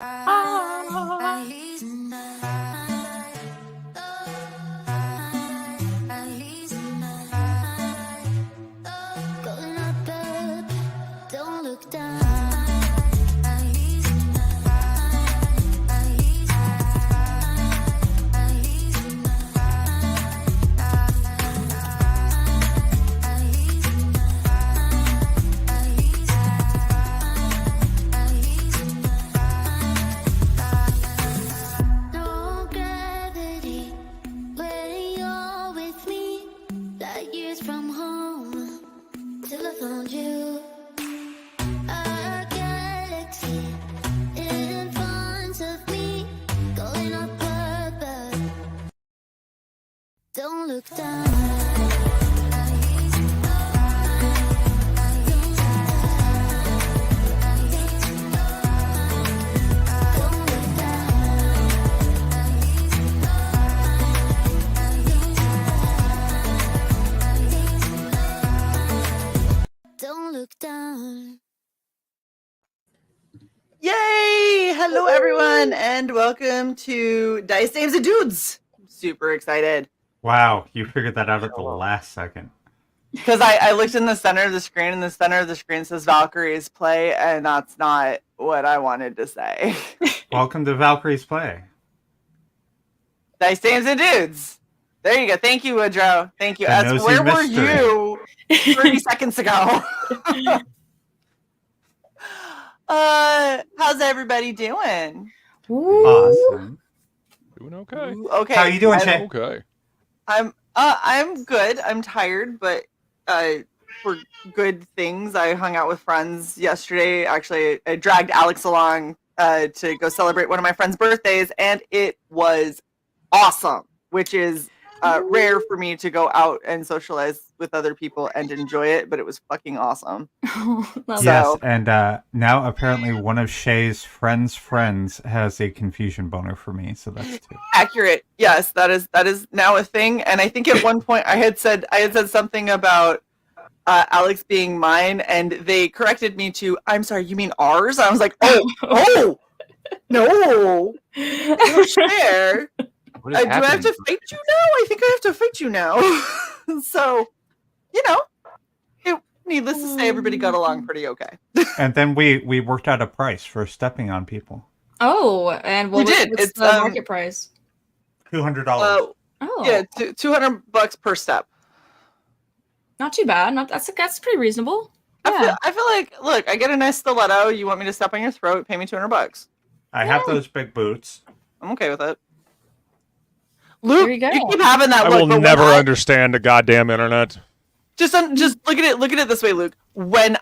Don't look down. No gravity when you're with me, like years from home till I found you. A galaxy in front of me, going up above. Don't look down. Don't look down. Yay! Hello, everyone, and welcome to Dice Names and Dudes. Super excited Wow, you figured that out at the last second. because I looked in the center of the screen, and the center of the screen says Valkyriesplay, and that's not what I wanted to say. Welcome to Valkyriesplay. Dice Names and Dudes. There you go. Thank you, Woodrow. Thank you. The As nosy where were mystery. you 30 seconds ago? How's everybody doing? Awesome. Doing okay. Okay. How you doing, Shae? Okay. I'm good. I'm tired, but for good things. I hung out with friends yesterday. Actually, I dragged Alex along to go celebrate one of my friends' birthdays, and it was awesome, which is rare for me to go out and socialize with other people and enjoy it, but it was fucking awesome. Love Yes, So- and now apparently one of Shae's friends has a confusion boner for me, so that's two. Accurate. Yes, that is now a thing. And I think at one point I had said something about Alex being mine, and they corrected me to, I'm sorry, you mean ours? I was like, oh, no, share. What is Do I have happening? to fight you now? I think I have to fight you now. So, needless to say, everybody got along pretty okay. And then we worked out a price for stepping on people. Oh, and We did. what's It's, the market price? $200. Oh, Yeah, $200 per step. not too bad. That's pretty reasonable. Yeah. I feel like, look, I get a nice stiletto. You want me to step on your throat? Pay me $200. I have those big boots. I'm okay with it. Luke, There you go. keep having that I look. will but when never understand the goddamn internet. Just look at it. Look at it this way, Luke. When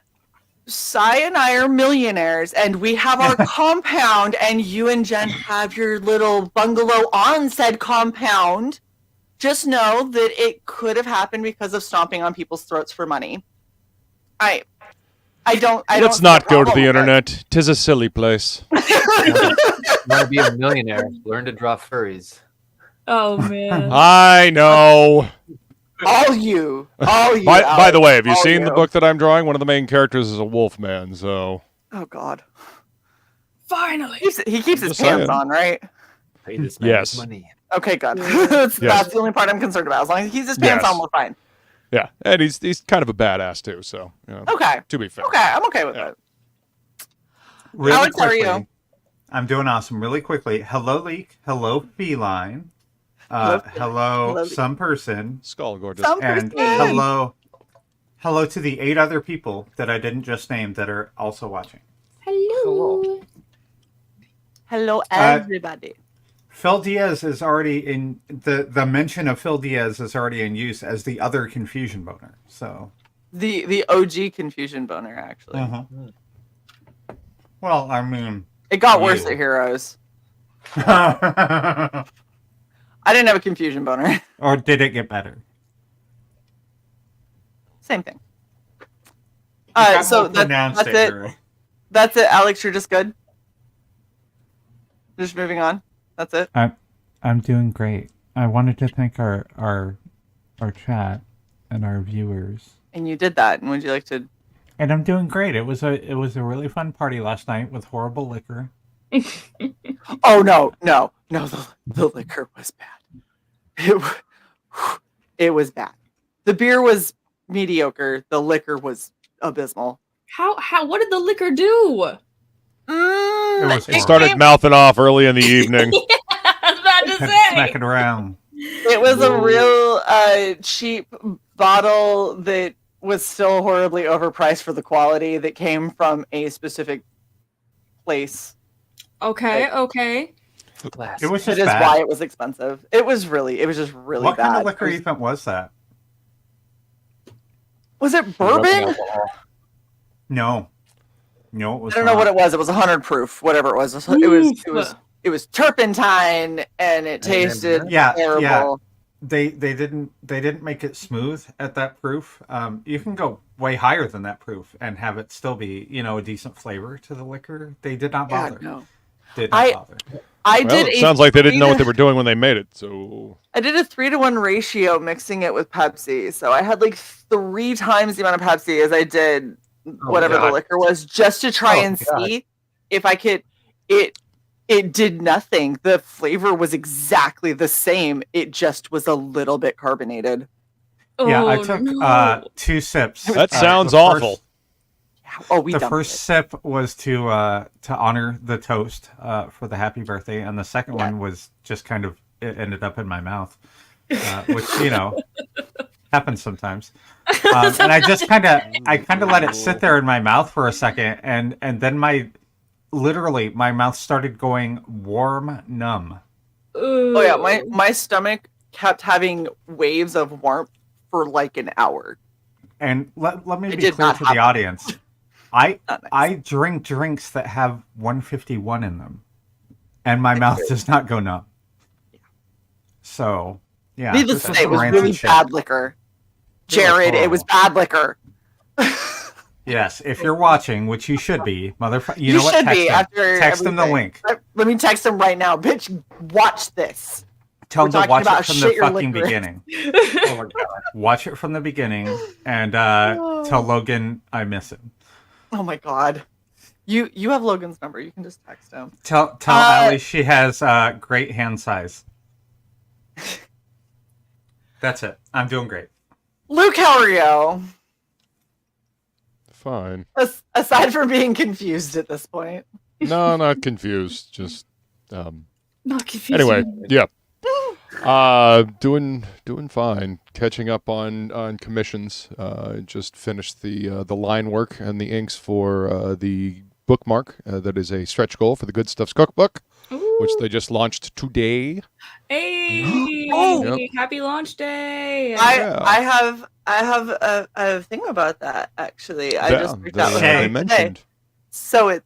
Sai and I are millionaires, and we have our compound, and you and Jen have your little bungalow on said compound, just know that it could have happened because of stomping on people's throats for money. I don't. Let's see not a go to problem the with it. internet. 'Tis a silly place. Want to be a millionaire? Learn to draw furries. Oh man. I know. All you. By the way, have you all seen the you. book that I'm drawing? One of the main characters is a wolf man, so Oh God. Finally. He keeps his Just pants saying. on, right? Pay this man Yes. his money. Okay, good. Yeah. That's the only part I'm concerned about. As long as he keeps his pants Yes. on, we're fine. yeah. And he's kind of a badass too, so Okay. to be fair. Okay, I'm okay with Yeah. it. Really Alex, how are quickly, you? I'm doing awesome. Really quickly. Hello, Leek. Hello, Feline. Hello, Hello, Leek. some person. Skull gorgeous. Some And person. hello to the 8 other people that I didn't just name that are also watching. Hello. Hello, everybody. Phil Diaz is already in the mention of Phil Diaz is already in use as the other confusion boner. So The OG confusion boner, actually. well, I mean, It got worse You. at Heroes. or I didn't have a confusion boner. did it get better? Same thing. got So more pronounced that's it. Right? That's it, Alex. You're just good. Just moving on. That's it. I'm doing great. I wanted to thank our chat and our viewers. And you did that. And would you like to? And I'm doing great. It was a really fun party last night with horrible liquor. Oh no, the liquor was bad. It was bad. The beer was mediocre. The liquor was abysmal. How? What did the liquor do? It started mouthing off early in the evening. I was about to say. Smacking around. It was a real cheap bottle that was still horribly overpriced for the quality that came from a specific place. Okay. Glass. It was That just is bad. why it was expensive. It was just really What bad. kind of liquor event was that? Was it bourbon? No, it was. I don't know what it was. It was 100 proof, whatever it was. It was turpentine, and it tasted terrible. Yeah. They didn't make it smooth at that proof. You can go way higher than that proof and have it still be, a decent flavor to the liquor. They did not bother. No. Did not bother. It sounds like they didn't know what they were doing when they made it. So I did a 3-to-1 ratio mixing it with Pepsi. So I had like 3 times the amount of Pepsi as I did whatever the liquor was, just to try and see if I could. It did nothing. The flavor was exactly the same. It just was a little bit carbonated. Yeah, I took 2 sips. that sounds awful. The first sip was to honor the toast for the happy birthday, and the second one was just kind of it ended up in my mouth, which happens sometimes. And I just kind of let it sit there in my mouth for a second, and then my mouth started going warm, numb. Oh yeah, my stomach kept having waves of warmth for like an hour. And let me be clear to the audience. I drink drinks that have 151 in them, and my mouth does not go numb. So, yeah. Needless to say, it was really bad liquor. Jared, it was bad liquor. Yes, if you're watching, which you should be, motherfucker. You know what? Should be after text them the link. Let me text him right now. Bitch, watch this. Tell them to watch it from the fucking liquor. beginning. Oh my God. Watch it from the beginning and tell Logan I miss him. Oh my God. You have Logan's number. You can just text him. Tell Allie she has great hand size. That's it. I'm doing great. Luke, how are you? Fine. Aside from being confused at this point. No, not confused. Just Not confused. anyway, yeah. Doing fine. Catching up on commissions. Just finished the line work and the inks for the bookmark that is a stretch goal for the Good Stuff's cookbook, which they just launched today. Hey! Oh! Happy launch day! I have a thing about that actually. I just reached out with I them mentioned. today. So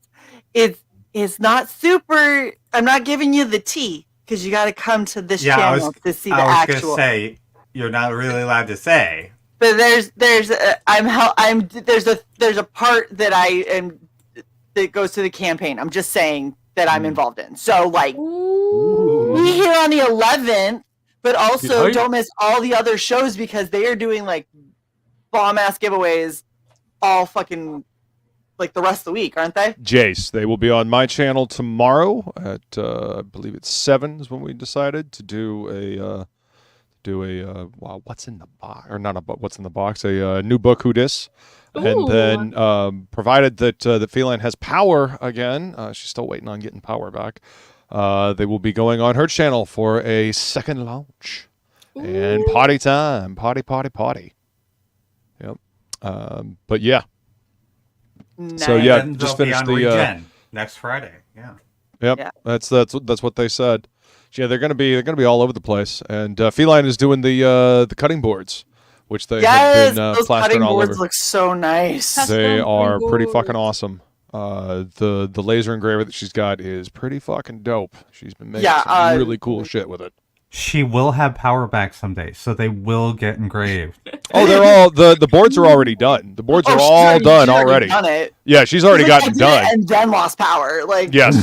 it's not super. I'm not giving you the tea because you got to come to this channel to see the actual. I was gonna say you're not really allowed to say. But there's a part that I am that goes to the campaign. I'm just saying that I'm involved in. So like be here on the 11th, but also don't miss all the other shows because they are doing like bomb ass giveaways all fucking like the rest of the week, aren't they? Jace, they will be on my channel tomorrow at I believe it's 7 is when we decided to do a what's in the box or not a what's in the box a new book Who Dis. And then, provided that the feline has power again, she's still waiting on getting power back. They will be going on her channel for a second launch. Ooh. And potty time, potty. Yep. But yeah. Nice. So yeah, And just they'll be finished on the Regen next Friday. Yeah. Yep. Yeah. That's what they said. Yeah, they're gonna be all over the place. And feline is doing the cutting boards, which they have been those plastering cutting all over. boards look so nice. They are pretty fucking awesome. The laser engraver that she's got is pretty fucking dope. She's been making some really cool shit with it. She will have power back someday, so they will get engraved. Oh, they're all the boards are already done. The boards are all done already. Done it. Yeah, she's already got them done. And then lost power. Like yes,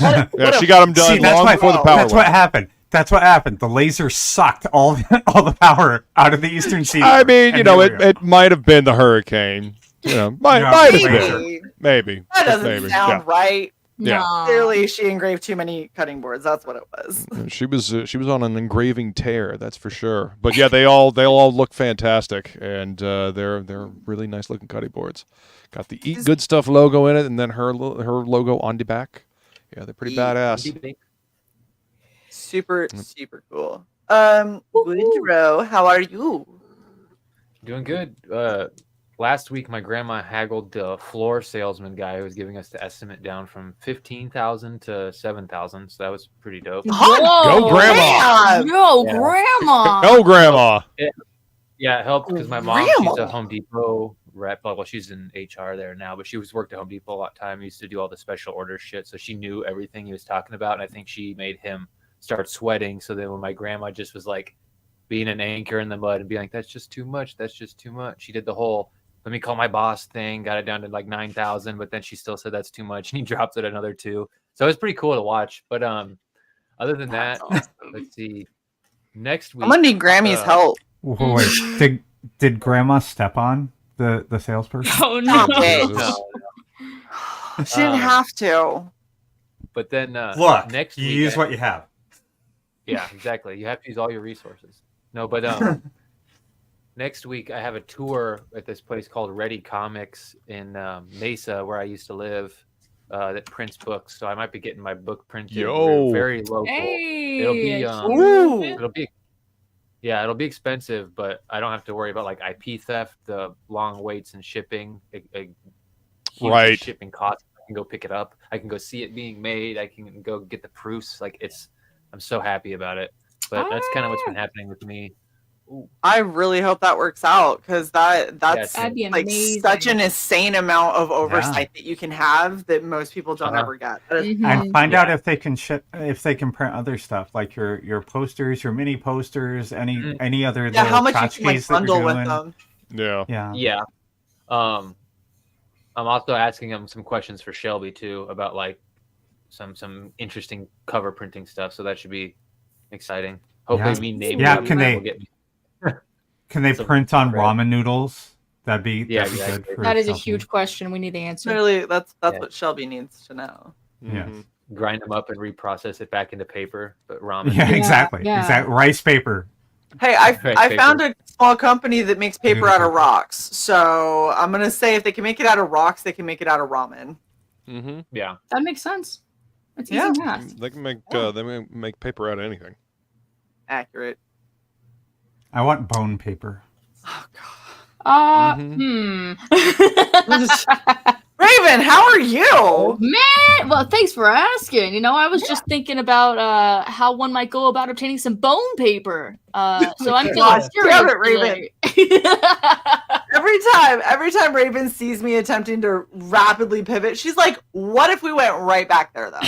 she got them done long before the power. That's what happened. That's what happened. The laser sucked all the power out of the eastern seaboard. I mean, it might have been the hurricane. Might have been. Maybe. That doesn't sound right. Yeah. Nah. Clearly, she engraved too many cutting boards. That's what it was. She was on an engraving tear, that's for sure. But yeah, they all look fantastic, and they're really nice looking cutting boards. Got the Eat Good Stuff logo in it, and then her logo on the back. Yeah, they're pretty badass. Super cool. Woodrow, how are you? Doing good. Last week, my grandma haggled the floor salesman guy who was giving us the estimate down from 15,000 to 7,000. So that was pretty dope. Whoa, Go, Grandma! Yo, Yeah. Grandma! Go, Grandma! Yeah, it helped because my mom, Grandma. she's a Home Depot rep. Well, she's in HR there now, but she worked at Home Depot a lot of time. Used to do all the special order shit, so she knew everything he was talking about. And I think she made him start sweating. So then when my grandma just was like being an anchor in the mud and being like, "That's just too much. That's just too much," she did the whole "let me call my boss" thing. Got it down to like 9,000, but then she still said that's too much, and he dropped it another 2. So it was pretty cool to watch. But other than that, let's see. Next week, I'm gonna need Grammy's help. Wait, did Grandma step on the salesperson? Oh no! Stop it. No. She didn't have to. But then Look, next you week, use what you have. Yeah, exactly. You have to use all your resources. No, but next week I have a tour at this place called Ready Comics in Mesa, where I used to live, that prints books. So I might be getting my book printed. Yo. We're very local. Hey, It'll be yeah, it'll be expensive, but I don't have to worry about like IP theft, the long waits and shipping, a huge Right. shipping cost. I can go pick it up. I can go see it being made. I can go get the proofs. Like I'm so happy about it. But that's kind of what's been happening with me. Ooh. I really hope that works out because that's That'd be like amazing. such an insane amount of oversight that you can have that most people don't ever get. That is- And find out if they can print other stuff like your posters, your mini posters, any other Yeah, how little much you can like tchotchkes that you're bundle with doing. them. Yeah. Yeah. I'm also asking him some questions for Shelby too about like some interesting cover printing stuff. So that should be exciting. Hopefully, me naming Yeah, them will get me. Can they print on ramen noodles? That'd be exactly. good. For That is a something. huge question we need to answer. Clearly, that's what Shelby needs to know. Yes. Grind them up and reprocess it back into paper, but ramen. Yeah, exactly. Yeah. Exactly. Rice paper. Hey, I found a small company that makes paper out of rocks. So I'm gonna say if they can make it out of rocks, they can make it out of ramen. Mm-hmm. Yeah. That makes sense. It's Yeah. easy math. They can make paper out of anything. Accurate. I want bone paper. Oh god. Raven, how are you? Man, well, thanks for asking. You know, I was just thinking about how one might go about obtaining some bone paper. So I'm feeling God damn it, curious Raven. today. Every time Raven sees me attempting to rapidly pivot, she's like, "What if we went right back there, though?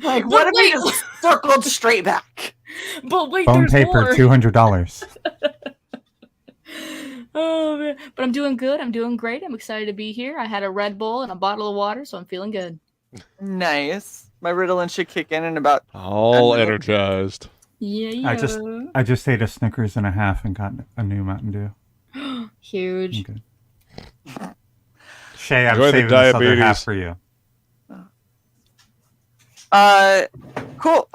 Like, what if we just circled straight back?" But wait, Bone there's paper, more. $200. Oh man, but I'm doing good. I'm doing great. I'm excited to be here. I had a Red Bull and a bottle of water, so I'm feeling good. Nice. My Ritalin should kick in about All energized. Yeah. I just ate a Snickers and a half and got a new Mountain Dew. Huge. Okay. Shae, I'm Enjoy the saving this other diabetes. half for you. Cool.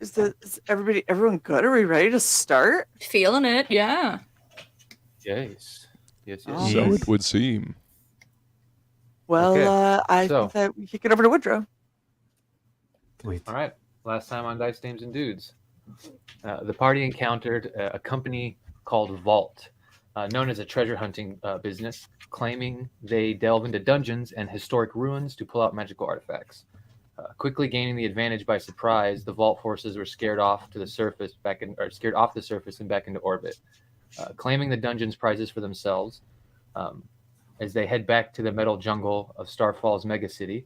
Is everyone good? Are we ready to start? Feeling it, yeah. Yes. So it would seem. Well, Okay, I think that we kick it over to Woodrow. Sweet. All right. Last time on Dice Dames and Dudes, the party encountered a company called Vault, known as a treasure hunting business, claiming they delve into dungeons and historic ruins to pull out magical artifacts. Quickly gaining the advantage by surprise, the Vault forces were scared off the surface and back into orbit, claiming the dungeon's prizes for themselves. As they head back to the metal jungle of Starfall's megacity,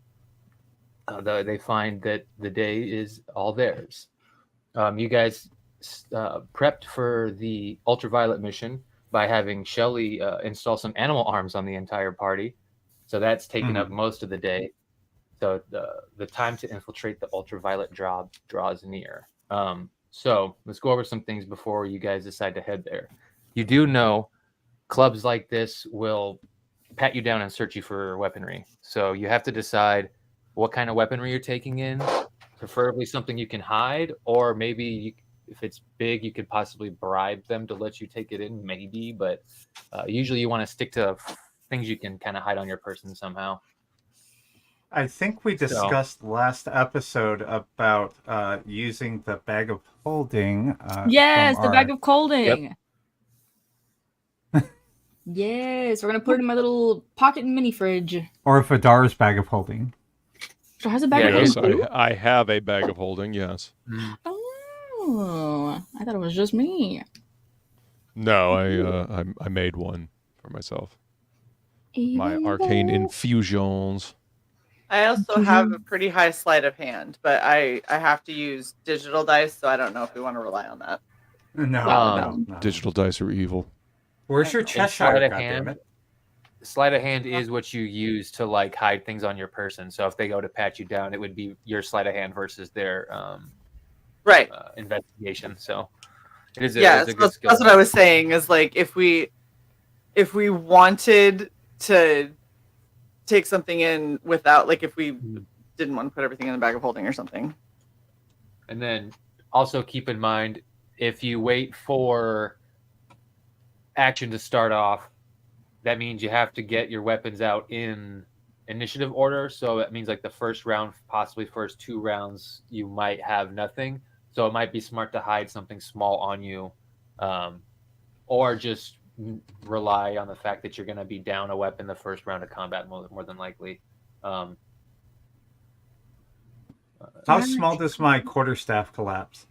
they find that the day is all theirs. You guys prepped for the ultraviolet mission by having Shelly install some animal arms on the entire party. So that's taken up most of the day. So the time to infiltrate the ultraviolet draws near. So let's go over some things before you guys decide to head there. You do know clubs like this will pat you down and search you for weaponry. So you have to decide what kind of weaponry you're taking in, preferably something you can hide, or maybe if it's big, you could possibly bribe them to let you take it in, maybe. But usually you want to stick to things you can kind of hide on your person somehow. I think we discussed last episode about using the bag of holding. Yes, the bag of holding. Yep. Yes, we're going to put it in my little pocket mini fridge. Or Vidar's bag of holding. So has a bag of holding too? I have a bag of holding, yes. Oh, I thought it was just me. No, I made one for myself. My arcane infusions. I also have a pretty high sleight of hand, but I have to use digital dice, so I don't know if we want to rely on that. No. Digital dice are evil. Where's your Cheshire, goddammit? Sleight of hand is what you use to like hide things on your person. So if they go to pat you down, it would be your sleight of hand versus their investigation. So it is a good skill. That's what I was saying is like if we wanted to take something in without, like if we didn't want to put everything in the bag of holding or something. And then also keep in mind, if you wait for action to start off, that means you have to get your weapons out in initiative order. So that means like the first round, possibly first 2 rounds, you might have nothing. So it might be smart to hide something small on you, or just rely on the fact that you're going to be down a weapon the first round of combat, more than likely. How small does my quarterstaff collapse?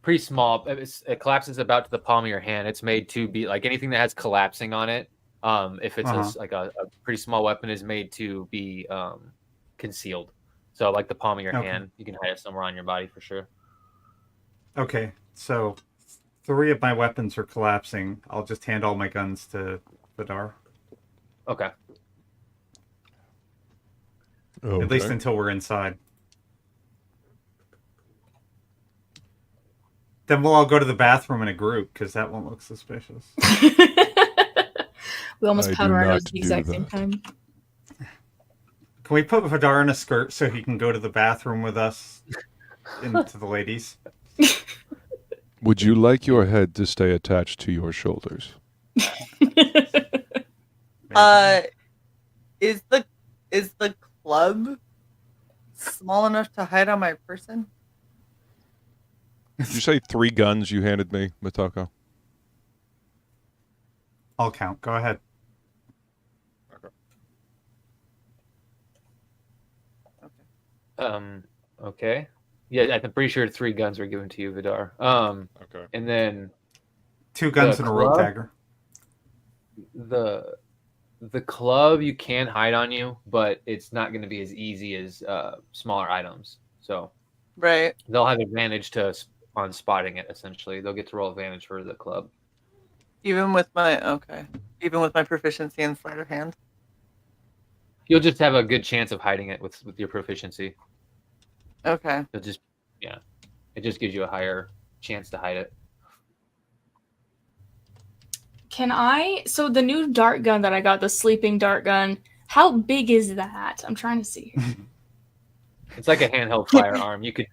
Pretty small. It collapses about to the palm of your hand. It's made to be like anything that has collapsing on it. If it's like a pretty small weapon, is made to be concealed. So like the palm of your hand, you can hide it somewhere on your body for sure. Okay, so 3 of my weapons are collapsing. I'll just hand all my guns to Vidar. Okay. At least until we're inside. Then we'll all go to the bathroom in a group, because that won't look suspicious. We almost powder our nose at the exact same time. Can we put Vidar in a skirt so he can go to the bathroom with us into the ladies? Would you like your head to stay attached to your shoulders? Is the club small enough to hide on my person? Did you say 3 guns you handed me, Mitoko? I'll count. Go ahead. Okay. Yeah, I'm pretty sure 3 guns were given to you, Vidar. Okay. And then 2 guns and a rope dagger. The club you can hide on you, but it's not going to be as easy as smaller items. So right, they'll have advantage on spotting it. Essentially, they'll get to roll advantage for the club. Even with my proficiency in sleight of hand. You'll just have a good chance of hiding it with your proficiency. Okay. It just gives you a higher chance to hide it. So the new dart gun that I got, the sleeping dart gun, how big is that? I'm trying to see. It's like a handheld firearm. You could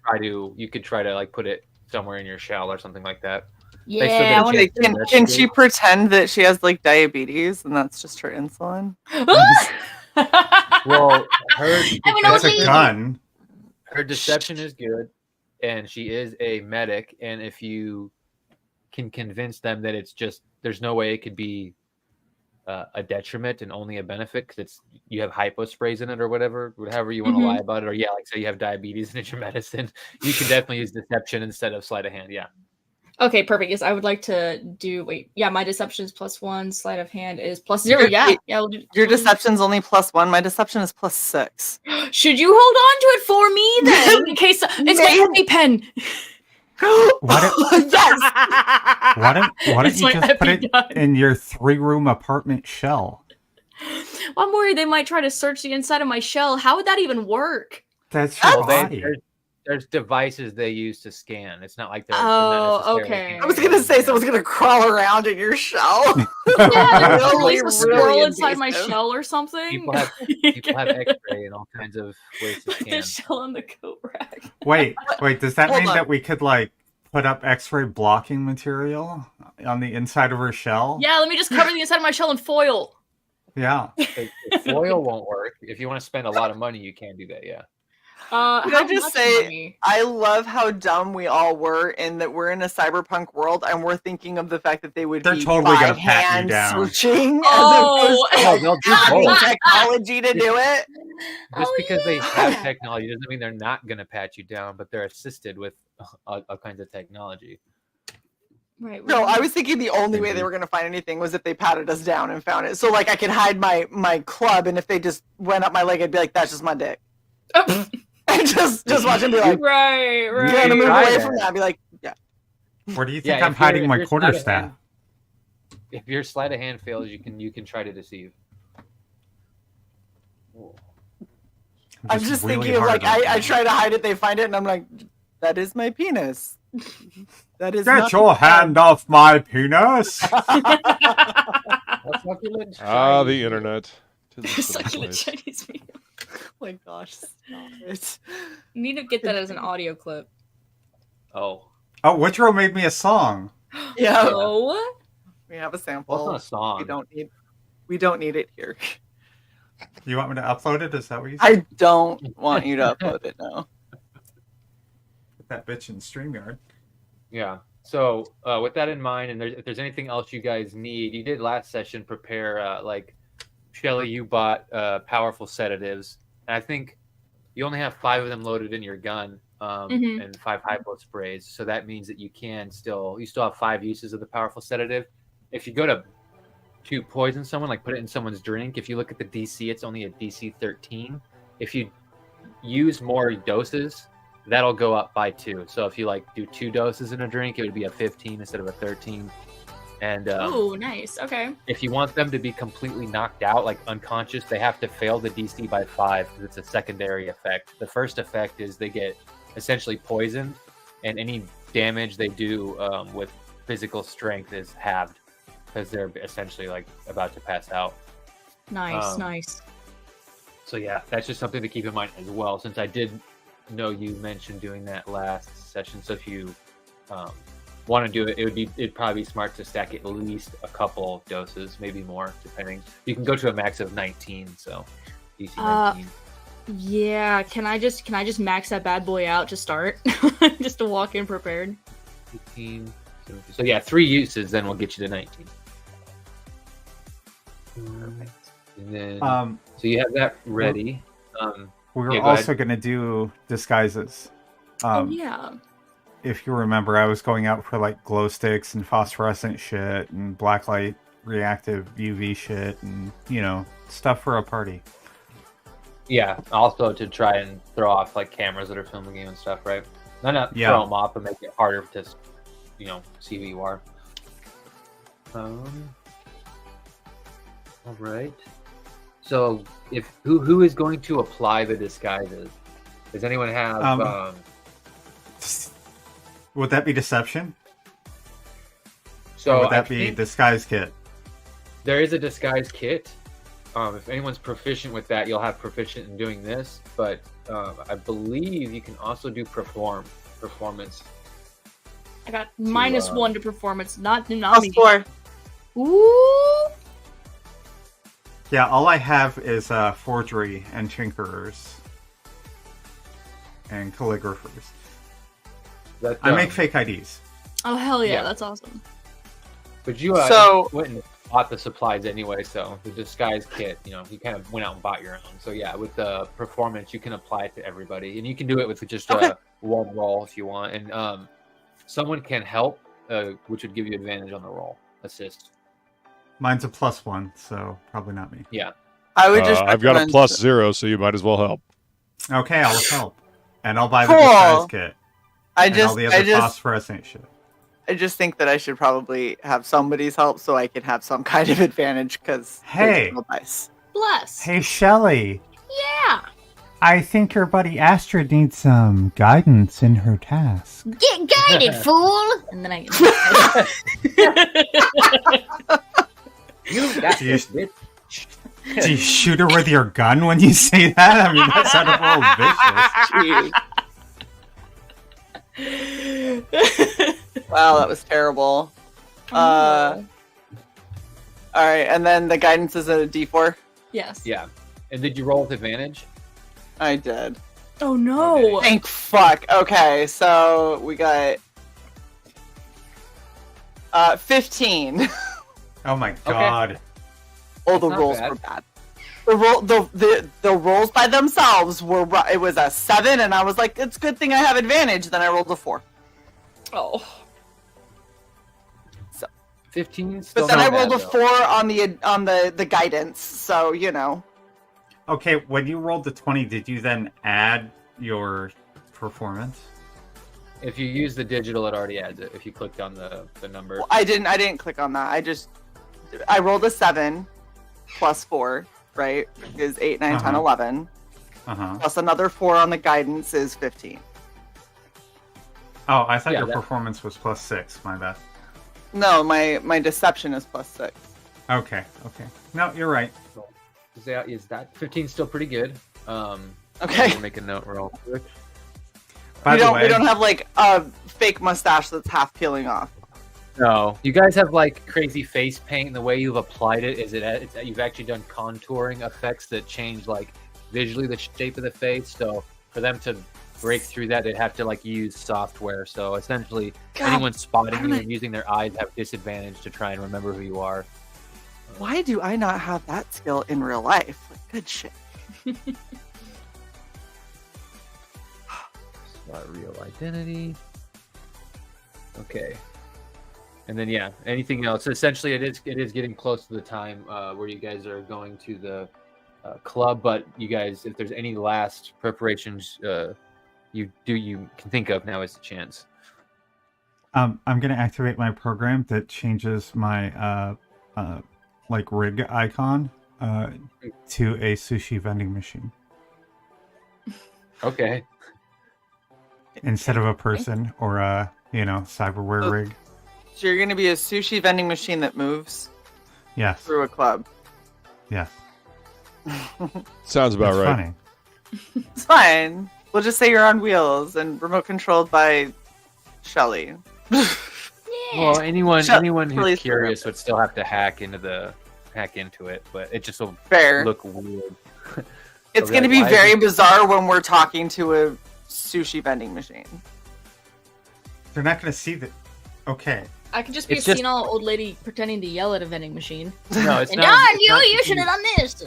try to like put it somewhere in your shell or soming like that. Yeah. Can she pretend that she has like diabetes and that's just her insulin? Well, that's a gun. Her deception is good, and she is a medic. And if you can convince them that it's just, there's no way it could be a detriment and only a benefit because you have hypo sprays in it or whatever you want to lie about it, or like say you have diabetes and it's your medicine, you can definitely use deception instead of sleight of hand. Yeah. Okay, perfect. Yes, I would like to do. My deception is +1. Sleight of hand is +0. Yeah. We'll do your deception's only +1. My deception is +6. Should you hold on to it for me then, in case it's my EpiPen? Why don't you just put it in your 3-room apartment shell? I'm worried they might try to search the inside of my shell. How would that even work? That's your body. there's devices they use to scan. It's not like they're. Oh, necessarily okay. I was gonna say someone's gonna crawl around in your shell. Yeah, Really, place a really squirrel inside my invasive. shell or something. People have X-ray and all kinds of ways to Put the scan. shell on the coat rack. Wait. Does that Hold mean on. that we could like put up X-ray blocking material on the inside of her shell? Yeah, let me just cover the inside of my shell in foil. Yeah. The foil won't work. If you want to spend a lot of money, you can do that. Yeah. Can I How just much say, money? I love how dumb we all were, and that we're in a cyberpunk world, and we're thinking of the fact that they would They're be totally by gonna pat you hand down. searching Oh. as No, opposed they'll to do having both. technology to do it. Just Oh, because they yeah. have technology doesn't mean they're not going to pat you down, but they're assisted with all kinds of technology. Right. No, I was thinking the only way they were going to find anything was if they patted us down and found it. So, like, I could hide my club, and if they just went up my leg, I'd be like, "That's just my dick." And just watch them be like, Right. "You're gonna move Try away that. from that." I'd be like, "Yeah." Where do you think Yeah, I'm if you're- hiding if my your sleight of quarterstaff? hand- If your sleight of hand fails, you can try to deceive. I'm just really thinking of hard like on I them. try to hide it, they find it, and I'm like, "That is my penis." That is Get not your hand off my penis! That's succulent Ah, the Chinese. internet. 'Tis a silly Succulent place. Chinese meat. Oh my gosh, stop it. Need to get that as an audio clip. Oh, Oh, Witro made me a song. Yeah, Oh. we have a well, sample. it's not a song. We don't need it here. You want me to upload it? Is that what you said? I don't want you to upload it now. Put that bitch in StreamYard. Yeah. So with that in mind, and if there's anything else you guys need, you did last session prepare like Shelly, you bought powerful sedatives, and I think you only have 5 of them loaded in your gun, and 5 hypo sprays. So that means that you still have 5 uses of the powerful sedative. If you go to poison someone, like put it in someone's drink, if you look at the DC, it's only a DC 13. If you use more doses, that'll go up by 2. So if you like do 2 doses in a drink, it would be a 15 instead of a 13. And Oh, nice. Okay. if you want them to be completely knocked out, like unconscious, they have to fail the DC by 5 because it's a secondary effect. The first effect is they get essentially poisoned, and any damage they do with physical strength is halved because they're essentially like about to pass out. Nice. Nice. So yeah, that's just something to keep in mind as well, since I did know you mentioned doing that last session. So if you want to do it, it'd probably be smart to stack at least a couple doses, maybe more, depending. You can go to a max of 19, so DC 19. Yeah. Can I just max that bad boy out to start, just to walk in prepared? 18, 17. So yeah, 3 uses, then we'll get you to 19. Perfect. And then, so you have that ready. We were Yeah, go also going to do disguises. Oh yeah. If you remember, I was going out for like glow sticks and phosphorescent shit and blacklight reactive UV shit and, stuff for a party. Yeah, also to try and throw off like cameras that are filming you and stuff, right? Not Yeah. throw them off, but make it harder to, see who you are. All right. So, who is going to apply the disguises? Does anyone have? Would that be deception? So Or would that I be think disguise kit? there is a disguise kit. If anyone's proficient with that, you'll have proficient in doing this. But I believe you can also do performance. I got -1 to performance. Not Plus me. 4. Ooh. Yeah, all I have is forgery and tinkerers and calligraphers. That, I make fake IDs. Oh hell yeah, Yeah. that's awesome. But you went and bought the supplies anyway, so the disguise kit, you kind of went out and bought your own. So yeah, with the performance, you can apply it to everybody, and you can do it with just one roll if you want. And someone can help, which would give you advantage on the roll, assist. Mine's a +1, so probably not me. Yeah. I would just. I've got a recommend- +0, so you might as well help. Okay, I'll help. And I'll buy the Cool. disguise kit. I And all the other just phosphorescent shit. I just think that I should probably have somebody's help so I can have some kind of advantage because Hey. nice. Bless. Hey, Shelly. Yeah. I think your buddy Astrid needs some guidance in her task. Get guided, fool! And then You got Do you- this, bitch. Do you shoot her with your gun when you say that? I mean, that sounded a little vicious. Wow, that was terrible. All right, and then the guidance is a D4. Yes. Yeah. And did you roll with advantage? I did. Oh no! Okay. Thank fuck. Okay, so we got 15. Oh my god. Oh, the That's not rolls bad. were bad. The rolls by themselves were. It was a 7, and I was like, it's a good thing I have advantage. Then I rolled a 4. Oh. 15. Still But then I not rolled a bad, though. 4 on the guidance. So you know. Okay, when you rolled the 20, did you then add your performance? If you use the digital, it already adds it. If you clicked on the number. Well, I didn't click on that. I rolled a 7 plus 4, right? Is 8, 9, 10, 11. Uh-huh. Plus another 4 on the guidance is 15. Oh, I thought Yeah, your that- performance was +6. My bad. No, my deception is plus 6. Okay. No, you're right. Is that 15 still pretty good? Okay. Make a note real quick. By the way, We don't have like a fake mustache that's half peeling off. No, you guys have like crazy face paint. And the way you've applied it is you've actually done contouring effects that change like visually the shape of the face. So for them to break through that, they'd have to like use software. So essentially, anyone spotting you and using their eyes have disadvantage to try and remember who you are. Why do I not have that skill in real life? Like, good shit. Real identity. Okay. And then yeah, anything else? Essentially, it is getting close to the time where you guys are going to the club. But you guys, if there's any last preparations you can think of, now is the chance. I'm gonna activate my program that changes my like rig icon to a sushi vending machine Okay. instead of a person or a cyberware rig. So you're gonna be a sushi vending machine that moves Yes. through a club. Yes. Sounds about That's right. funny. It's fine. We'll just say you're on wheels and remote controlled by Shelly. Well, anyone Please, who's curious would still have to hack into it, but it just will Fair. look weird. It's be going to like, be why very is bizarre when we're talking to a sushi vending machine. They're not gonna see that. Okay. I could just be It's a just- senile old lady pretending to yell at a vending machine. No, it's And not. yeah, it's not you should have done this.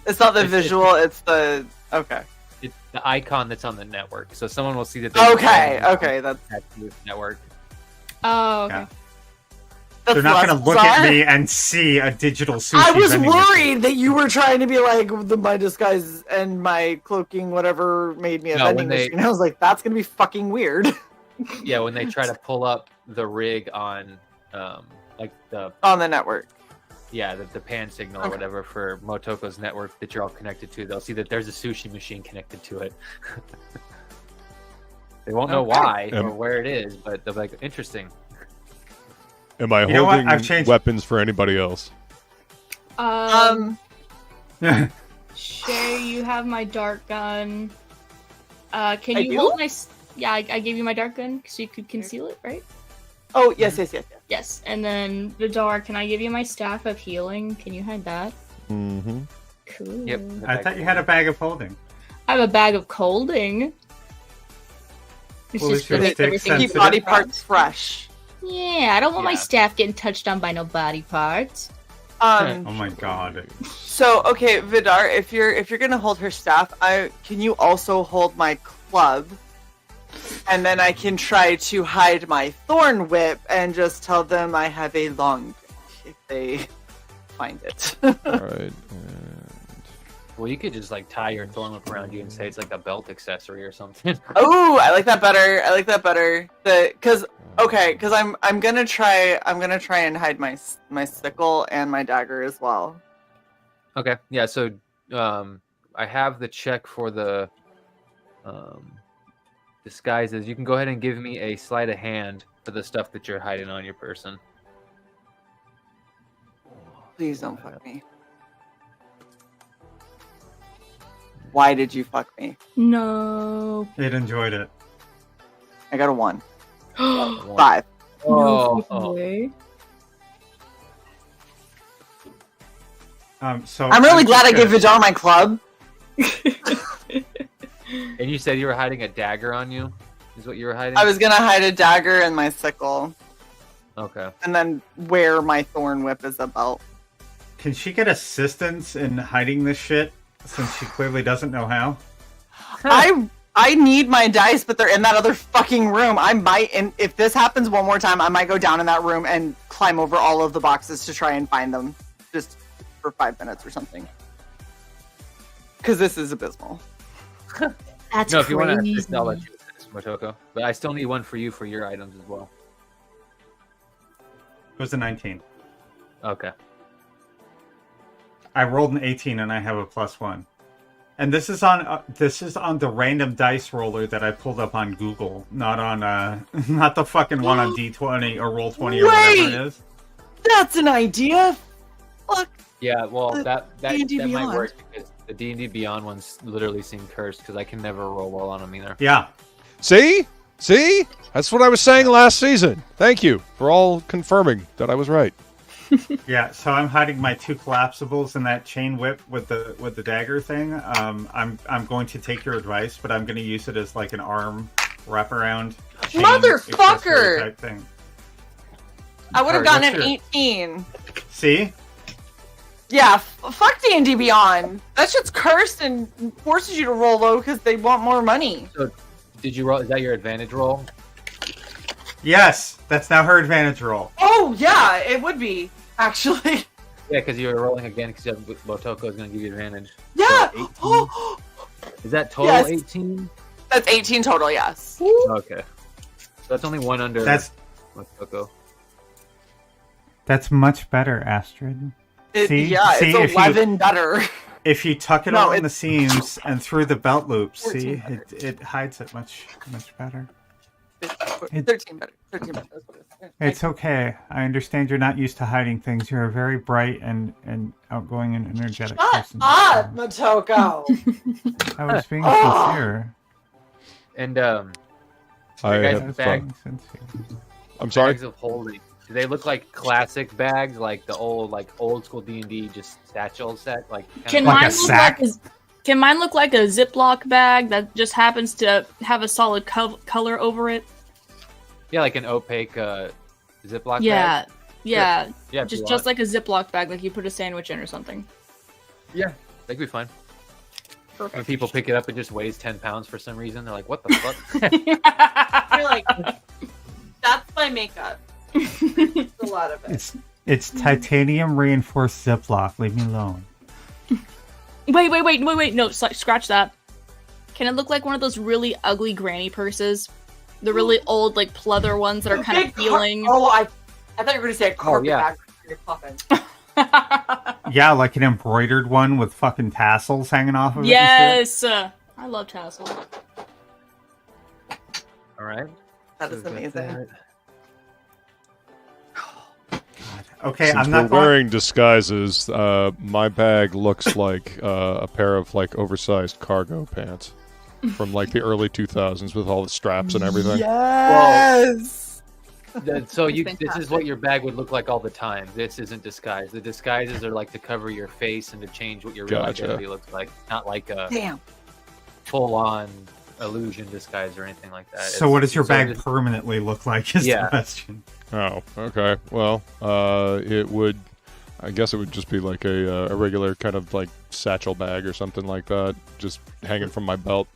It's not the It's- visual, it's the... Okay. It's the icon that's on the network, so someone will see that. Okay, that's network. Oh, okay. Yeah. They're not less gonna look bizarre. at me and see a digital sushi I was vending machine. worried that you were trying to be like, my disguise and my cloaking, whatever, made me a No, vending when they- machine. I was like, that's going to be fucking weird. Yeah, when they try to pull up the rig on, like the On the network. the pan signal or Okay. whatever for Motoko's network that you're all connected to, they'll see that there's a sushi machine connected to it. They won't know Okay. why or where it is, but they'll be like, interesting. Am I You know what? holding I've changed- weapons for anybody else? Shae, you have my dark gun. Can I you do? hold my? Yeah, I gave you my dark gun so you could conceal it, right? Oh, yes. Yes. And then Vidar, can I give you my staff of healing? Can you hide that? Mm-hmm. Cool. Yep. I thought you had a bag of holding. I have a bag of colding. It's Well, just is your to make stick everything Keep sensitive? body parts fresh. Yeah, I don't want my Yeah. staff getting touched on by no body parts. Oh my god. So okay, Vidar, if you're gonna hold her staff, can you also hold my club? And then I can try to hide my thorn whip and just tell them I have a long dick if they find it. All right. And... Well, you could just like tie your thorn whip around you and say it's like a belt accessory or something. Oh, I like that better. Because I'm gonna try and hide my sickle and my dagger as well. Okay. Yeah. So, I have the check for the disguises. You can go ahead and give me a sleight of hand for the stuff that you're hiding on your person. Please don't fuck me. Why did you fuck me? No. It enjoyed it. I got a 1. No 5. Oh. way. So I'm really glad I gave Vidar my club. And you said you were hiding a dagger on you? Is what you were hiding? I was gonna hide a dagger and my sickle. Okay. And then wear my thorn whip as a belt. Can she get assistance in hiding this shit since she clearly doesn't know how? I need my dice, but they're in that other fucking room. I might, and if this happens one more time, I might go down in that room and climb over all of the boxes to try and find them, just for 5 minutes or something. Because this is abysmal. That's No, if you want to crazy. assist, I'll let you assist, Motoko. But I still need one for you for your items as well. It was a 19. Okay. I rolled an 18 and I have a +1. And this is on the random dice roller that I pulled up on Google, not on not the fucking one on D20 or Roll20 or whatever it is. That's an idea. Fuck. Yeah, well, that D&D might Beyond. work because the D&D Beyond ones literally seem cursed because I can never roll well on them either. Yeah. See? That's what I was saying last season. Thank you for all confirming that I was right. Yeah, so I'm hiding my 2 collapsibles in that chain whip with the dagger thing. I'm going to take your advice, but I'm going to use it as like an arm wraparound chain Motherfucker! accessory type thing. I would have Alright, gotten an what's 18. See? Yeah, fuck D&D Beyond. That shit's cursed and forces you to roll low because they want more money. So, did you roll? Is that your advantage roll? Yes, that's now her advantage roll. Oh, yeah, it would be, actually. Yeah, because you were rolling again because Motoko is going to give you advantage. Yeah! So 18? Is that total Yes. 18? That's 18 total, yes. Okay. So that's only one under That's Motoko. much better, Astrid. See, it's if you- 11 better. If you tuck it No, around the it's- seams and through the belt loops, 14 see, better. it hides it much better. 13 better. 13 better. That's what it is. It's okay. I understand you're not used to hiding things. You're a very bright and outgoing and energetic Shut person. up, Motoko! I was being Oh. sincere. And I guys, I was bag- being sincere. I'm sorry. bags of holding. Do they look like classic bags, like the old school D&D just satchel set? Can Like mine a look sack? can mine look like a Ziploc bag that just happens to have a solid color over it? Yeah, like an opaque Ziploc Yeah, bag? yeah. Yeah, if you Just want. like a Ziploc bag, like you put a sandwich in or something. Yeah, that could be fine. When Perfect. people pick it up, it just weighs 10 pounds for some reason. They're like, what the fuck? You're like, that's my makeup. It's a lot of it. It's titanium reinforced Ziploc. Leave me alone. Wait. No, scratch that. Can it look like one of those really ugly granny purses? The really old, like, pleather ones that are kind of peeling. I thought you were going to say a carpet yeah. bag for your puffin. Yeah, like an embroidered one with fucking tassels hanging off of it. Yes! I love tassels. All right. That is So that's amazing. it. Okay, Since I'm we're not going. wearing disguises, my bag looks like a pair of like oversized cargo pants from like the early 2000s with all the straps and everything. Yes! So That's this is fantastic. what your bag would look like all the time. This isn't disguise. The disguises are like to cover your face and to change what your real Gotcha. identity looks like. Not like a Damn. full-on illusion disguise or anything like that. So what does your sort bag of- permanently look like is Yeah. the question. Oh, okay. Well, it would. I guess it would just be like a regular kind of like satchel bag or something like that, just hanging from my belt,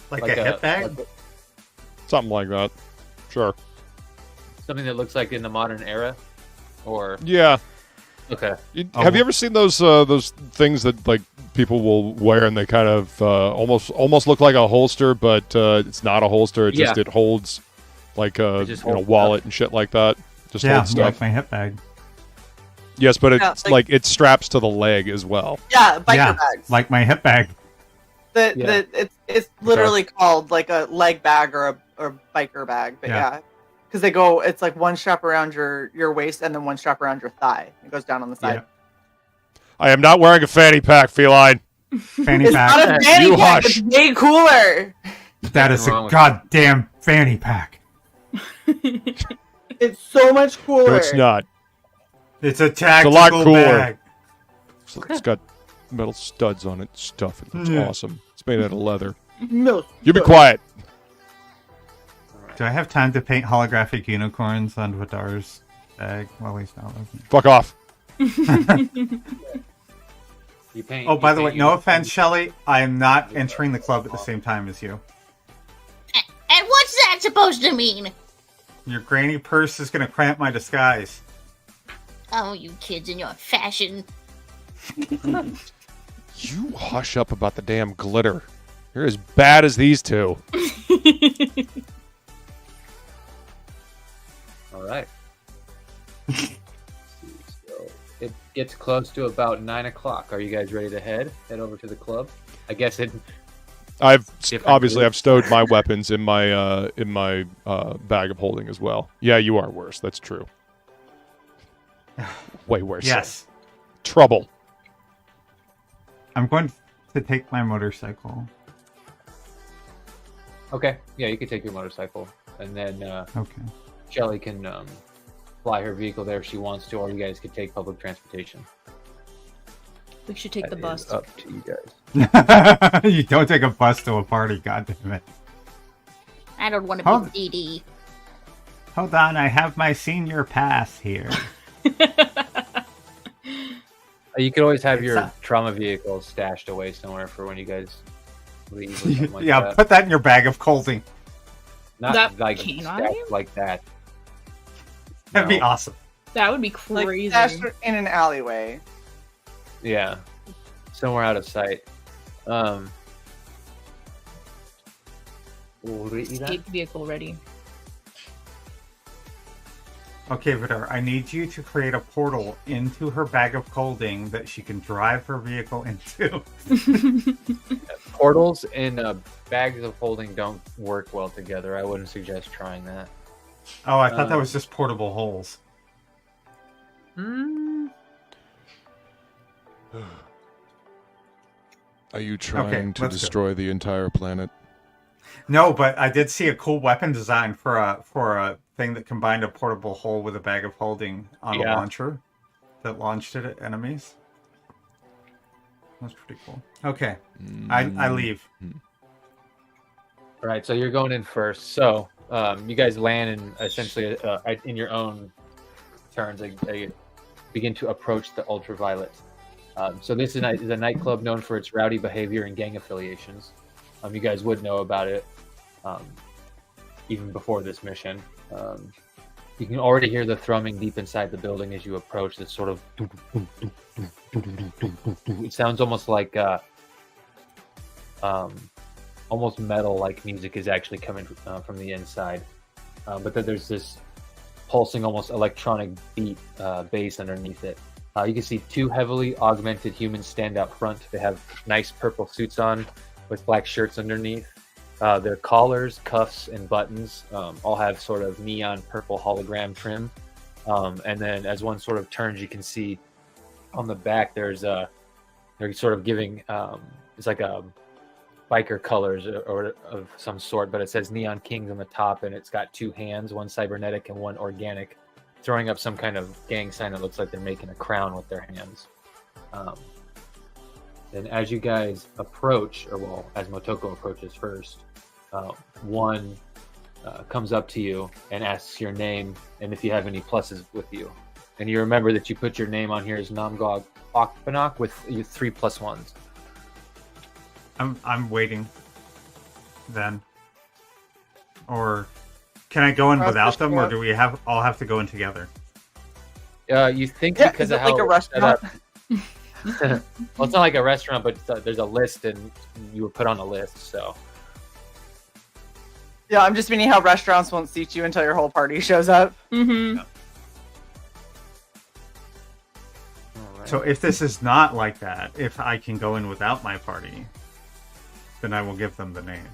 Like a hip bag? like something like that. Sure. something that looks like in the modern era, or Yeah. okay. Oh. Have you ever seen those things that like people will wear and they kind of almost look like a holster, but it's not a holster. It holds like a just holds wallet and shit like that. Just Yeah, holds stuff. like my hip bag. Yes, but Yeah, it's like- like it straps to the leg as well. Yeah, biker Yeah, bags. like my hip bag. It's literally called like a leg bag or a biker bag, but yeah. Because they go, it's like one strap around your waist and then one strap around your thigh. It goes down on the side. Yeah. I am not wearing a fanny pack, Feline. Fanny pack. It's not a fanny You pack. hush. It's way cooler. That is a goddamn fanny pack. It's so much cooler. No, it's not. It's a tactical lot cooler. bag. It's got metal studs on it. Stuff. It looks awesome. It's made out of leather. No. You be quiet. Do I have time to paint holographic unicorns on Vidar's bag while he's not looking? Fuck off. Oh, by the way, no offense, Shelly. I am not entering the club at the same time as you. And what's that supposed to mean? Your granny purse is going to cramp my disguise. Oh, you kids in your fashion. You hush up about the damn glitter. You're as bad as these two. All right. So it gets close to about 9 o'clock. Are you guys ready to head over to the club? I guess it. I've stowed my weapons in my bag of holding as well. Yeah, you are worse. That's true. Way worse. Yes. Trouble. I'm going to take my motorcycle. Okay. Yeah, you can take your motorcycle, and then Okay. Shelly can fly her vehicle there if she wants to, or you guys could take public transportation. We should take the That bus. is up to you guys. You don't take a bus to a party, goddammit. I don't want to be DD. Hold on, I have my senior pass here. You could always have your trauma vehicle stashed away somewhere for when you guys leave. Or something like Yeah, that. put that in your bag of colding. Not That like canine? stashed like that. That'd be No. awesome. That would be Like crazy. stashed in an alleyway. Yeah, somewhere out of sight. Escape vehicle ready. Okay, Vidar, I need you to create a portal into her bag of colding that she can drive her vehicle into. Portals and bags of holding don't work well together. I wouldn't suggest trying that. Oh, I thought that was just portable holes. Are you trying to destroy the entire planet? No, but I did see a cool weapon design for a thing that combined a portable hole with a bag of holding on a launcher that launched it at enemies. That's pretty cool. Okay, I leave. All right, so you're going in first. So you guys land and essentially in your own turns, they begin to approach the Ultraviolet. So this is a nightclub known for its rowdy behavior and gang affiliations. You guys would know about it even before this mission. You can already hear the thrumming deep inside the building as you approach. This sort of it sounds almost like almost metal-like music is actually coming from the inside. But then there's this pulsing, almost electronic beat bass underneath it. You can see two heavily augmented humans stand out front. They have nice purple suits on with black shirts underneath. Their collars, cuffs, and buttons all have sort of neon purple hologram trim. And then as one sort of turns, you can see on the back they're sort of giving it's like a biker colors or of some sort, but it says Neon Kings on the top, and it's got two hands, one cybernetic and one organic, throwing up some kind of gang sign that looks like they're making a crown with their hands. And as you guys approach, or well, as Motoko approaches first, one comes up to you and asks your name and if you have any pluses with you. And you remember that you put your name on here as Namgog Okbanok with 3 +1s. I'm waiting. Then, or can I go in without them, or do we all have to go in together? You think because of how like a restaurant? well, it's not like a restaurant, but there's a list, and you were put on a list. So yeah, I'm just meaning how restaurants won't seat you until your whole party shows up. Mm-hmm. All right. So if this is not like that, if I can go in without my party, then I will give them the name.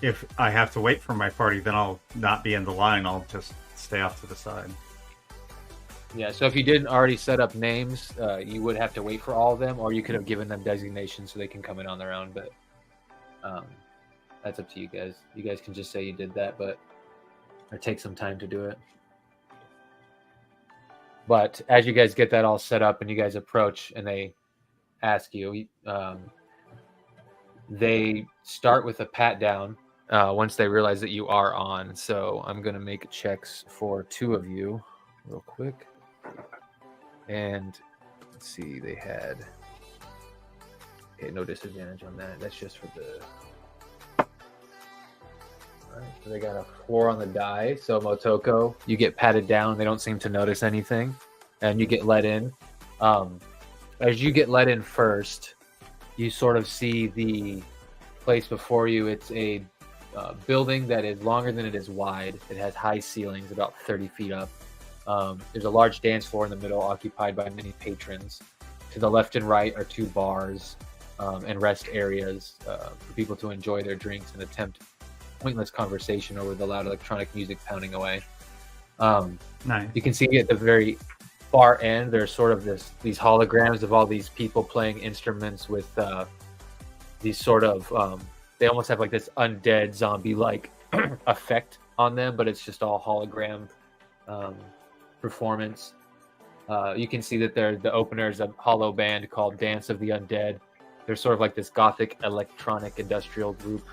If I have to wait for my party, then I'll not be in the line. I'll just stay off to the side. Yeah, so if you didn't already set up names, you would have to wait for all of them, or you could have given them designations so they can come in on their own, but that's up to you guys. You guys can just say you did that, or take some time to do it. But as you guys get that all set up and you guys approach and they ask you, they start with a pat down once they realize that you are on. So I'm going to make checks for 2 of you real quick. And let's see, they had no disadvantage on that. That's just for the... All right, so they got a 4 on the die. So Motoko, you get patted down. They don't seem to notice anything, and you get let in. As you get let in first, you sort of see the place before you. It's a building that is longer than it is wide. It has high ceilings, about 30 feet up. There's a large dance floor in the middle, occupied by many patrons. To the left and right are 2 bars and rest areas for people to enjoy their drinks and attempt pointless conversation over the loud electronic music pounding away. Nice. You can see at the very far end, there's sort of these holograms of all these people playing instruments with these sort of they almost have like this undead zombie-like effect on them, but it's just all hologram performance. You can see that the opener is a hollow band called Dance of the Undead. They're sort of like this gothic electronic industrial group.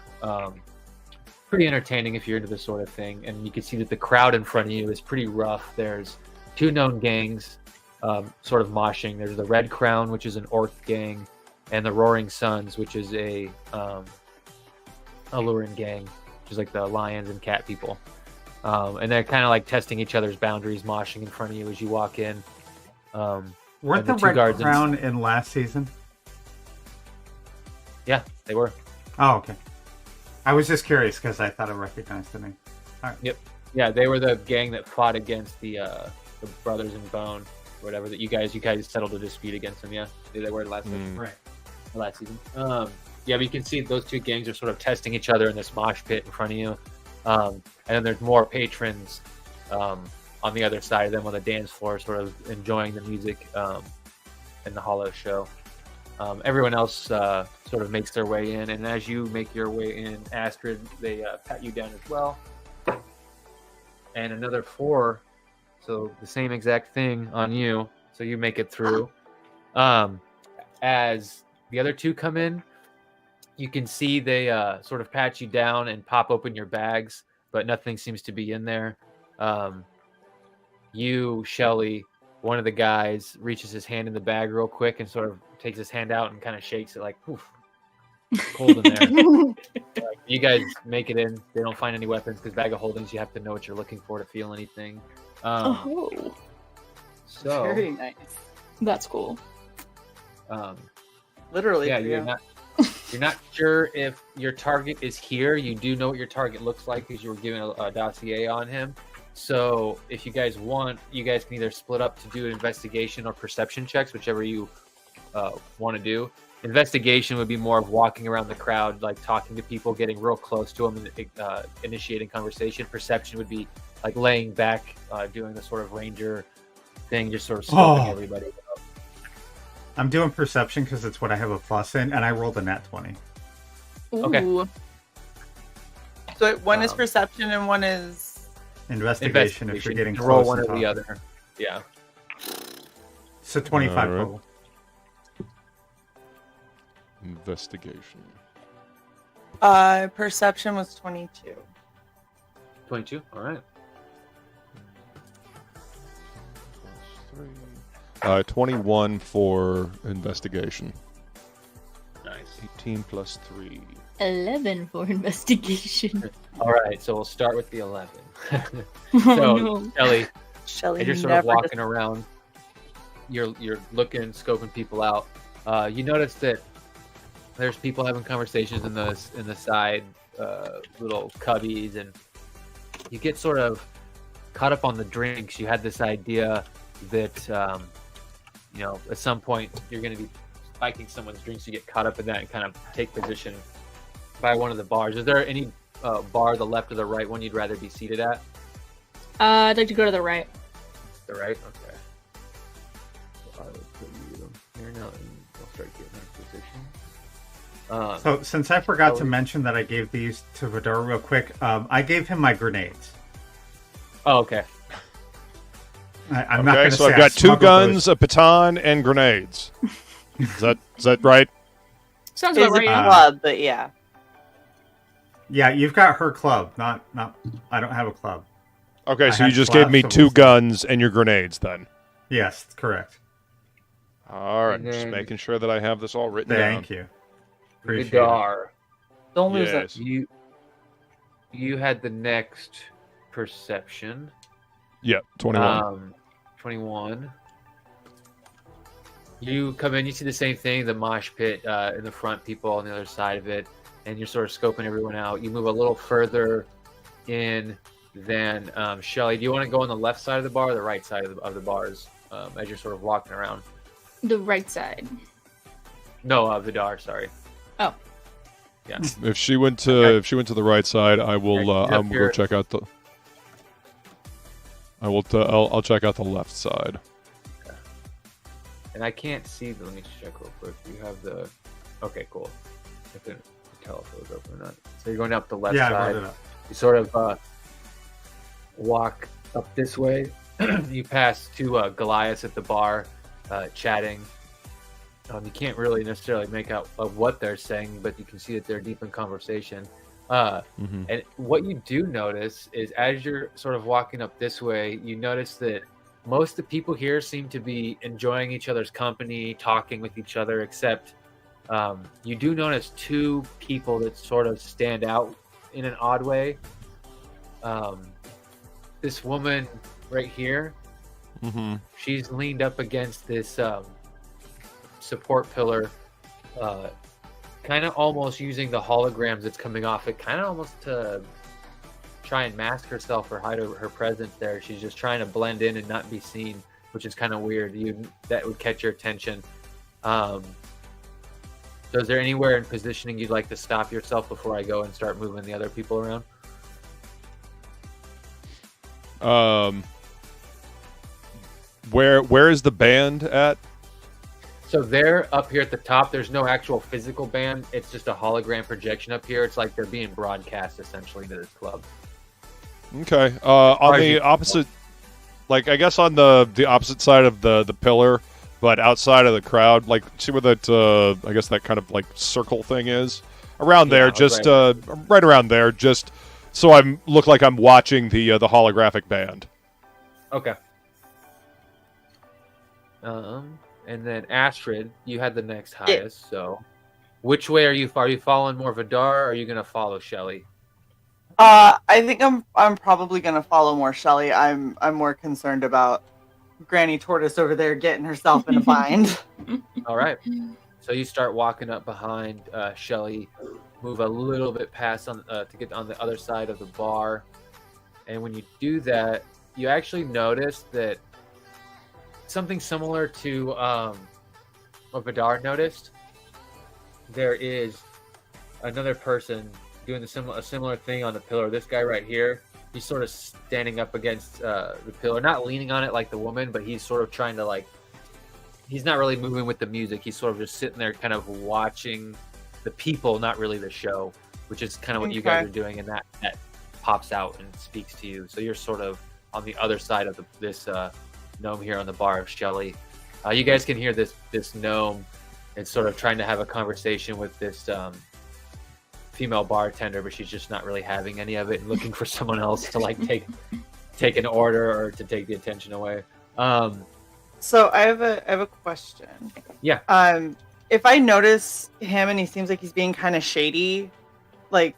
Pretty entertaining if you're into this sort of thing. And you can see that the crowd in front of you is pretty rough. There's 2 known gangs sort of moshing. There's the Red Crown, which is an orc gang, and the Roaring Suns, which is a Lurin gang, which is like the lions and cat people. And they're kind of like testing each other's boundaries, moshing in front of you as you walk in. Weren't the Red Crown in last season? Yeah, they were. Oh, okay. I was just curious because I thought I recognized the name. All right. Yep. Yeah, they were the gang that fought against the Brothers in Bone, or whatever. That you guys settled a dispute against them. Yeah, they were last season. Right. Last season. Yeah, but you can see those 2 gangs are sort of testing each other in this mosh pit in front of you. And then there's more patrons on the other side of them on the dance floor, sort of enjoying the music and the hollow show. Everyone else sort of makes their way in, and as you make your way in, Astrid, they pat you down as well. And another 4, so the same exact thing on you, so you make it through. As the other 2 come in, you can see they sort of pat you down and pop open your bags, but nothing seems to be in there. You, Shelly, one of the guys, reaches his hand in the bag real quick and sort of takes his hand out and kind of shakes it like, poof, cold in there. You guys make it in. They don't find any weapons because bag of holdings, you have to know what you're looking for to feel anything. Oh, So Very nice. that's cool. Literally. yeah, Yeah. you're not sure if your target is here. You do know what your target looks like because you were given a dossier on him. So if you guys want, you guys can either split up to do an investigation or perception checks, whichever you want to do. Investigation would be more of walking around the crowd, like talking to people, getting real close to them, and initiating conversation. Perception would be like laying back, doing the sort of ranger thing, just sort of scoping everybody. I'm doing perception because it's what I have a plus in, and I rolled a nat 20. Ooh. Okay. So one is perception and one is Investigation if you're getting You close. roll one or and the talking. other. Yeah. So 25 All right. total. Investigation. perception was 22. 22. All right. Plus 3. 21 for investigation. Nice. 18 plus 3. 11 for investigation. All right. So we'll start with the 11. Oh, So, no. Ellie, Shelly as you're sort of never walking around, you're looking, scoping people out. You notice that there's people having conversations in the side little cubbies, and you get sort of caught up on the drinks. You had this idea that at some point you're going to be spiking someone's drinks. You get caught up in that and kind of take position by one of the bars. Is there any bar, the left or the right one, you'd rather be seated at? I'd like to go to the right. The right? Okay. So I will put you here now, and I'll start getting in position. So, since I forgot to mention that I gave these to Vidar real quick, I gave him my grenades. Oh, okay. I'm not going to so say I've got 2 guns, those. a baton, and grenades. Is that right? Sounds It's about a right. Yeah. club, but yeah. Yeah, you've got her club. Not. I don't have a club. Okay, I so you had just gave me 2 collapsibles. guns and your grenades then. Yes, correct. All right, And just then- making sure that I have this all written down. Thank you. Appreciate it. Vidar. Yes. You had the next perception. Yeah, 21. 21. You come in, you see the same thing, the mosh pit in the front, people on the other side of it, and you're sort of scoping everyone out. You move a little further in than Shelly. Do you want to go on the left side of the bar or the right side of the bars as you're sort of walking around? The right side. No, Vidar, sorry. Oh. Yeah. If she went to the right side, I will. Okay, I'm up here. go check out the. I'll check out the left side. And I can't see. Let me check real quick. You have the. Okay, cool. I couldn't tell if it was open or not. So you're going up the left Yeah, I side. brought it up. You sort of walk up this way. You pass 2 Goliaths at the bar, chatting. You can't really necessarily make out of what they're saying, but you can see that they're deep in conversation. And what you do notice is as you're sort of walking up this way, you notice that most of the people here seem to be enjoying each other's company, talking with each other, except you do notice 2 people that sort of stand out in an odd way. This woman right here, she's leaned up against this support pillar, kind of almost using the holograms that's coming off it, kind of almost to try and mask herself or hide her presence there. She's just trying to blend in and not be seen, which is kind of weird. That would catch your attention. So is there anywhere in positioning you'd like to stop yourself before I go and start moving the other people around? Where is the band at? So they're up here at the top. There's no actual physical band. It's just a hologram projection up here. It's like they're being broadcast essentially to this club. Okay. On the opposite, like I guess on the opposite side of the pillar, but outside of the crowd, like see where that I guess that kind of like circle thing is around there, just right around there, just so I look like I'm watching the holographic band. Okay. And then Astrid, you had the next highest. So, which way are you? Are you following more Vidar, or are you going to follow Shelly? I think I'm probably gonna follow more Shelly. I'm more concerned about Granny Tortoise over there getting herself in a bind. All right. So you start walking up behind Shelly, move a little bit past to get on the other side of the bar, and when you do that, you actually notice that something similar to what Vidar noticed. There is another person doing a similar thing on the pillar. This guy right here, he's sort of standing up against the pillar, not leaning on it like the woman, but he's sort of trying to he's not really moving with the music. He's sort of just sitting there kind of watching the people, not really the show, which is kind of what you guys are doing, and that pops out and speaks to you. So you're sort of on the other side of this gnome here on the bar of Shelly. You guys can hear this gnome and sort of trying to have a conversation with this female bartender, but she's just not really having any of it and looking for someone else to take an order or to take the attention away. So I have a question. Yeah. If I notice him and he seems like he's being kind of shady, like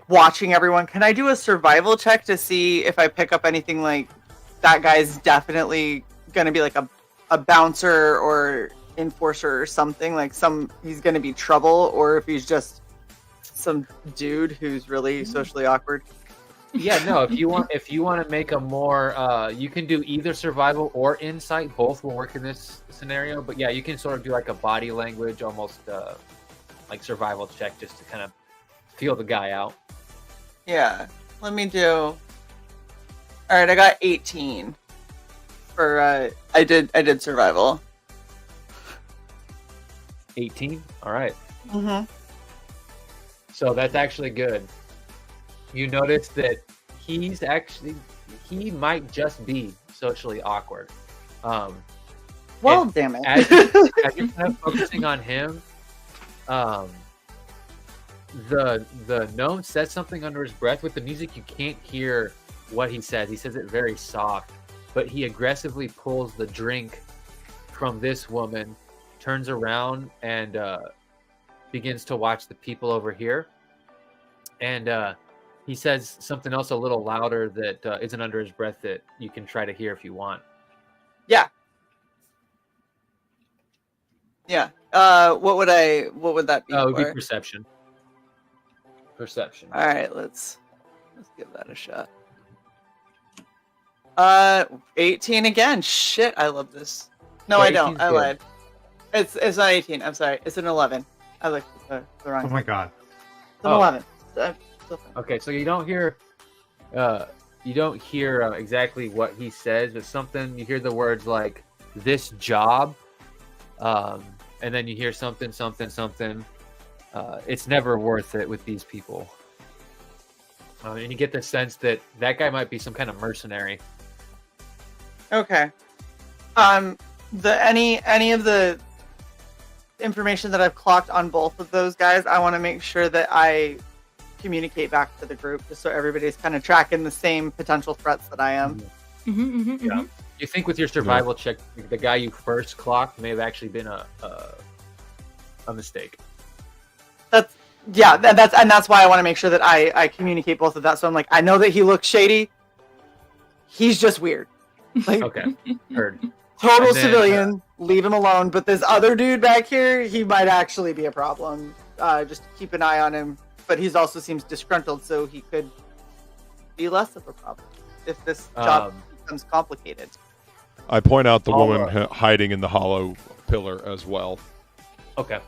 watching everyone, can I do a survival check to see if I pick up anything like that guy's definitely gonna be like a bouncer or enforcer or something, like he's gonna be trouble, or if he's just some dude who's really socially awkward? Yeah, no, if you want to make a more you can do either survival or insight. Both will work in this scenario, but yeah, you can sort of do like a body language, almost like survival check, just to kind of feel the guy out. Yeah. Let me do. All right, I got 18 for I did survival. 18. All right. Mm-hmm. So that's actually good. You notice that he might just be socially awkward. Well, and damn it. as you're kind of focusing on him, the gnome says something under his breath. With the music, you can't hear what he says. He says it very soft, but he aggressively pulls the drink from this woman, turns around, and begins to watch the people over here. And he says something else a little louder that isn't under his breath that you can try to hear if you want. Yeah. Yeah. What would that be? Oh, it would for? be perception. Perception. All right, let's give that a shot. 18 again. Shit, I love this. No, So I don't. 18's I good. lied. It's not 18. I'm sorry. It's an 11. I looked at the wrong. Oh my god. It's an 11. Okay, so you don't hear exactly what he says, but something, you hear the words like "this job," and then you hear something. It's never worth it with these people, and you get the sense that guy might be some kind of mercenary. Okay. Any of the information that I've clocked on both of those guys, I want to make sure that I communicate back to the group, just so everybody's kind of tracking the same potential threats that I am. Yeah. You think with your survival check, the guy you first clocked may have actually been a mistake. That's why I want to make sure that I communicate both of that. So I'm like, I know that he looks shady. He's just weird. Like, Okay, heard. total And then, civilian, leave him alone. But this other dude back here, he might actually be a problem. Just keep an eye on him. But he also seems disgruntled, so he could be less of a problem if this job becomes complicated. I point out the woman hiding in the hollow pillar as well. Okay,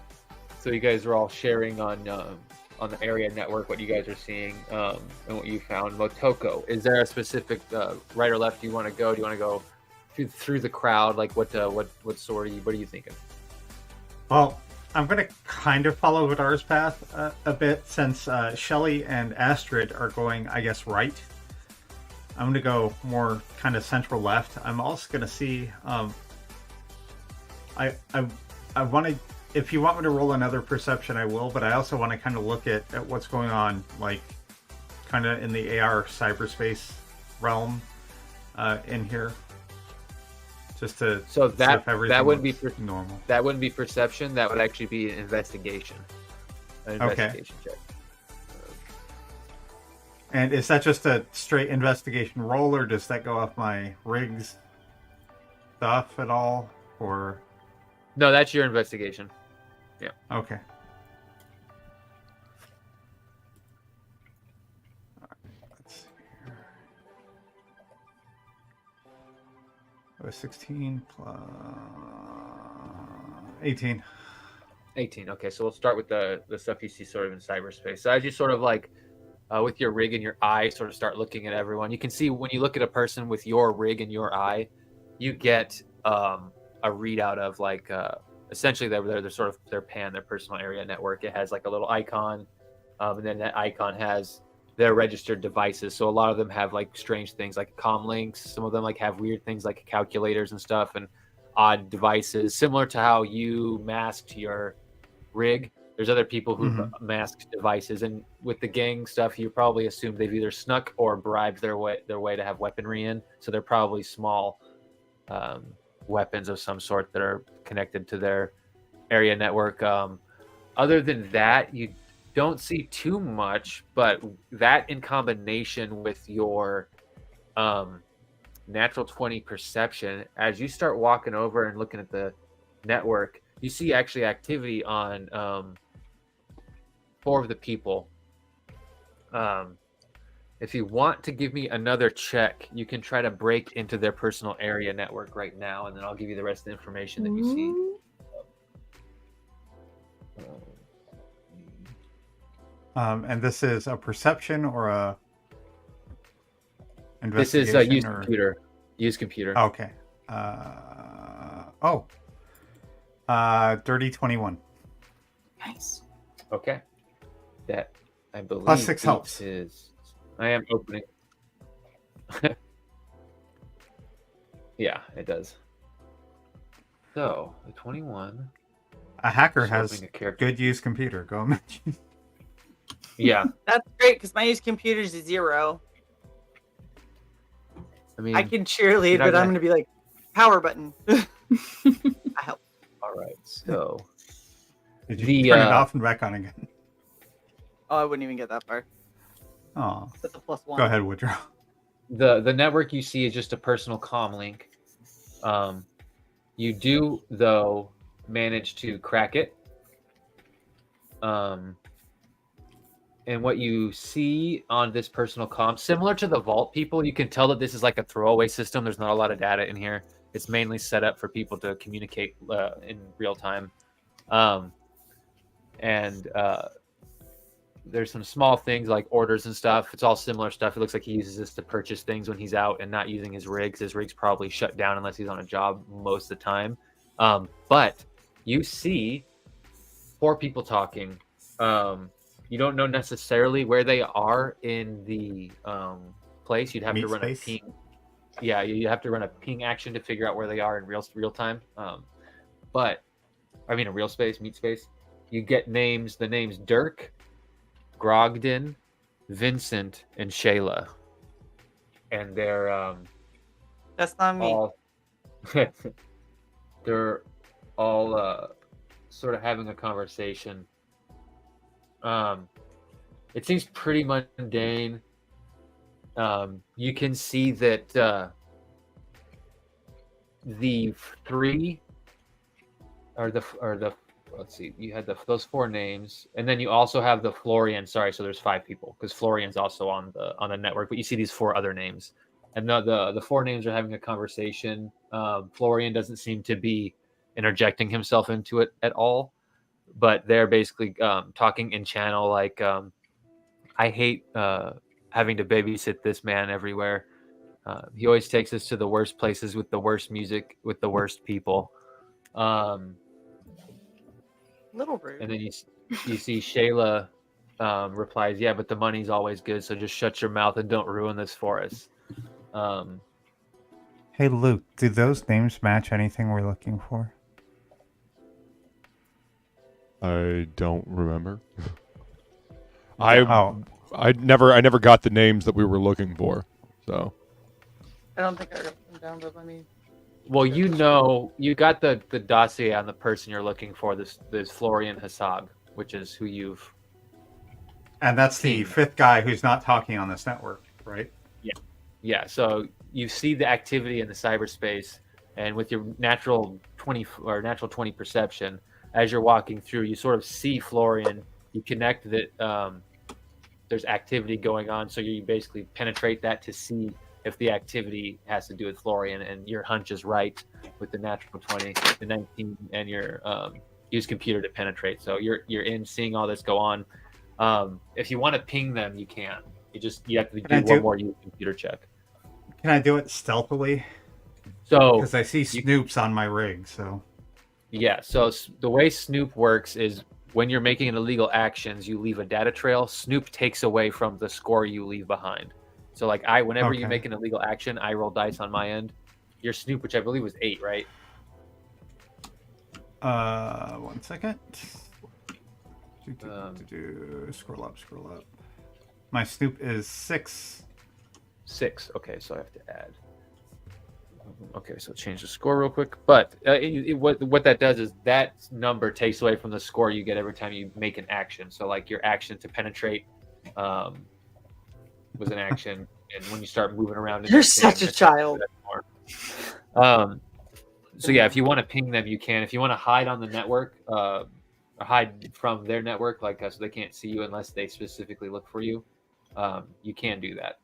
so you guys are all sharing on the area network what you guys are seeing and what you found. Motoko, is there a specific right or left you want to go? Do you want to go through the crowd? Like what are you thinking? Well, I'm going to kind of follow Vidar's path a bit, since Shelly and Astrid are going, I guess, right. I'm going to go more kind of central left. I'm also going to see... I want to... If you want me to roll another perception, I will, but I also want to kind of look at what's going on, like, kind of in the AR cyberspace realm in here. Just to so see if everything that wouldn't be normal. That wouldn't be perception. That would actually be an investigation. Check. And is that just a straight investigation roll, or does that go off my rigs stuff at all? Or no, that's your investigation. Yeah. Okay. All right, let's see here. It was 16 plus 18. 18. Okay, so we'll start with the stuff you see sort of in cyberspace. So as you sort of like with your rig and your eye sort of start looking at everyone, you can see when you look at a person with your rig and your eye, you get a readout of like essentially they're sort of their personal area network. It has like a little icon, and then that icon has their registered devices. So a lot of them have like strange things like comm links. Some of them like have weird things like calculators and stuff and odd devices, similar to how you masked your rig. There's other people who've masked devices, and with the gang stuff, you probably assume they've either snuck or bribed their way to have weaponry in. So they're probably small weapons of some sort that are connected to their area network. Other than that, you don't see too much, but that in combination with your natural 20 perception, as you start walking over and looking at the network, you see actually activity on 4 of the people. If you want to give me another check, you can try to break into their personal area network right now, and then I'll give you the rest of the information that you see. And this is a perception or a This is investigation? a used computer. Used computer. Okay. Dirty 21. Nice. Okay. That I believe Plus 6 helps. I am opening. Yeah, it does. So the 21. A hacker Just has opening a character. good used computer. Go imagine. Yeah, That's great because my used computer's a 0. I mean, I can cheerlead, you're not but I'm gonna- gonna be like, power button. I help. all right. So Did you The, turn it off and back on again? Oh, I wouldn't even get that far. Oh, That's a +1. go ahead, Woodrow. the network you see is just a personal comm link. You do though manage to crack it. And what you see on this personal comm, similar to the vault people, you can tell that this is like a throwaway system. There's not a lot of data in here. It's mainly set up for people to communicate in real time. There's some small things like orders and stuff. It's all similar stuff. It looks like he uses this to purchase things when he's out and not using his rigs. His rig's probably shut down unless he's on a job most of the time. But you see 4 people talking. You don't know necessarily where they are in the place. You'd have to run a ping. Yeah, you have to run a ping action to figure out where they are in real time. But I mean, a real space, meat space. You get names. The names Dirk, Grogden, Vincent, and Shayla, and they're That's not me. all they're all sort of having a conversation. It seems pretty mundane. You can see that the 3 are the let's see, you had those 4 names, and then you also have the Florian. Sorry, so there's 5 people because Florian's also on the network, but you see these 4 other names, and the 4 names are having a conversation. Florian doesn't seem to be interjecting himself into it at all, but they're basically talking in channel like, I hate having to babysit this man everywhere. He always takes us to the worst places with the worst music, with the worst people. Little rude. And then you see Shayla replies, yeah, but the money's always good, so just shut your mouth and don't ruin this for us. Hey, Luke, do those names match anything we're looking for? I don't remember. Oh, I never got the names that we were looking for. So I don't think I wrote them down, but let me. Well, you know, you got the dossier on the person you're looking for. This Florian Hassag, which is who you've. and that's the 5th guy who's not talking on this network, right? Yeah. So you see the activity in the cyberspace, and with your natural 20 perception, as you're walking through, you sort of see Florian. You connect that there's activity going on, so you basically penetrate that to see if the activity has to do with Florian, and your hunch is right with the natural 20, the 19, and your use computer to penetrate. So you're in seeing all this go on. If you want to ping them, you can. You have to do one more use computer check. Can I do it stealthily? So because I see Snoops on my rig, so. Yeah, so the way Snoop works is when you're making illegal actions, you leave a data trail. Snoop takes away from the score you leave behind. So like whenever you make an illegal action, I roll dice on my end. Your Snoop, which I believe was 8, right? 1 second. Scroll up. My Snoop is 6. 6. Okay, so I have to add. Okay, so change the score real quick. But what that does is that number takes away from the score you get every time you make an action. So like your action to penetrate was an action, and when you start moving around, You're such a child. So yeah, if you want to ping them, you can. If you want to hide on the network, or hide from their network, like so they can't see you unless they specifically look for you, you can do that.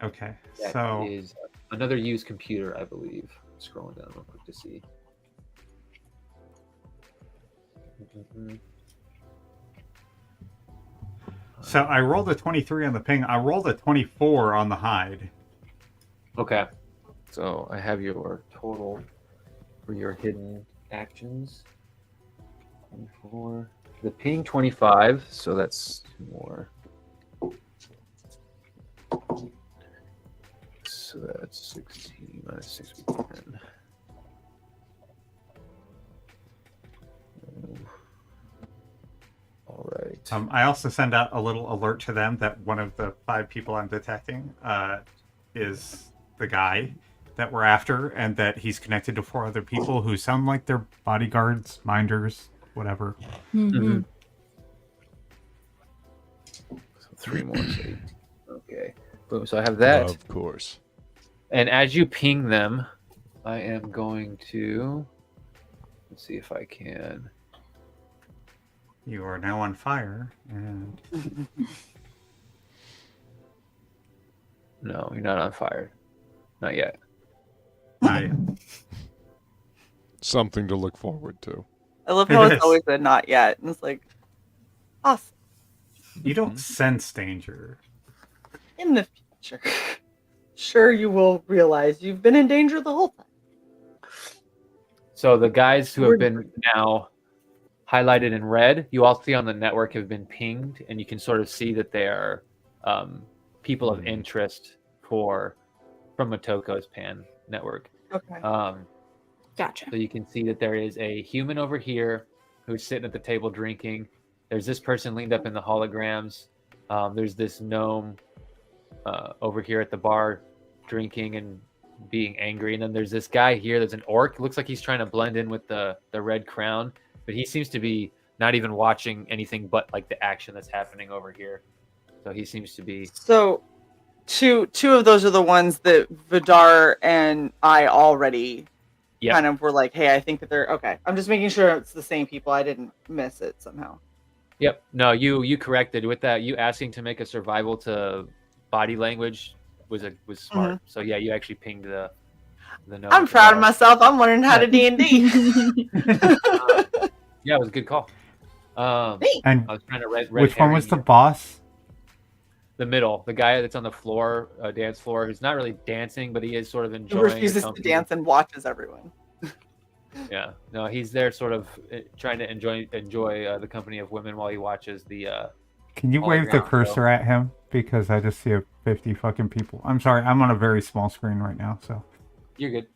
Okay, That is another used computer, I believe. Scrolling down real quick to see. So I rolled a 23 on the ping. I rolled a 24 on the hide. Okay. So I have your total for your hidden actions. 24. The ping 25, so that's 2 more. So that's 16 minus 6 would be 10. All right. I also send out a little alert to them that one of the 5 people I'm detecting is the guy that we're after, and that he's connected to 4 other people who sound like they're bodyguards, minders, whatever. Mm-hmm. So 3 more. So 8. Okay. Boom. So I have that. Of course. And as you ping them, I am going to... Let's see if I can... You are now on fire, and No, you're not on fire. Not yet. Something to look forward to. I love how it's always a not yet. And it's like, awesome. You don't sense danger. In the future. Sure, you will realize you've been in danger the whole time. So the guys who have been now highlighted in red, you all see on the network have been pinged, and you can sort of see that they are people of interest from Motoko's Pan network. Okay. Gotcha. So you can see that there is a human over here who's sitting at the table drinking. There's this person leaned up in the holograms. There's this gnome over here at the bar drinking and being angry. And then there's this guy here that's an orc. Looks like he's trying to blend in with the red crown, but he seems to be not even watching anything but like the action that's happening over here. So he seems to be... So two of those are the ones that Vidar and I already kind of were like, hey, I think that they're okay. I'm just making sure it's the same people. I didn't miss it somehow. Yep. No, you corrected with that. You asking to make a survival to body language was smart. Mm-hmm. So yeah, you actually pinged the note. I'm proud of myself. I'm learning how to D&D. Yeah, it was a good call. And I was trying to which one was the boss? The middle, the guy that's on the floor, dance floor, who's not really dancing, but he is sort of enjoying. He refuses to dance and watches everyone. Yeah, no, he's there, sort of trying to enjoy the company of women while he watches the. Can you wave the cursor at him, because I just see 50 fucking people. I'm sorry, I'm on a very small screen right now, so. You're good.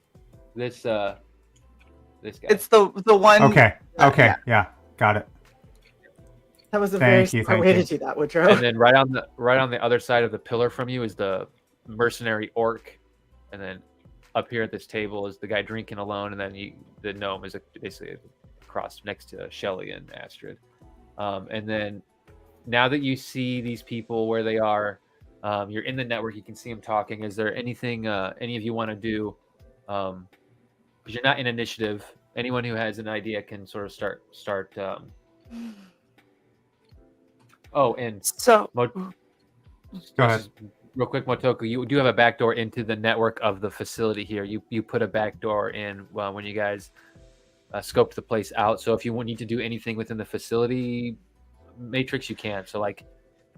This guy. It's the one. Okay. Yeah, got it. That was a very smart way to do that, Woodrow. And then right on the other side of the pillar from you is the mercenary orc, and then up here at this table is the guy drinking alone, and then the gnome is basically across next to Shelly and Astrid. And then now that you see these people where they are, you're in the network, you can see them talking. Is there anything any of you want to do? Because you're not in initiative. Anyone who has an idea can sort of start. Oh, and so go ahead. Real quick, Motoko, you do have a backdoor into the network of the facility here. You put a backdoor in when you guys scoped the place out. So if you need to do anything within the facility matrix, you can. So like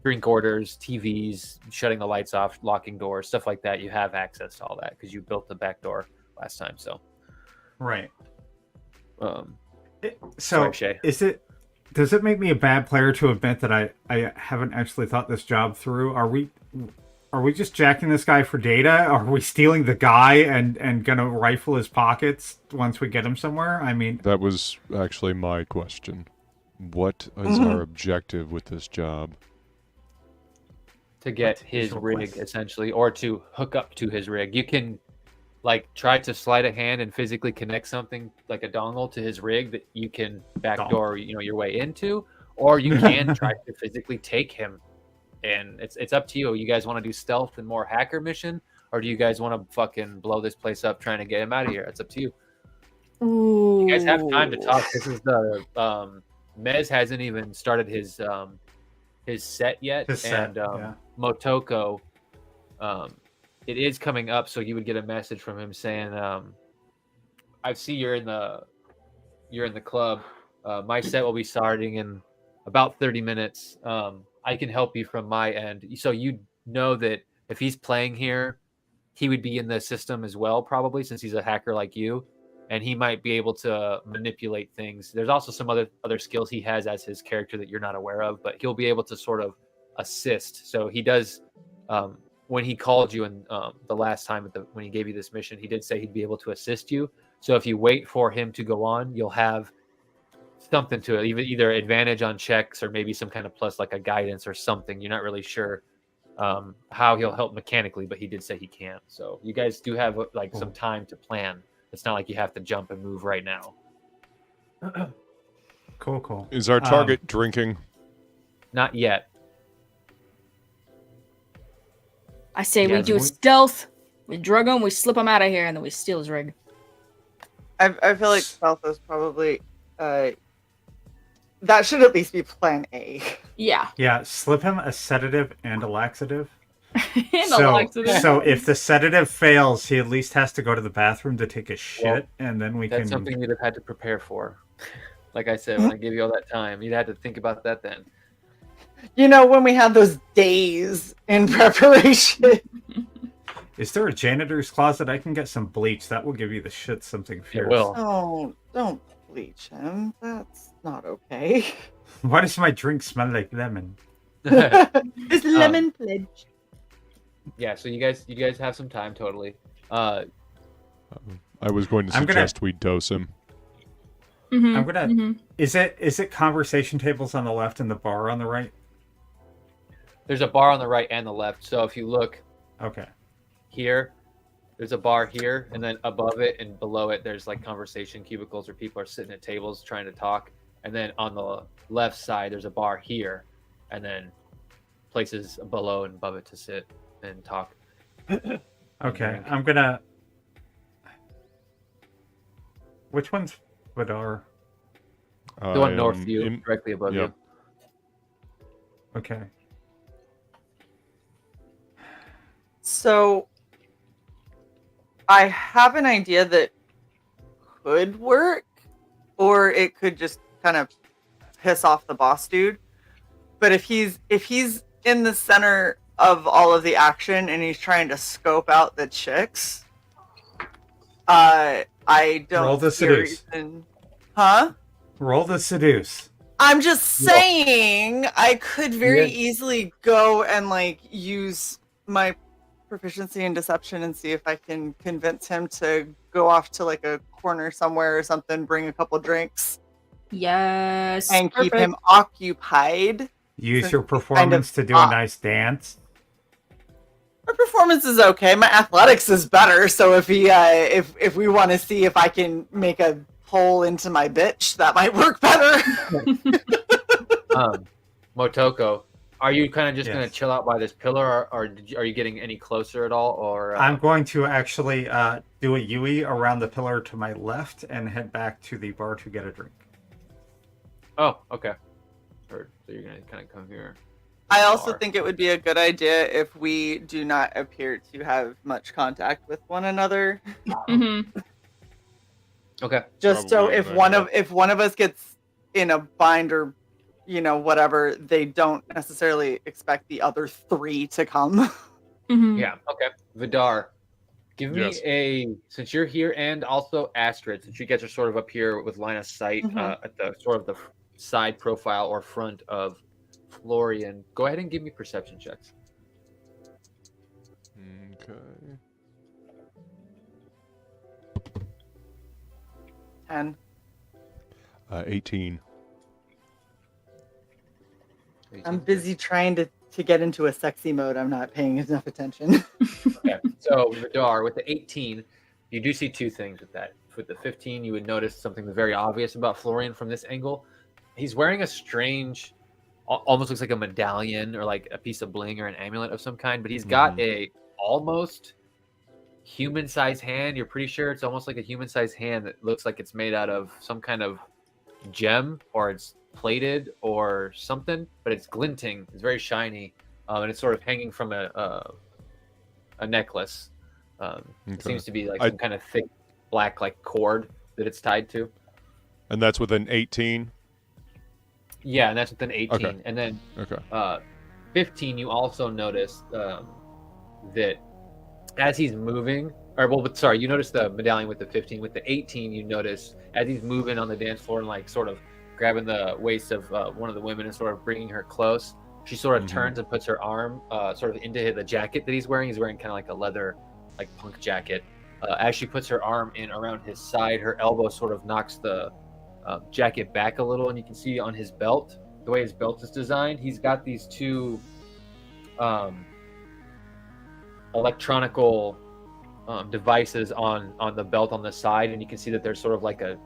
drink orders, TVs, shutting the lights off, locking doors, stuff like that. You have access to all that because you built the backdoor last time. So right. Sorry, Shae. Does it make me a bad player to admit that I haven't actually thought this job through? Are we just jacking this guy for data? Are we stealing the guy and gonna rifle his pockets once we get him somewhere? I mean, that was actually my question. What is our objective with this job? To get his rig, essentially, or to hook up to his rig. You can like try to slide a hand and physically connect something like a dongle to his rig that you can backdoor, your way into, or you can try to physically take him. And it's up to you. You guys want to do stealth and more hacker mission, or do you guys want to fucking blow this place up trying to get him out of here? It's up to you. Ooh. You guys have time to talk. This is the Mez hasn't even started his set yet, Motoko. It is coming up, so you would get a message from him saying, "I see you're in the club. My set will be starting in about 30 minutes. I can help you from my end. So you know that if he's playing here, he would be in the system as well, probably, since he's a hacker like you, and he might be able to manipulate things. There's also some other skills he has as his character that you're not aware of, but he'll be able to sort of assist. So he does. When he called you and the last time when he gave you this mission, he did say he'd be able to assist you. So if you wait for him to go on, you'll have something to it, either advantage on checks or maybe some kind of plus, like a guidance or something. You're not really sure how he'll help mechanically, but he did say he can. So you guys do have like some time to plan. It's not like you have to jump and move right now. Cool. Is our target drinking? Not yet. I say we do stealth, we drug him, we slip him out of here, and then we steal his rig. I feel like stealth is probably that should at least be plan A. Yeah. Yeah, slip him a sedative and a laxative. Laxative. So if the sedative fails, he at least has to go to the bathroom to take a shit, and then we can... That's something you'd have had to prepare for. Like I said, when I gave you all that time, you'd had to think about that then. You know, when we had those days in preparation. Is there a janitor's closet? I can get some bleach. That will give you the shit something fierce. It will. Oh, don't bleach him. That's not okay. Why does my drink smell like lemon? It's lemon pledge. Yeah, so you guys have some time, totally. I was going to suggest we dose him. Mm-hmm, I'm gonna. Is it conversation tables on the left and the bar on the right? There's a bar on the right and the left. So if you look here, there's a bar here, and then above it and below it, there's like conversation cubicles where people are sitting at tables trying to talk. And then on the left side, there's a bar here, and then places below and above it to sit and talk. Okay, I'm gonna. Which one's Vidar? The one north of you, directly above you. Okay. So, I have an idea that could work, or it could just kind of piss off the boss dude. But if he's in the center of all of the action and he's trying to scope out the chicks, I don't. Roll the seduce. Huh? Roll the seduce. I'm just saying I could very easily go and like use my proficiency in deception and see if I can convince him to go off to like a corner somewhere or something, bring a couple drinks. Yes. And keep him occupied. Use your performance to do a nice dance. My performance is okay. My athletics is better. So if he, if we want to see if I can make a hole into my bitch, that might work better. Motoko, are you kind of just going to chill out by this pillar, or are you getting any closer at all? Or I'm going to actually do a Yui around the pillar to my left and head back to the bar to get a drink. Oh, okay. So you're going to kind of come here. I also think it would be a good idea if we do not appear to have much contact with one another. Mm-hmm. Okay. Just so if one of us gets in a bind or whatever, they don't necessarily expect the other three to come. Mm-hmm. Yeah. Okay. Vidar, give me since you're here, and also Astrid, since you guys are sort of up here with line of sight at the sort of the side profile or front of Florian. Go ahead and give me perception checks. Okay. 10. 18. I'm busy trying to get into a sexy mode. I'm not paying enough attention. Okay. So Vidar, with the 18, you do see two things with that. With the 15, you would notice something very obvious about Florian from this angle. He's wearing a strange, almost looks like a medallion or like a piece of bling or an amulet of some kind, but he's got a almost human-sized hand. You're pretty sure it's almost like a human-sized hand that looks like it's made out of some kind of gem, or it's plated or something, but it's glinting. It's very shiny, and it's sort of hanging from a necklace. It seems to be like some kind of thick black like cord that it's tied to. And that's with an 18? Yeah, and that's with an 18. Okay. And then 15, you also notice that as he's moving, you notice the medallion with the 15. With the 18, you notice as he's moving on the dance floor and like sort of grabbing the waist of one of the women and sort of bringing her close, she sort of turns and puts her arm sort of into the jacket that he's wearing. He's wearing kind of like a leather, like punk jacket. As she puts her arm in around his side, her elbow sort of knocks the jacket back a little, and you can see on his belt, the way his belt is designed, he's got these two electronical devices on the belt on the side, and you can see that there's sort of like a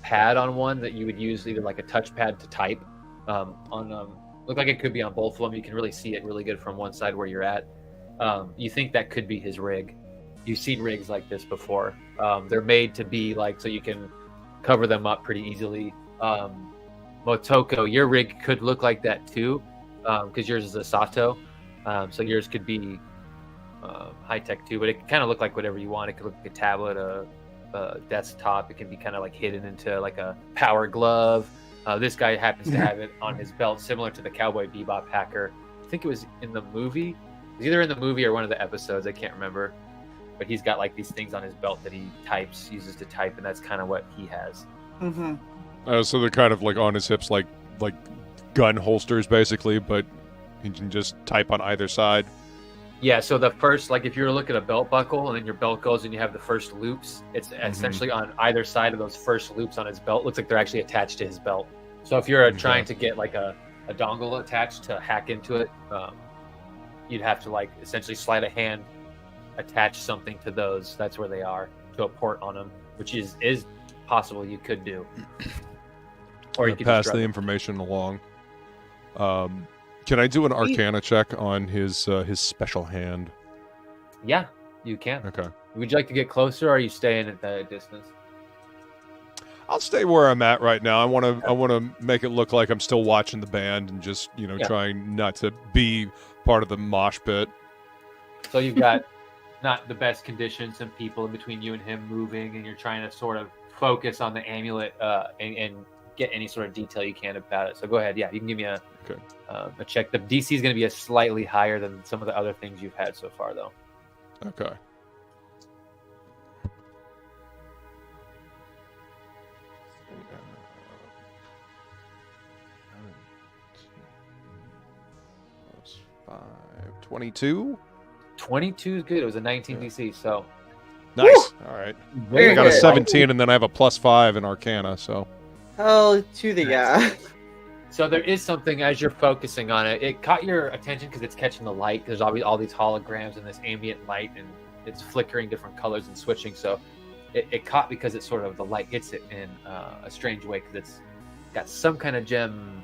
pad on one that you would use either like a touchpad to type look like it could be on both of them. You can really see it really good from one side where you're at. You think that could be his rig. You've seen rigs like this before. They're made to be like so you can cover them up pretty easily. Motoko, your rig could look like that too, because yours is a Sato, so yours could be high tech too. But it can kind of look like whatever you want. It could look like a tablet, a desktop. It can be kind of like hidden into like a power glove. This guy happens to have it on his belt, similar to the Cowboy Bebop hacker. I think it was in the movie. It was either in the movie or one of the episodes. I can't remember. But he's got like these things on his belt that he uses to type, and that's kind of what he has. So they're kind of like on his hips, like gun holsters, basically, but he can just type on either side. Yeah, so the first, like if you were to look at a belt buckle and then your belt goes and you have the first loops, it's essentially on either side of those first loops on his belt. Looks like they're actually attached to his belt. So if you're trying to get like a dongle attached to hack into it, you'd have to like essentially slide a hand, attach something to those. That's where they are, to a port on them, which is possible you could do. Or you could pass the information along. Can I do an Arcana check on his special hand? Yeah, you can. Okay. Would you like to get closer, or are you staying at the distance? I'll stay where I'm at right now. I want to make it look like I'm still watching the band and just trying not to be part of the mosh pit. So you've got not the best conditions, some people in between you and him moving, and you're trying to sort of focus on the amulet and get any sort of detail you can about it. So go ahead. Yeah, you can give me a check. The DC is going to be slightly higher than some of the other things you've had so far, though. Okay. Plus 5, 22. 22 is good. It was a 19 DC, so nice. Woo! All right. I got a 17, and then I have a plus 5 in Arcana. So hell to the yeah. So there is something as you're focusing on it. It caught your attention because it's catching the light. There's all these holograms and this ambient light, and it's flickering different colors and switching. So it caught because it's sort of the light hits it in a strange way because it's got some kind of gem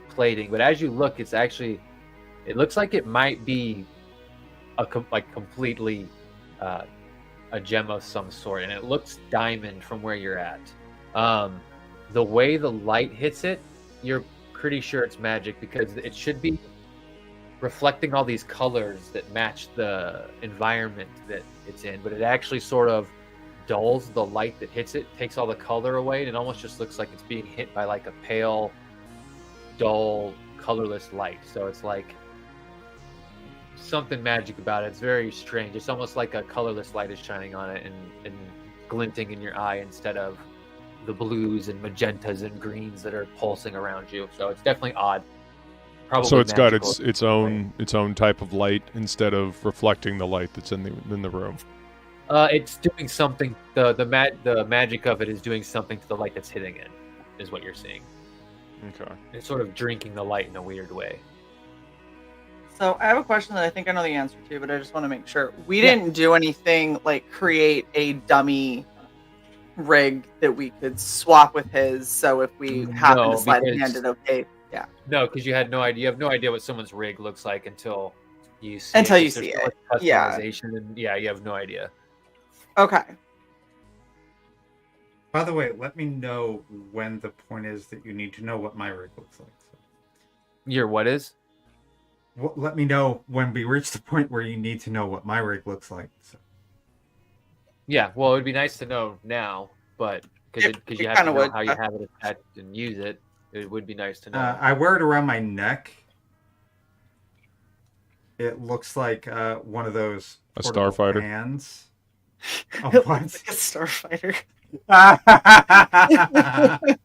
plating. But as you look, it looks like it might be completely a gem of some sort, and it looks diamond from where you're at. The way the light hits it, you're pretty sure it's magic because it should be reflecting all these colors that match the environment that it's in, but it actually sort of dulls the light that hits it, takes all the color away, and it almost just looks like it's being hit by like a pale, dull, colorless light. So it's like something magic about it. It's very strange. It's almost like a colorless light is shining on it and glinting in your eye instead of the blues and magentas and greens that are pulsing around you. So it's definitely odd. Probably so it's got its own type of light instead of reflecting the light that's in the room. It's doing something. The magic of it is doing something to the light that's hitting it, is what you're seeing. Okay. It's sort of drinking the light in a weird way. So I have a question that I think I know the answer to, but I just want to make sure. We didn't do anything like create a dummy rig that we could swap with his, so if we happen to slide a hand it, okay. Yeah. No, because you had no idea. You have no idea what someone's rig looks like until you see it. Yeah. And you have no idea. Okay. By the way, let me know when the point is that you need to know what my rig looks like. So. Your what is? Let me know when we reach the point where you need to know what my rig looks like. So. Yeah, well, it would be nice to know now, but because you have to know how you have it attached and use it, it would be nice to know. I wear it around my neck, it looks like one of those A portable starfighter? Fans. It Of looks like a starfighter.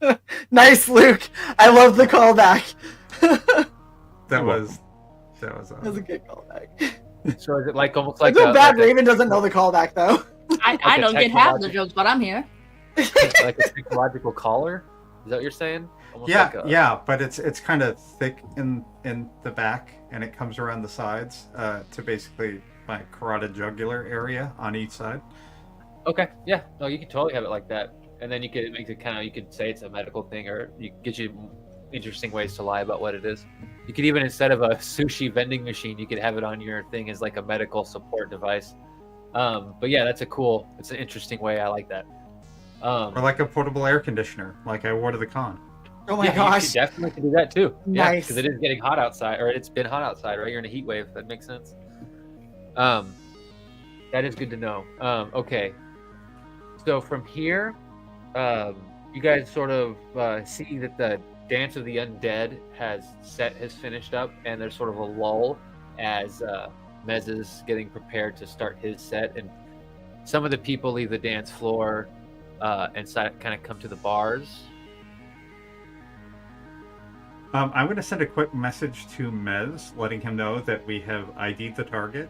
what? Nice, Luke. I love the callback. That was That was a good callback. So is it like almost I like feel bad like Raven doesn't know the callback though. I a don't get half the technological- jokes, but I'm here. like a psychological collar? Is that what you're saying? Almost Yeah, like a- yeah, but it's kind of thick in the back, and it comes around the sides to basically my carotid jugular area on each side. Okay, yeah, no, you can totally have it like that, and then you could make it kind of. You could say it's a medical thing, or you get you interesting ways to lie about what it is. You could even, instead of a sushi vending machine, you could have it on your thing as like a medical support device. But yeah, it's an interesting way. I like that. Or like a portable air conditioner, like I wore to the con. Oh my yeah, gosh. you could definitely do that too. Yeah, Nice. because it is getting hot outside, or it's been hot outside, right? You're in a heat wave. That makes sense. That is good to know. Okay, so from here, you guys sort of see that the Dance of the Undead has finished up, and there's sort of a lull as Mez is getting prepared to start his set, and some of the people leave the dance floor and kind of come to the bars. I'm going to send a quick message to Mez, letting him know that we have ID'd the target.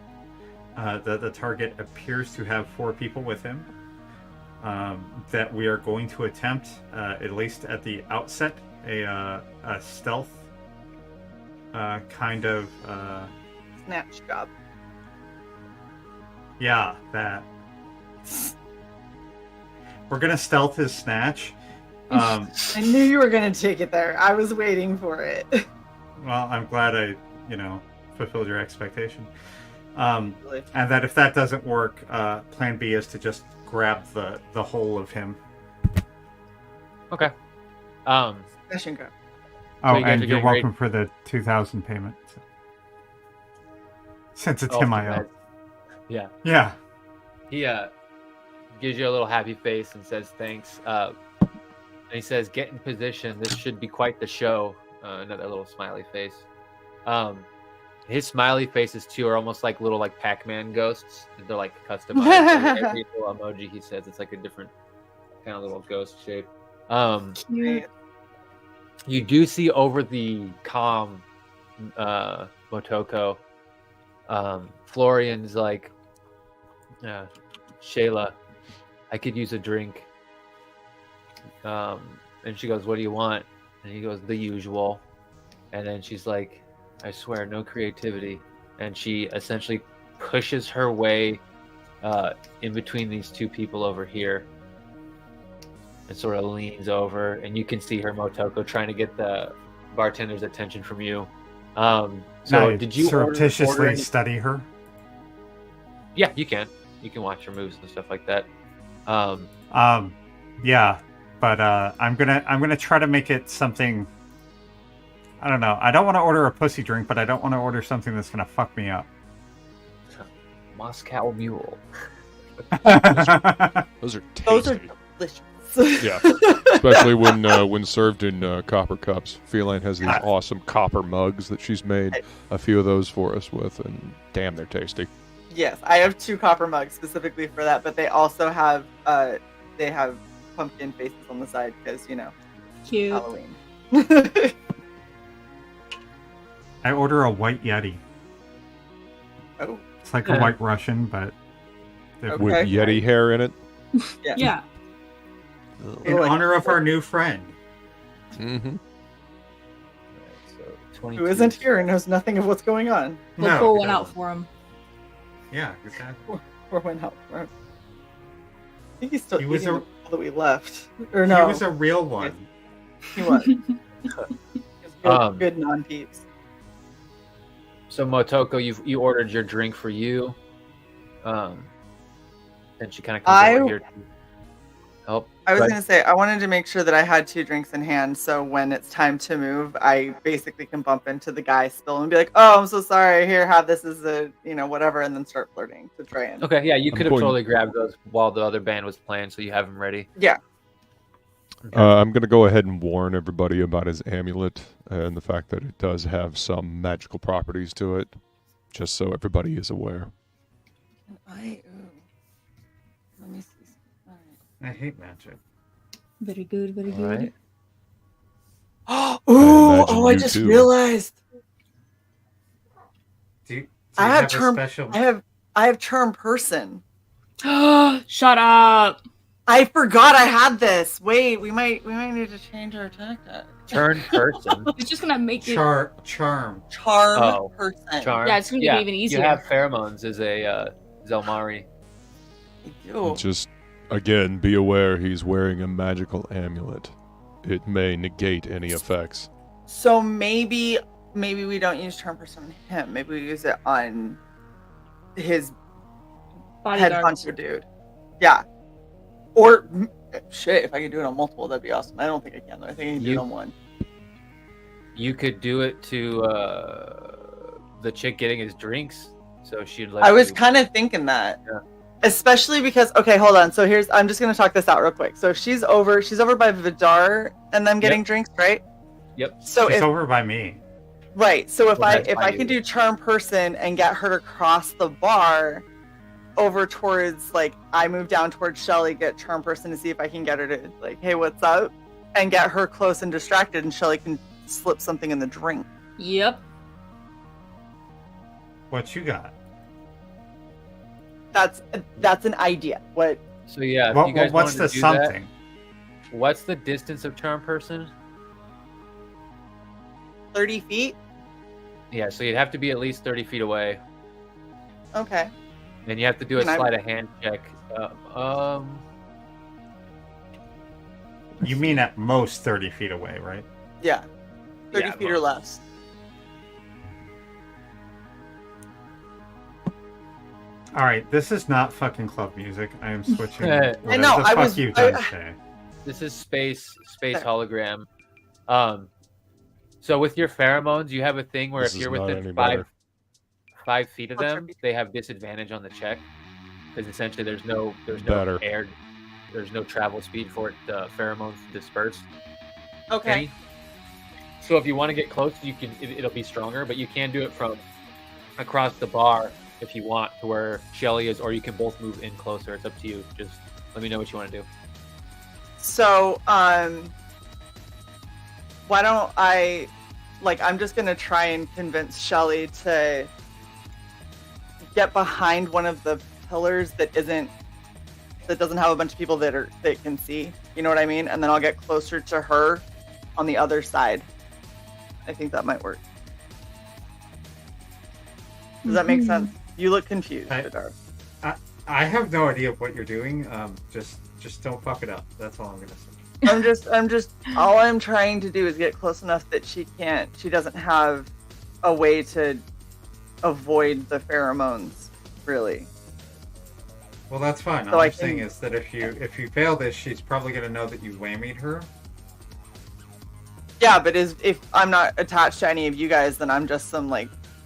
That the target appears to have 4 people with him. That we are going to attempt, at least at the outset, a stealth kind of Snatch job. yeah, that we're gonna stealth his snatch. I knew you were gonna take it there. I was waiting for it. Well, I'm glad I fulfilled your expectation. And that if that doesn't work, plan B is to just grab the whole of him. Okay. Session go. Oh, you guys and are you're getting welcome for the 2,000 payment. Since it's him I owe. Yeah. Yeah. He gives you a little happy face and says thanks. And he says, "Get in position. This should be quite the show." Another little smiley face. His smiley faces too are almost like little like Pac-Man ghosts. They're like customized. Every little emoji he says, it's like a different kind of little ghost shape. Cute. You do see over the comm, Motoko. Florian's like, Shayla, I could use a drink. And she goes, "What do you want?" And he goes, "The usual." And then she's like, "I swear, no creativity." And she essentially pushes her way in between these two people over here and sort of leans over. And you can see her, Motoko, trying to get the bartender's attention from you. So Now, did you surreptitiously order study her? Yeah, you can. You can watch her moves and stuff like that. Yeah, but I'm gonna try to make it something. I don't know. I don't want to order a pussy drink, but I don't want to order something that's gonna fuck me up. Moscow Mule. Those are tasty. Those are delicious. Yeah, especially when served in copper cups. Feline has these awesome copper mugs that she's made a few of those for us with, and damn, they're tasty. Yes, I have 2 copper mugs specifically for that, but they also have pumpkin faces on the side because Cute. Halloween. I order a white Yeti. Oh, It's like a white Russian, but Okay. With Yeti hair in it. Yeah. in honor of our new friend. Mm-hmm. So 22. who isn't here and knows nothing of what's going on, We'll No, pull he one out doesn't. for him. Yeah, exactly. or went out for him. I think he's still He was eating a- the people that we left. Or no, He was a real one. he was. He was good non-peeps. So Motoko, you ordered your drink for you. And she kind of comes over here to help. I was Right. going to say, I wanted to make sure that I had 2 drinks in hand, so when it's time to move, I basically can bump into the guy still and be like, "Oh, I'm so sorry. Here, have this as a, whatever," and then start flirting to try and. Okay, yeah, you I'm could have going- totally grabbed those while the other band was playing, so you have them ready. Yeah. I'm going to go ahead and warn everybody about his amulet and the fact that it does have some magical properties to it. just so everybody is aware. Let me see. All I hate magic. Very good, very good. Right. right. imagine I you just too. realized. Do you I have a charm. special? I have charm person. Shut up. I forgot I had this. Wait, we might need to change our tactic. Turn person. It's just gonna make it. Charm. Charm person. Charm. Yeah, it's gonna make it even easier. You have pheromones as a Zelmari. I do. Just, again, be aware he's wearing a magical amulet. It may negate any effects. So maybe we don't use charm person on him. Maybe we use it on his head Bodyguards. hunter dude. Yeah. Or shit, if I could do it on multiple, that'd be awesome. I don't think I can though. I think I can do it on one. You could do it to the chick getting his drinks, so she'd let I was you- kind of thinking that. Yeah. Especially because hold on. So I'm just gonna talk this out real quick. So she's over by Vidar and them getting drinks, right? Yep. So She's if over by me. right, so if Well, that's I fine. can do charm person and get her to cross the bar over towards I move down towards Shelly, get charm person to see if I can get her to hey, what's up? And get her close and distracted and Shelly can slip something in the drink. Yep. What you got? That's an idea. What So yeah, if you guys What's wanted the to do something? That, what's the distance of charm person? 30 feet? Yeah, so you'd have to be at least 30 feet away, Okay. and you have to do a And I'm- sleight of hand check. You mean at most 30 feet away, right? Yeah. 30 Yeah, feet or most. less. All right, this is not fucking club music. I am switching. I whatever know, the I fuck was- you've done, Shae. This is space There. hologram. So with your pheromones, you have a thing where This if is you're not within any 5 feet of I'll them, tribute. they have disadvantage on the check because essentially there's no Better. air, there's no travel speed for it, pheromones to disperse. Okay. Any. So if you want to get close, you can. It'll be stronger, but you can do it from across the bar if you want to where Shelly is, or you can both move in closer. It's up to you. Just let me know what you want to do. So, why don't I, I'm just gonna try and convince Shelly to get behind one of the pillars that doesn't have a bunch of people that can see. You know what I mean? And then I'll get closer to her on the other side. I think that might work. Does that make sense? You look confused, Vidar. I have no idea what you're doing. Just don't fuck it up. That's all I'm gonna say. I'm just all I'm trying to do is get close enough that she doesn't have a way to avoid the pheromones, really. Well, that's fine. So All I I'm saying can- is that if you fail this, she's probably gonna know that you whammied her. Yeah, but if I'm not attached to any of you guys, then I'm just some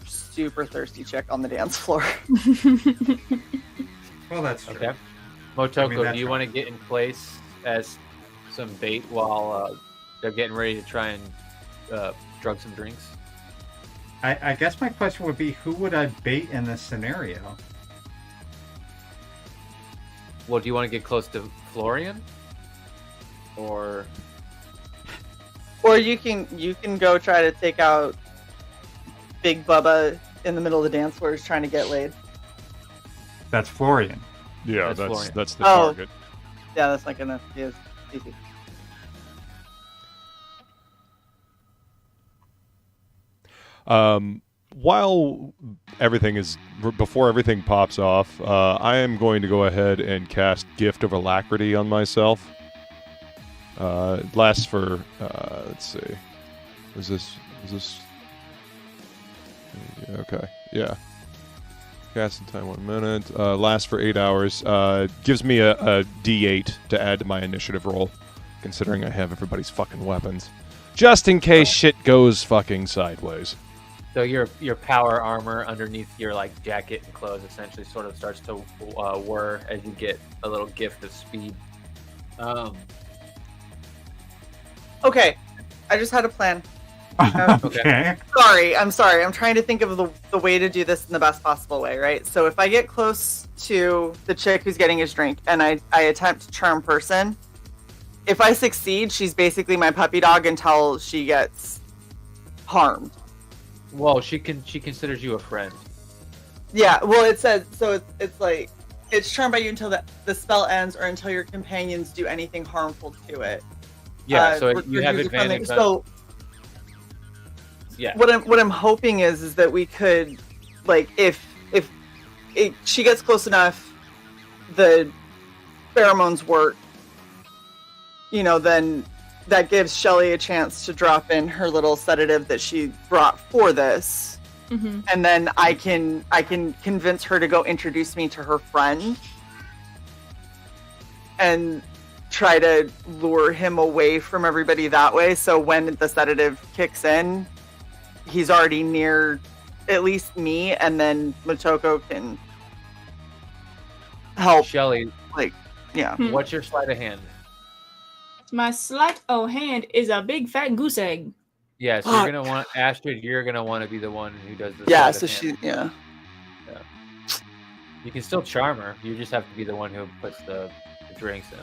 super thirsty chick on the dance floor. Well, that's true. Okay. Motoko, I mean, that's do you right. want to get in place as some bait while they're getting ready to try and drug some drinks? I guess my question would be, who would I bait in this scenario? Well, do you want to get close to Florian, or Or you can go try to take out Big Bubba in the middle of the dance floor who's trying to get laid. That's Florian. Yeah, That's Florian. that's the Oh. target. Yeah, that's not gonna be as easy. While before everything pops off, I am going to go ahead and cast Gift of Alacrity on myself. It lasts for let's see, is this okay? Yeah. Casting time 1 minute. Lasts for 8 hours. Gives me a D8 to add to my initiative roll, considering I have everybody's fucking weapons, just in case shit goes fucking sideways. so your power armor underneath your jacket and clothes essentially sort of starts to whir as you get a little gift of speed. Okay, I just had a plan. Okay. I'm sorry. I'm trying to think of the way to do this in the best possible way, right? So if I get close to the chick who's getting his drink and I attempt to charm person, if I succeed, she's basically my puppy dog until she gets harmed. Well, she considers you a friend. Yeah, well, it says, so it's like, it's charmed by you until the spell ends or until your companions do anything harmful to it. Yeah, so you have advantage. So, yeah. What I'm hoping is that we could, like, if she gets close enough, the pheromones work, you know, then that gives Shelly a chance to drop in her little sedative that she brought for this. Mm-hmm. And then I can convince her to go introduce me to her friend and try to lure him away from everybody that way. So when the sedative kicks in, he's already near at least me, and then Motoko can help. Shelly, Like, yeah. what's your sleight of hand? My sleight of hand is a big fat goose egg. Yeah, so you're gonna want Astrid. You're gonna want to be the one who does this. Yeah, so she, yeah. You can still charm her. You just have to be the one who puts the drinks in.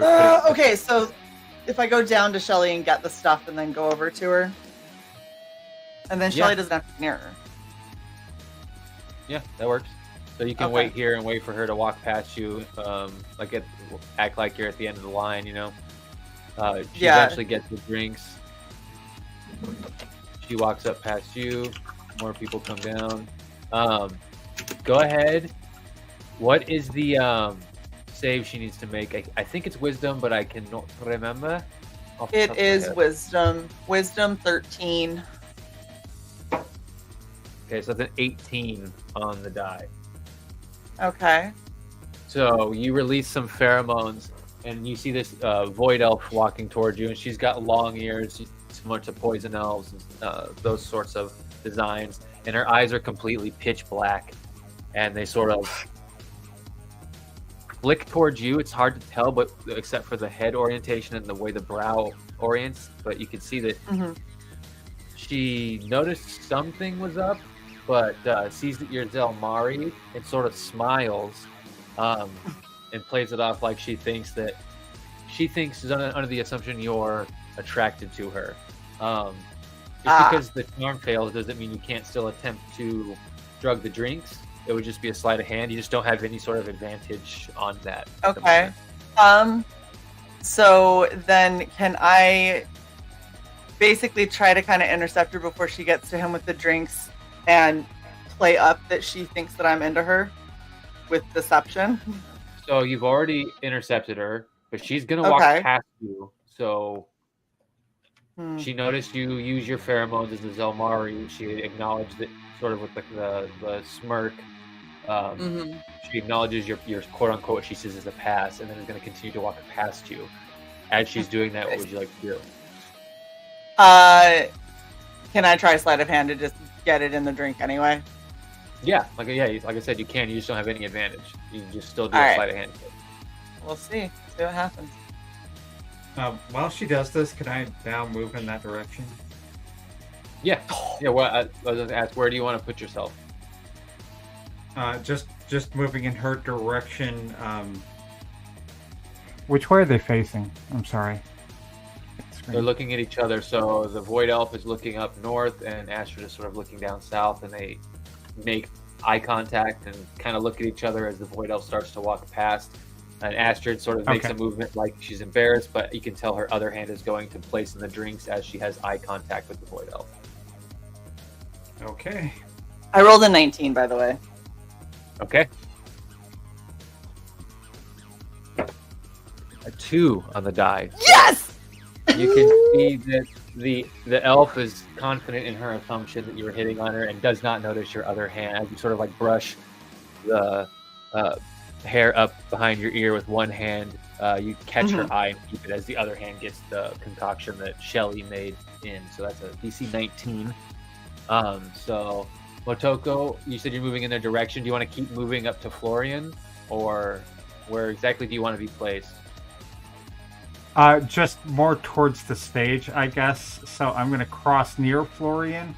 Okay, so if I go down to Shelly and get the stuff and then go over to her, and then Shelly doesn't have to be near her. Yeah, that works. So you can wait here and wait for her to walk past you, act like you're at the end of the line, you know. She eventually gets the drinks. She walks up past you. More people come down. Go ahead. What is the save she needs to make? I think it's wisdom, but I cannot remember. It is wisdom. Wisdom 13. Okay, so that's an 18 on the die. Okay. So you release some pheromones, and you see this void elf walking towards you, and she's got long ears, similar to poison elves, those sorts of designs, and her eyes are completely pitch black, and they sort of flick towards you. It's hard to tell, but except for the head orientation and the way the brow orients, but you can see that she noticed something was up, but sees that you're Zelmari and sort of smiles and plays it off like she thinks under the assumption you're attracted to her. Just because the charm fails doesn't mean you can't still attempt to drug the drinks. It would just be a sleight of hand. You just don't have any sort of advantage on that. Okay. So then can I basically try to kind of intercept her before she gets to him with the drinks and play up that she thinks that I'm into her with deception? So you've already intercepted her, but she's going to walk past you. So she noticed you use your pheromones as a Zelmari. She acknowledged it sort of with the smirk. She acknowledges your quote unquote, what she says is a pass, and then is going to continue to walk past you. As she's doing that, what would you like to do? Can I try sleight of hand to just get it in the drink anyway? Yeah, like I said, you can. You just don't have any advantage. You can just still do a sleight of hand. We'll see what happens. While she does this, can I now move in that direction? Yeah. Well, I was going to ask, where do you want to put yourself? Just moving in her direction. Which way are they facing? I'm sorry. They're looking at each other. So the Void Elf is looking up north, and Astrid is sort of looking down south, and they make eye contact and kind of look at each other as the Void Elf starts to walk past. And Astrid sort of makes a movement like she's embarrassed, but you can tell her other hand is going to place in the drinks as she has eye contact with the Void Elf. Okay. I rolled a 19, by the way. Okay. A 2 on the die. Yes! You can see that the elf is confident in her assumption that you're hitting on her and does not notice your other hand. As you sort of like brush the hair up behind your ear with one hand, you catch her eye and keep it as the other hand gets the concoction that Shelly made in. So that's a DC 19. So Motoko, you said you're moving in their direction. Do you want to keep moving up to Florian, or where exactly do you want to be placed? Just more towards the stage, I guess. So I'm going to cross near Florian,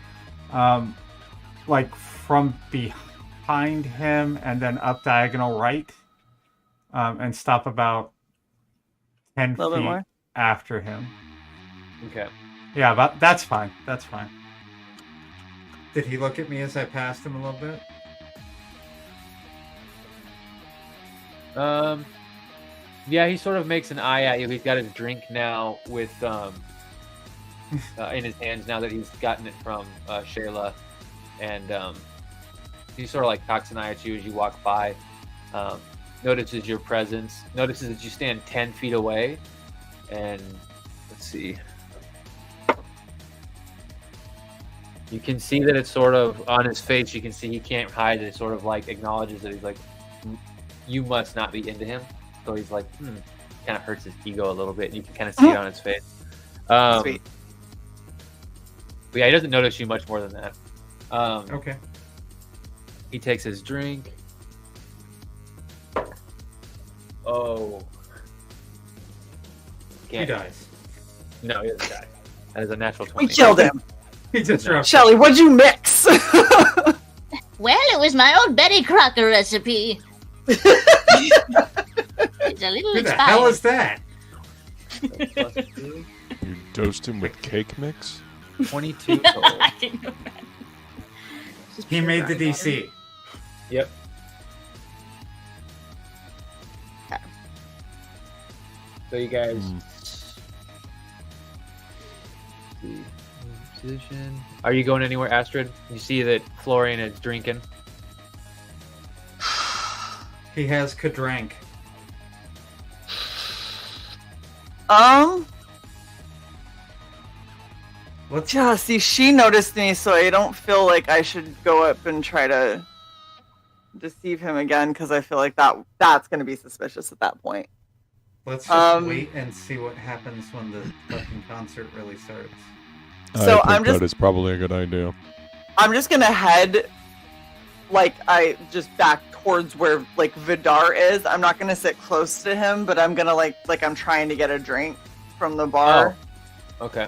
like from behind him and then up diagonal right, and stop about 10 A little bit feet more. after him. Okay. Yeah, but that's fine. That's fine. Did he look at me as I passed him a little bit? Yeah, he sort of makes an eye at you. He's got his drink now with in his hands now that he's gotten it from Shayla, and he sort of like cocks an eye at you as you walk by. Notices your presence. Notices that you stand 10 feet away, and let's see. You can see that it's sort of on his face. You can see he can't hide it. It sort of like acknowledges that he's like, you must not be into him. So he's like, kind of hurts his ego a little bit. You can kind of see it on his face. Sweet. But yeah, he doesn't notice you much more than that. Okay. He takes his drink. Oh. He dies. No, he doesn't die. That is a natural 20. We killed him. He just Shelly, what'd you mix? Well, it was my old Betty Crocker recipe. It's a little Who the hell is expired. that? You dosed him with cake mix? 22 total. I didn't know that. He made the DC. Yep. So you guys position. Are you going anywhere, Astrid? You see that Florian is drinking. He has Kadrank. Let's Yeah, see, she noticed me, so I don't feel like I should go up and try to deceive him again, because I feel like that's going to be suspicious at that point. let's just wait and see what happens when the fucking concert really starts. So I think that is probably a good idea. I'm just going to head, like, just back towards where, like, Vidar is. I'm not going to sit close to him, but I'm going to, like I'm trying to get a drink from the bar. Oh. Okay.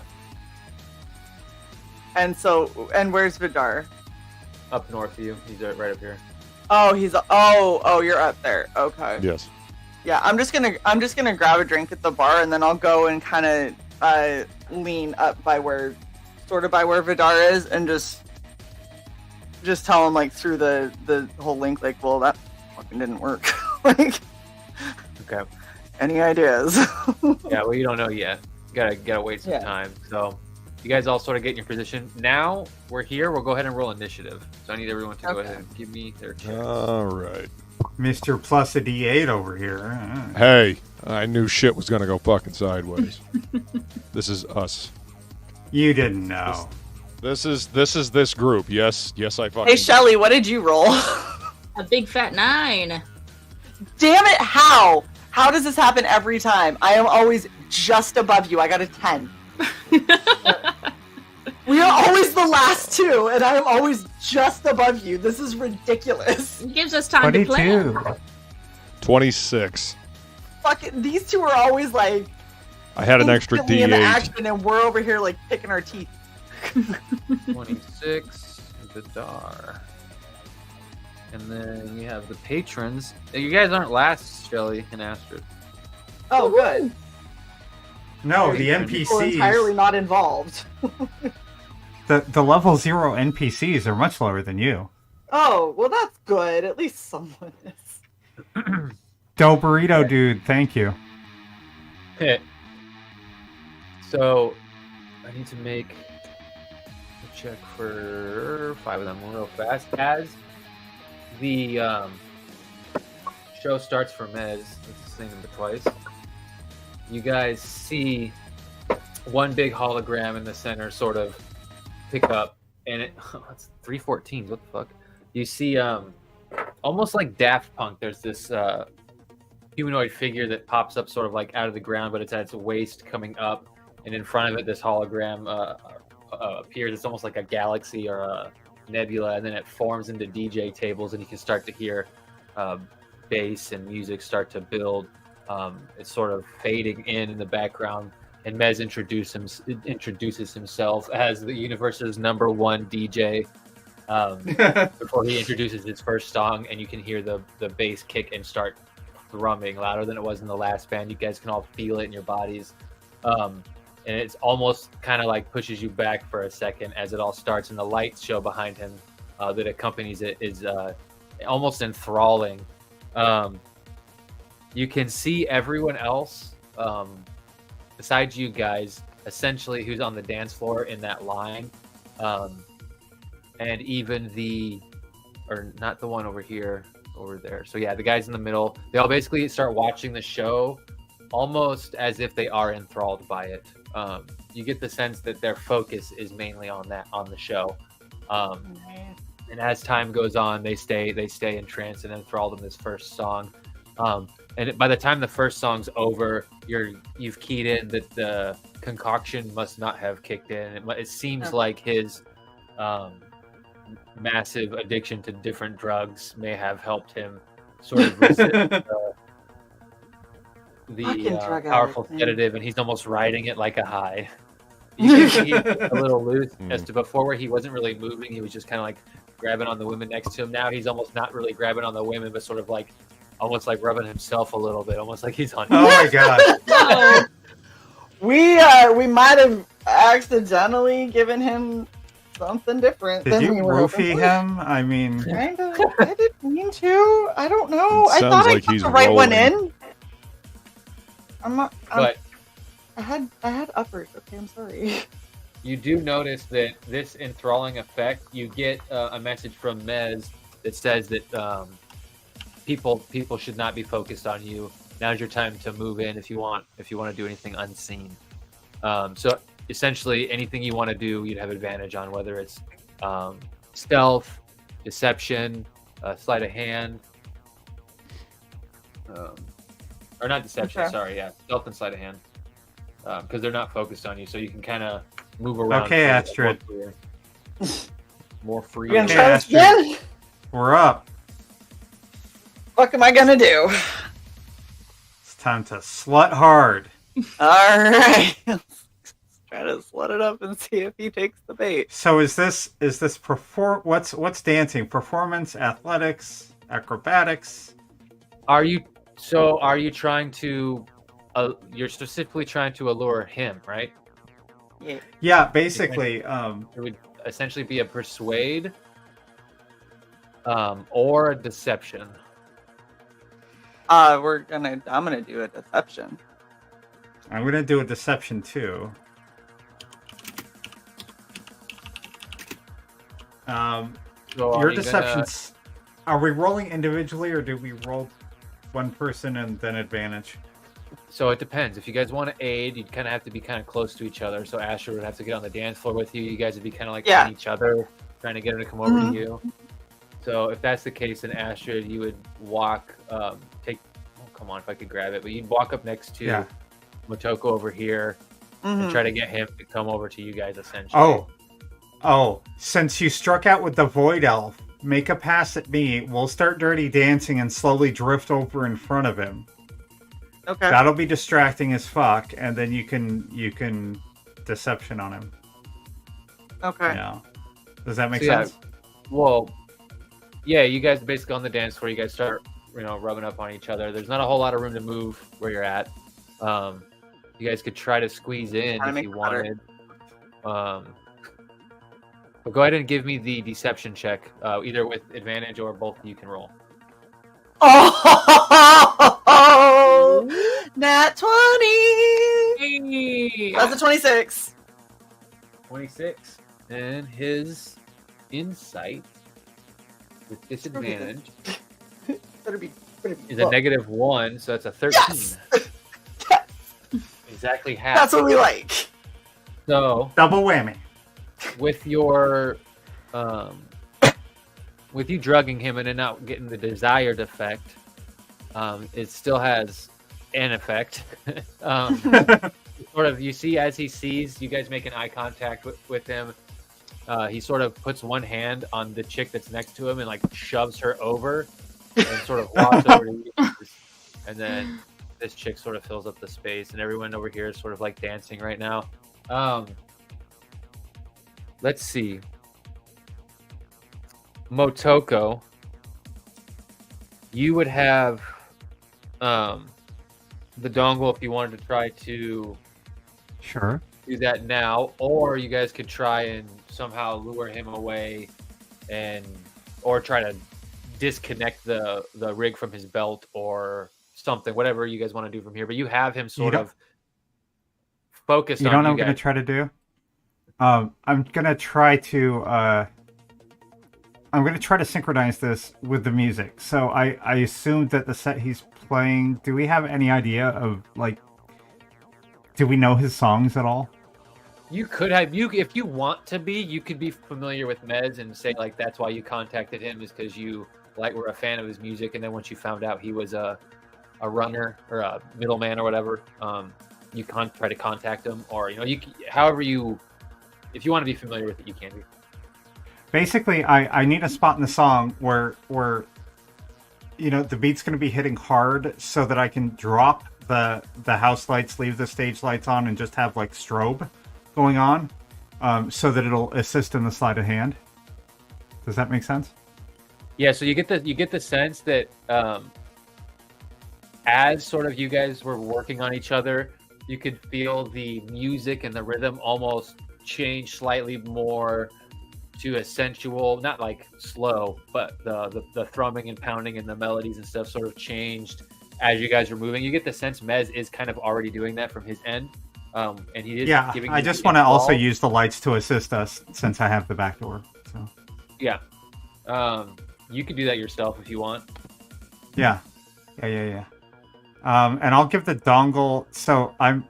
And where's Vidar? Up north of you. He's right up here. Oh, you're up there. Okay. Yes. Yeah, I'm just gonna grab a drink at the bar, and then I'll go and kind of lean up by where Vidar is, and just tell him, like, through the whole link, like, well, that fucking didn't work. Like, Okay. any ideas? Yeah, well, you don't know yet. Gotta wait some time. So you guys all sort of get in your position. Now we're here. We'll go ahead and roll initiative. So I need everyone to go ahead and give me their checks. All right. Mr. Plus a D8 over here. Hey, I knew shit was gonna go fucking sideways. This is us. You didn't know. This is this group. Yes, I fucking. Hey, Shelly, what did you roll? A big fat 9. Damn it! How does this happen every time? I am always just above you. I got a 10. We are always the last two, and I am always just above you. This is ridiculous. It gives us time to plan. 26. Fucking, these two are always like. I had an extra instantly in the D8. action, and we're over here like picking our teeth. 26, Vidar. And then you have the patrons. You guys aren't last, Shelly and Astrid. Oh, good. No, the People entirely NPCs. not involved. The level 0 NPCs are much lower than you. Oh, well, that's good. At least someone is. Dough burrito dude, thank you. So I need to make a check for 5 of them real fast. As the show starts for Mez, let's sing them twice. You guys see one big hologram in the center sort of pick up, and it's 314s. What the fuck? You see, almost like Daft Punk. There's this humanoid figure that pops up sort of like out of the ground, but it's at its waist coming up, and in front of it, this hologram appears. It's almost like a galaxy or a nebula, and then it forms into DJ tables, and you can start to hear bass and music start to build. It's sort of fading in the background, and Mez introduces himself as the universe's #1 DJ. Before he introduces his first song, and you can hear the bass kick and start thrumming louder than it was in the last band. You guys can all feel it in your bodies. And it's almost kind of like pushes you back for a second as it all starts, and the light show behind him that accompanies it is almost enthralling. You can see everyone else besides you guys, essentially, who's on the dance floor in that line. And even not the one over here, over there. So yeah, the guys in the middle, they all basically start watching the show almost as if they are enthralled by it. You get the sense that their focus is mainly on the show. And as time goes on, they stay entranced and enthralled in this first song. And by the time the first song's over, you've keyed in that the concoction must not have kicked in. It seems like his massive addiction to different drugs may have helped him sort of resist the powerful sedative, and he's almost riding it like a high. You can see a little loose as to before, where he wasn't really moving. He was just kind of like grabbing on the women next to him. Now he's almost not really grabbing on the women, but sort of like almost like rubbing himself a little bit, almost like he's on. Oh my god! We might have accidentally given him something different. Did you roofie him? I mean, kind of. I didn't mean to. I don't know. I thought like I put the right one in. I had uppers. Okay, I'm sorry. You do notice that this enthralling effect, you get a message from Mez that says that people should not be focused on you. Now's your time to move in if you want to do anything unseen. So essentially, anything you want to do, you'd have advantage on, whether it's stealth, deception, sleight of hand, or not deception. Okay. Sorry, yeah, stealth and sleight of hand, because they're not focused on you, so you can kind of move around. Okay, Astrid. More free. You gonna try this again? We're up. What am I gonna do? It's time to slut hard. All right. Let's try to slut it up and see if he takes the bait. So is this what's dancing? Performance, athletics, acrobatics? Are you trying to you're specifically trying to allure him, right? Yeah, basically. It would essentially be a persuade or a deception. I'm gonna do a deception. I'm gonna do a deception too. So your deceptions. Are we rolling individually, or do we roll one person and then advantage? So it depends. If you guys want to aid, you'd kind of have to be kind of close to each other. So Asher would have to get on the dance floor with you. You guys would be kind of like on each other, trying to get him to come over to you. So if that's the case, then Astrid, you would walk, come on, if I could grab it, but you'd walk up next to Motoko over here and try to get him to come over to you guys, essentially. Oh, since you struck out with the Void Elf, make a pass at me. We'll start dirty dancing and slowly drift over in front of him. Okay. That'll be distracting as fuck, and then you can deception on him. Okay. Yeah. Does that make sense? Well, yeah, you guys basically on the dance floor, you guys start, rubbing up on each other. There's not a whole lot of room to move where you're at. You guys could try to squeeze in if you wanted. But go ahead and give me the deception check, either with advantage or both you can roll. Oh, nat 20! Hey! That's a 26. 26. And his insight with disadvantage Better be is a -1, so that's a 13. Yes! Exactly half. That's what we like. So Double whammy. with your with you drugging him and then not getting the desired effect, it still has an effect. Sort of, you see as he sees you guys making eye contact with him, he sort of puts one hand on the chick that's next to him and like shoves her over and sort of walks over to you, and then this chick sort of fills up the space, and everyone over here is sort of like dancing right now. Let's see. Motoko, you would have the dongle if you wanted to try to Sure. do that now, or you guys could try and somehow lure him away or try to disconnect the rig from his belt or something, whatever you guys want to do from here. But you have him sort of focused on you know what I'm guys. going to try to do? I'm going to try to synchronize this with the music. So I assumed that the set he's playing, do we have any idea of, like, do we know his songs at all? You could have, if you want to be, you could be familiar with Mez and say, like, that's why you contacted him, is because you, like, were a fan of his music, and then once you found out he was a runner or a middleman or whatever, you can't try to contact him, or, you know, if you want to be familiar with it, you can be. Basically, I need a spot in the song where you know, the beat's going to be hitting hard so that I can drop the house lights, leave the stage lights on, and just have, like, strobe going on, so that it'll assist in the sleight of hand. Does that make sense? Yeah, so you get the sense that as sort of you guys were working on each other, you could feel the music and the rhythm almost change slightly more to a sensual, not like slow, but the thrumming and pounding and the melodies and stuff sort of changed as you guys were moving. You get the sense Mez is kind of already doing that from his end. And he is giving. I just want to also use the lights to assist us since I have the back door. So. Yeah. You can do that yourself if you want. Yeah. And I'll give the dongle. So I'm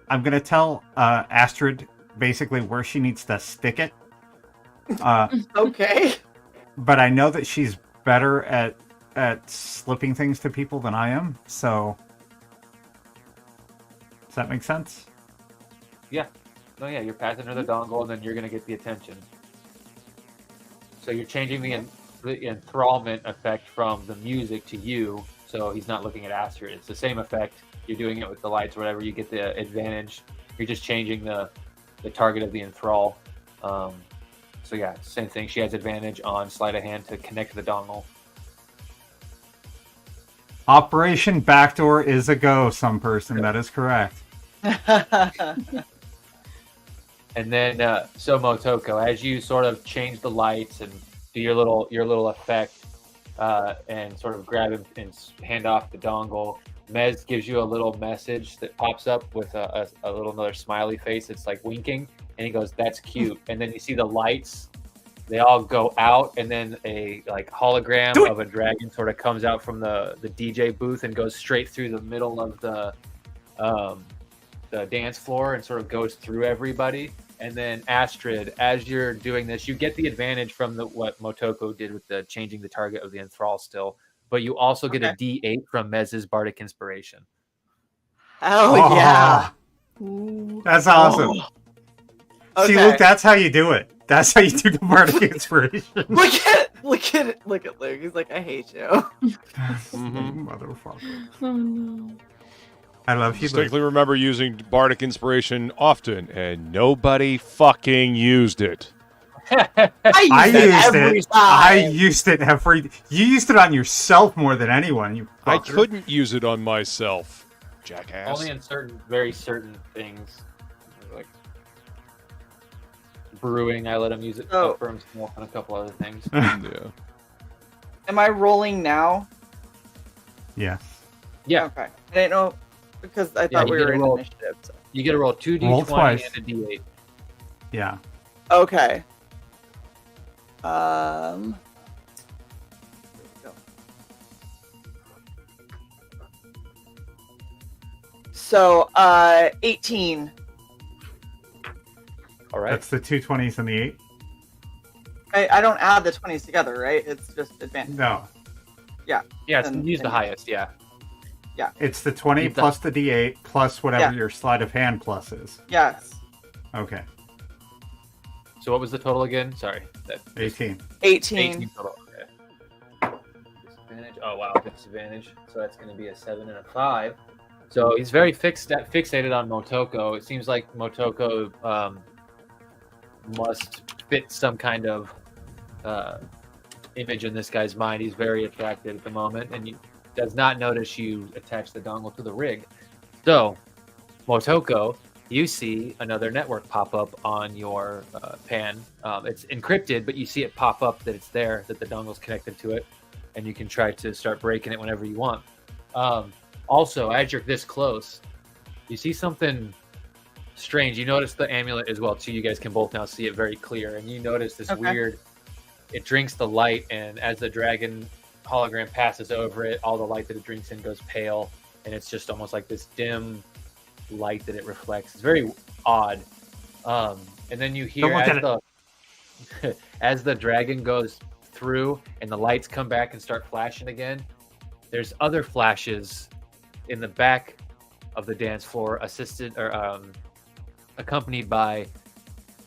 gonna tell Astrid basically where she needs to stick it. Okay. But I know that she's better at slipping things to people than I am. So does that make sense? Yeah. No, yeah. You're passing her the dongle, and then you're gonna get the attention. So you're changing the enthrallment effect from the music to you, so he's not looking at Astrid. It's the same effect. You're doing it with the lights or whatever. You get the advantage. You're just changing the target of the enthrall. So yeah, same thing. She has advantage on sleight of hand to connect the dongle. Operation Backdoor is a go, some person. That is correct. And then, so Motoko, as you sort of change the lights and do your little effect, and sort of grab him and hand off the dongle, Mez gives you a little message that pops up with a little another smiley face. It's like winking, and he goes, "That's cute." And then you see the lights; they all go out, and then a like hologram of a dragon sort of comes out from the DJ booth and goes straight through the middle of the dance floor and sort of goes through everybody. And then Astrid, as you're doing this, you get the advantage from what Motoko did with the changing the target of the enthrall still, but you also get a D8 from Mez's Bardic Inspiration. Oh yeah. That's awesome. Okay. See, Luke, that's how you do it. That's how you do the Bardic Inspiration. Look at Luke. He's like, I hate you. Motherfucker. Oh no. I love you, Luke. Distinctly remember using Bardic Inspiration often, and nobody fucking used it. I used it every. You used it on yourself more than anyone. You. I fucker. couldn't use it on myself, jackass. Only in very certain things, like brewing. I let him use it for himself and a couple other things. Yeah. Am I rolling now? Yes. Yeah. Okay. I didn't know because I thought we were in initiative. So. You get to roll 2d20 Roll twice. and a d8. Yeah. Okay. There we go. So, 18. All right. That's the 2 20s and the 8? I don't add the 20s together, right? It's just advantage. No. Yeah. Yeah, so use the highest, yeah. It's the 20 plus the D8 plus whatever your sleight of hand plus is. Yes. Okay. So what was the total again? Sorry. 18. 18. total. Okay. advantage. Oh wow, disadvantage. So that's going to be a 7 and a 5. So he's very fixated on Motoko. It seems like Motoko must fit some kind of image in this guy's mind. He's very attracted at the moment, and he does not notice you attach the dongle to the rig. So, Motoko, you see another network pop up on your pan. It's encrypted, but you see it pop up that it's there, that the dongle's connected to it, and you can try to start breaking it whenever you want. Also, as you're this close, you see something strange. You notice the amulet as well, too. You guys can both now see it very clear, and you notice this weird... It drinks the light, and as the dragon hologram passes over it, all the light that it drinks in goes pale, and it's just almost like this dim light that it reflects. It's very odd. And then you hear as the dragon goes through and the lights come back and start flashing again, there's other flashes in the back of the dance floor, accompanied by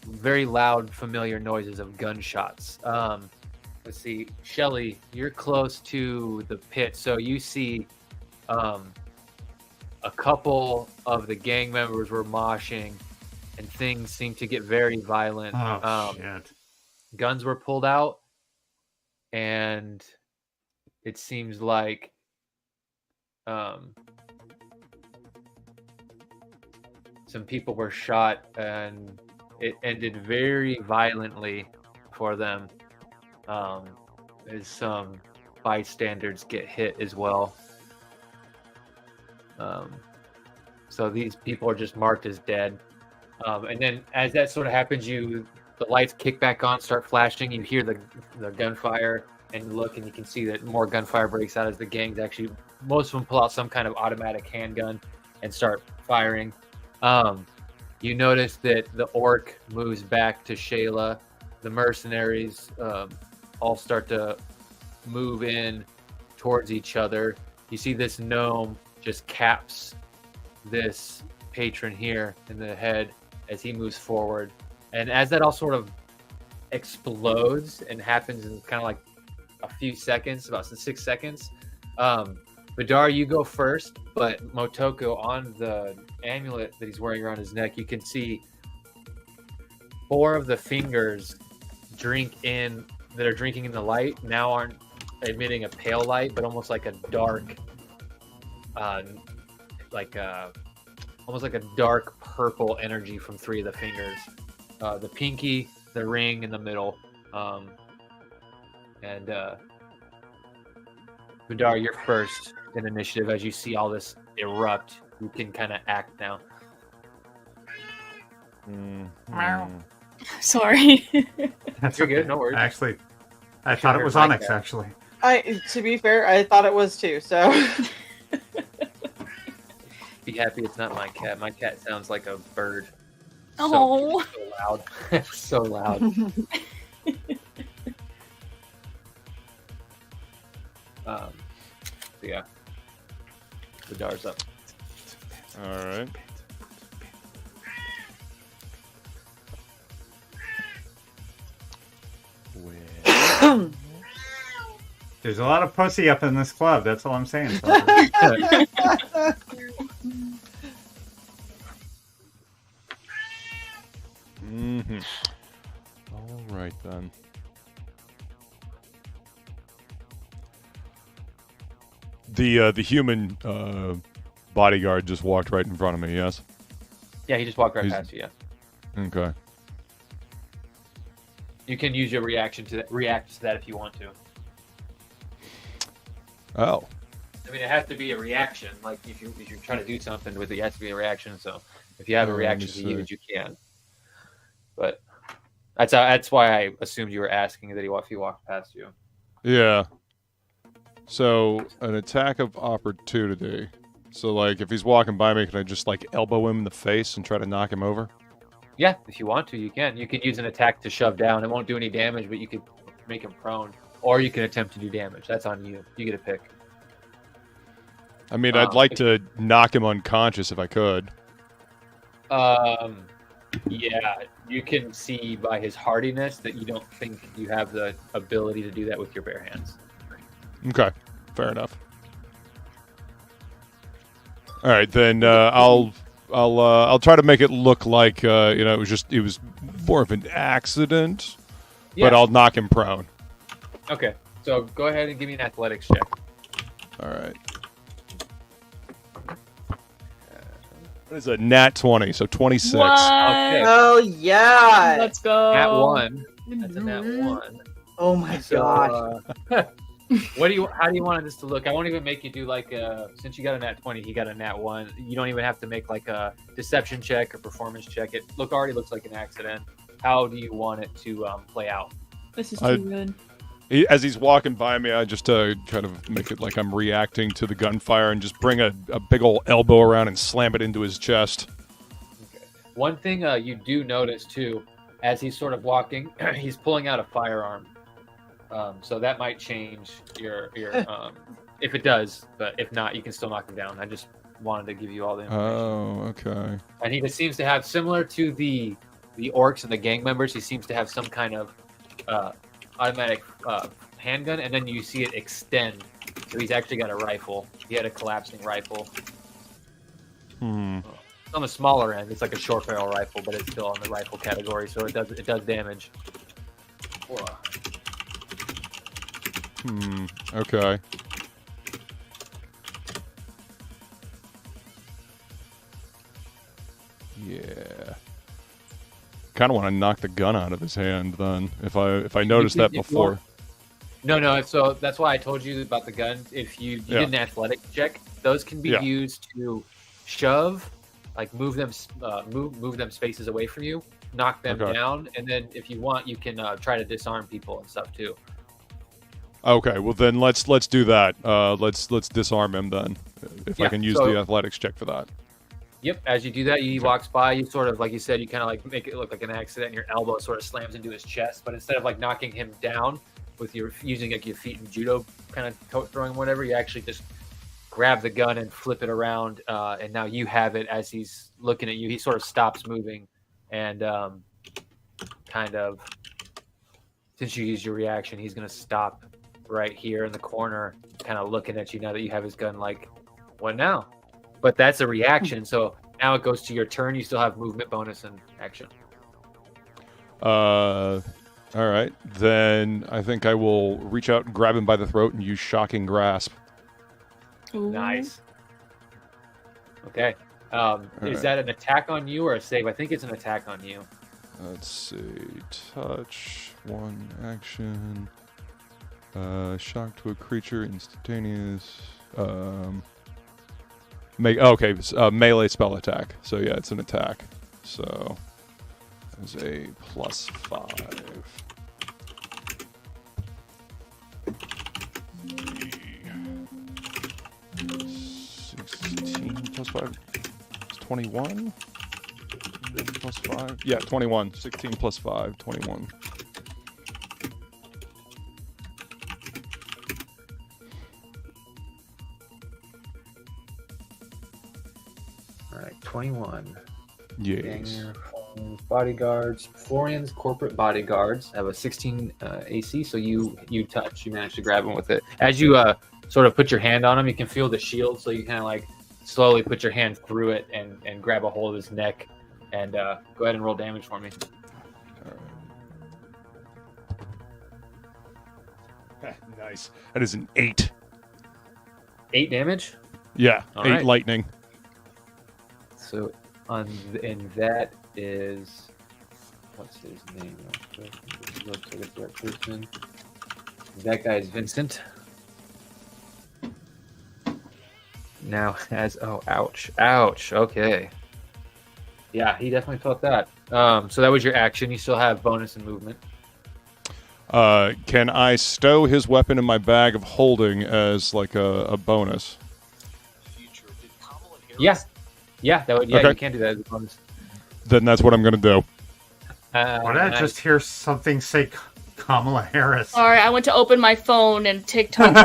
very loud, familiar noises of gunshots. Let's see, Shelly, you're close to the pit, so you see a couple of the gang members were moshing, and things seem to get very violent. Shit. Guns were pulled out, and it seems like some people were shot, and it ended very violently for them, as some bystanders get hit as well. So these people are just marked as dead. And then as that sort of happens, the lights kick back on, start flashing. You hear the gunfire, and you look, and you can see that more gunfire breaks out as the gangs actually, most of them pull out some kind of automatic handgun and start firing. You notice that the orc moves back to Shayla. The mercenaries all start to move in towards each other. You see this gnome just caps this patron here in the head as he moves forward. And as that all sort of explodes and happens in kind of like a few seconds, about 6 seconds, Vidar, you go first, but Motoko, on the amulet that he's wearing around his neck, you can see 4 of the fingers that are drinking in the light now aren't emitting a pale light, but almost like a dark, almost like a dark purple energy from 3 of the fingers. The pinky, the ring in the middle, and Vidar, you're first in initiative. As you see all this erupt, you can kind of act now. Sorry. You're good, no worries. Actually, I thought it was Onyx, actually. To be fair, I thought it was too, so... Be happy it's not my cat. My cat sounds like a bird. Oh. So loud. So loud. So yeah. Vidar's up. All right. There's a lot of pussy up in this club. That's all I'm saying. Mm-hmm. All right then. The human bodyguard just walked right in front of me. Yes. Yeah, he just walked right past you. Yeah. Okay. You can use your react to that if you want to. Oh. I mean, it has to be a reaction. Like if you're trying to do something with it, it has to be a reaction. So if you have a reaction to use, you can. But that's why I assumed you were asking that if he walked past you. Yeah. So an attack of opportunity. So like if he's walking by me, can I just like elbow him in the face and try to knock him over? Yeah, if you want to, you can. You could use an attack to shove down. It won't do any damage, but you could make him prone. Or you can attempt to do damage. That's on you. You get a pick. I mean, I'd like to knock him unconscious if I could. Yeah, you can see by his hardiness that you don't think you have the ability to do that with your bare hands. Okay. fair enough. All right, then I'll try to make it look like it was more of an accident, but I'll knock him prone. Okay, so go ahead and give me an athletics check. All right. That is a nat 20, so 26. What? Okay. Oh yeah! Let's go. Nat 1. That's a nat 1. Oh my So, gosh! how do you want this to look? I won't even make you do like since you got a nat 20, he got a nat 1. You don't even have to make like a deception check or performance check. It already looks like an accident. How do you want it to play out? This is too good. As he's walking by me, I just kind of make it like I'm reacting to the gunfire and just bring a big old elbow around and slam it into his chest. Okay. One thing you do notice too, as he's sort of walking, he's pulling out a firearm. So that might change your if it does, but if not, you can still knock him down. I just wanted to give you all the information. Oh, okay. And he just seems to have, similar to the orcs and the gang members, he seems to have some kind of automatic handgun, and then you see it extend. So he's actually got a rifle. He had a collapsing rifle. It's on the smaller end. It's like a short barrel rifle, but it's still on the rifle category, so it does damage. Okay. Yeah. Kind of want to knock the gun out of his hand then, if I noticed that before. No. So that's why I told you about the gun. If you did an athletic check, those can be used to shove, like move them spaces away from you, knock them down, and then if you want, you can try to disarm people and stuff too. Okay, well then let's do that. Let's disarm him then, if I can use the athletics check for that. Yep. As you do that, he walks by. You sort of, like you said, you kind of like make it look like an accident, and your elbow sort of slams into his chest. But instead of like knocking him down with using like your feet in judo kind of toe throwing, whatever, you actually just grab the gun and flip it around, and now you have it. As he's looking at you, he sort of stops moving, and kind of, since you use your reaction, he's going to stop right here in the corner, kind of looking at you now that you have his gun. Like, what now? But that's a reaction, so now it goes to your turn. You still have movement bonus and action. All right. Then I think I will reach out and grab him by the throat and use Shocking Grasp. Ooh. Nice. Okay. Is that an attack on you or a save? I think it's an attack on you. Let's see. Touch. One action. Shock to a creature. Instantaneous. Melee spell attack. So yeah, it's an attack. So it's a +5. 16 plus 5. It's 21. Plus 5. Yeah, 21. 16 plus 5. 21. All right, 21. Yes. Bodyguards. Florian's corporate bodyguards have a 16 AC, so you manage to grab him with it. As you sort of put your hand on him, you can feel the shield, so you kind of like slowly put your hand through it and grab a hold of his neck. And go ahead and roll damage for me. All right. Nice. That is an 8. 8 damage? Yeah, All 8 right. lightning. So, and that is, what's his name? Looks like it's the right person. That guy is Vincent. Now, ouch. Okay. Yeah, he definitely felt that. So that was your action. You still have bonus and movement. Can I stow his weapon in my bag of holding as like a bonus? Yeah. Yeah, Okay. You can do that as a bonus. Then that's what I'm going to do. Why did I just hear something say Kamala Harris? Sorry, I went to open my phone and TikTok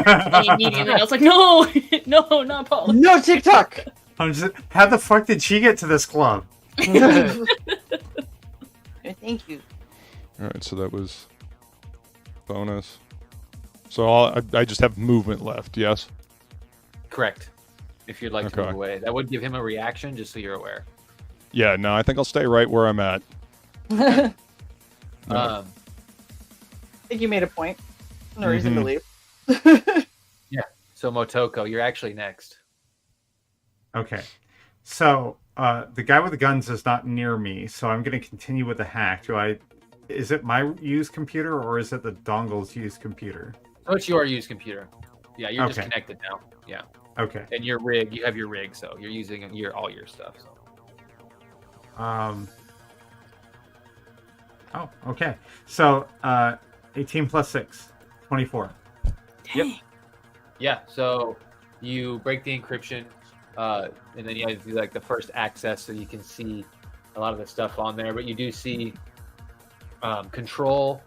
immediately. I was like, no, no, not Paul. No TikTok. How the fuck did she get to this club? Thank you. All right, so that was bonus. So I just have movement left. Yes. Correct. If you'd like to move away, that would give him a reaction, just so you're aware. Yeah. No, I think I'll stay right where I'm at. I think you made a point. No reason to leave. Yeah. So Motoko, you're actually next. Okay. So the guy with the guns is not near me, so I'm going to continue with the hack. Is it my used computer or is it the dongle's used computer? Oh, it's your used computer. Yeah, you're just connected now. Yeah. Okay. And your rig, you have your rig, so you're using all your stuff. So. Oh, okay. So 18 plus 6, 24. Yep. Yeah. So you break the encryption, and then you have to do like the first access, so you can see a lot of the stuff on there. But you do see control,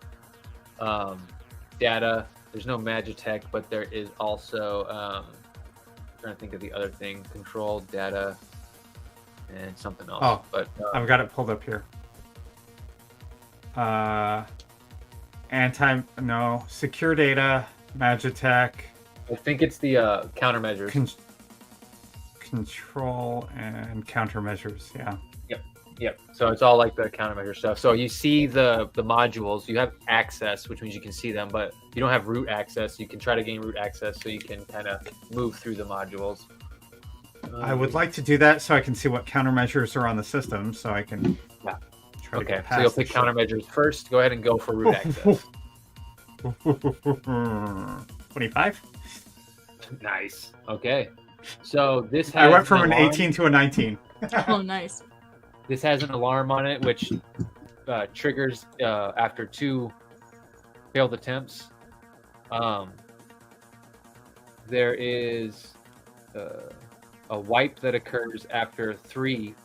data. There's no Magitech, but there is also I'm trying to think of the other thing: control, data, and something else. Oh, but I've got it pulled up here. Secure data, Magitech. I think it's the countermeasures. Control and countermeasures. Yeah. Yep. So it's all like the countermeasure stuff. So you see the modules. You have access, which means you can see them, but you don't have root access. You can try to gain root access, so you can kind of move through the modules. I would like to do that so I can see what countermeasures are on the system, so I can. Yeah. Try to get So you'll pick countermeasures first. Go ahead and go for root access. 25. Nice. Okay. So this has I went from an 18 to a 19. Oh, nice. This has an alarm on it, which triggers after 2 failed attempts. There is a wipe that occurs after 3.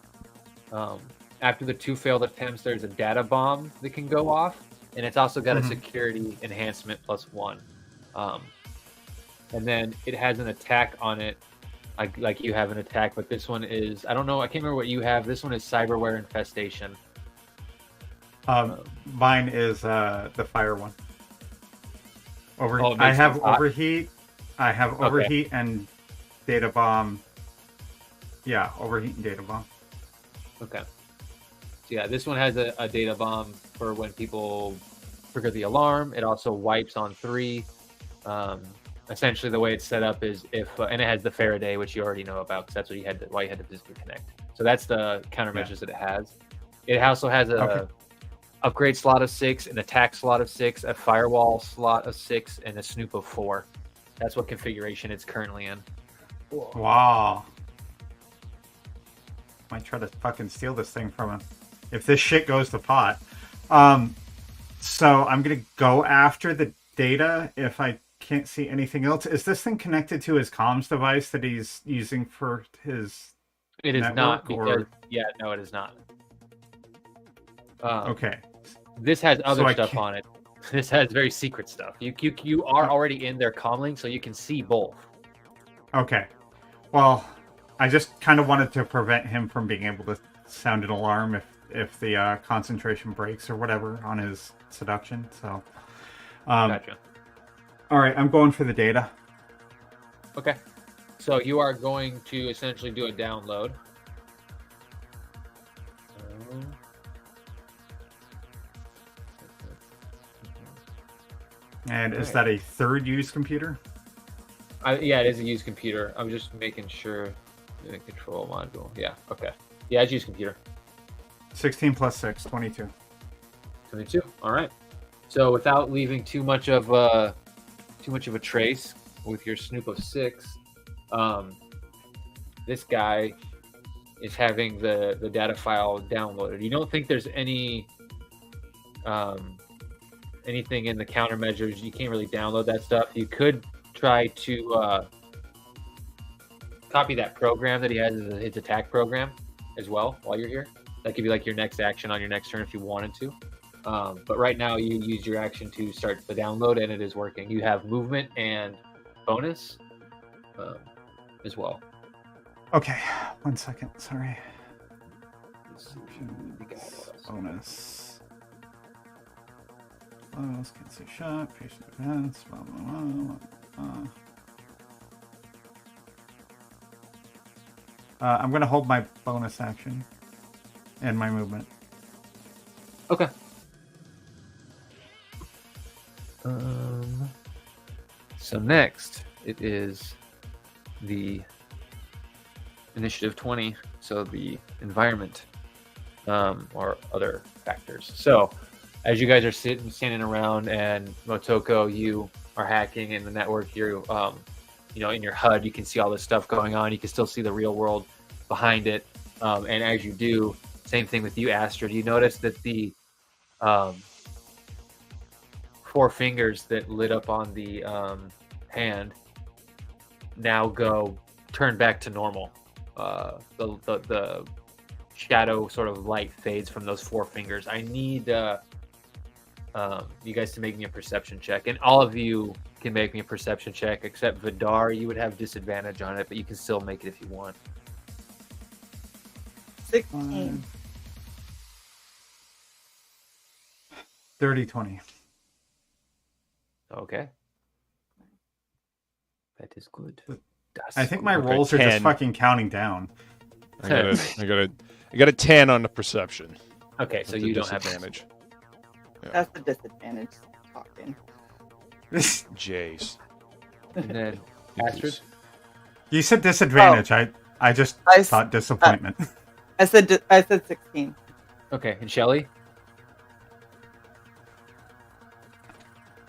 After the 2 failed attempts, there's a data bomb that can go off, and it's also got a security enhancement +1. And then it has an attack on it, like you have an attack, but this one is, I don't know, I can't remember what you have. This one is cyberware infestation. Mine is the fire one. Overheat. I have overheat and data bomb. Yeah, overheat and data bomb. Okay. So yeah, this one has a data bomb for when people trigger the alarm. It also wipes on 3. Essentially, the way it's set up is and it has the Faraday, which you already know about, because that's what why you had to physically connect. So that's the countermeasures that it has. It also has a upgrade slot of 6, an attack slot of 6, a firewall slot of 6, and a snoop of 4. That's what configuration it's currently in. Wow. Might try to fucking steal this thing from him if this shit goes to pot. So I'm gonna go after the data if I can't see anything else. Is this thing connected to his comms device that he's using for his It is not, network, because no, it is not. Okay. This has other stuff on it. This has very secret stuff. You are already in their comlink, so you can see both. Okay. Well, I just kind of wanted to prevent him from being able to sound an alarm if the concentration breaks or whatever on his seduction. So, Gotcha. All right, I'm going for the data. Okay. So you are going to essentially do a download. And is that a third used computer? Yeah, it is a used computer. I'm just making sure. The control module. Yeah. Okay. Yeah, it's used computer. 16 plus 6, 22. 22. All right. So without leaving too much of a trace with your snoop of 6, this guy is having the data file downloaded. You don't think there's any anything in the countermeasures? You can't really download that stuff. You could try to copy that program that he has as his attack program as well while you're here. That could be like your next action on your next turn if you wanted to. But right now you use your action to start the download, and it is working. You have movement and bonus as well. Okay, 1 second. Sorry. Bonus. close, can see shot, patient events, blah, blah, blah, blah. I'm going to hold my bonus action and my movement. Okay. So next, it is the initiative 20, so the environment or other factors. So as you guys are standing around, and Motoko, you are hacking in the network here, you know, in your HUD, you can see all this stuff going on. You can still see the real world behind it. And as you do, same thing with you, Astrid. You notice that the 4 fingers that lit up on the hand now turn back to normal. The shadow sort of light fades from those 4 fingers. I need you guys to make me a perception check, and all of you can make me a perception check except Vidar. You would have disadvantage on it, but you can still make it if you want. 16. 30-20. Okay. That is good. I think my rolls are 10. just fucking counting down. I got a 10 on the perception. Okay, so With you the don't have disadvantage. That's the disadvantage. Talking. Jace. And then Astrid? You said disadvantage. I just thought disappointment. I said 16. Okay, and Shelly?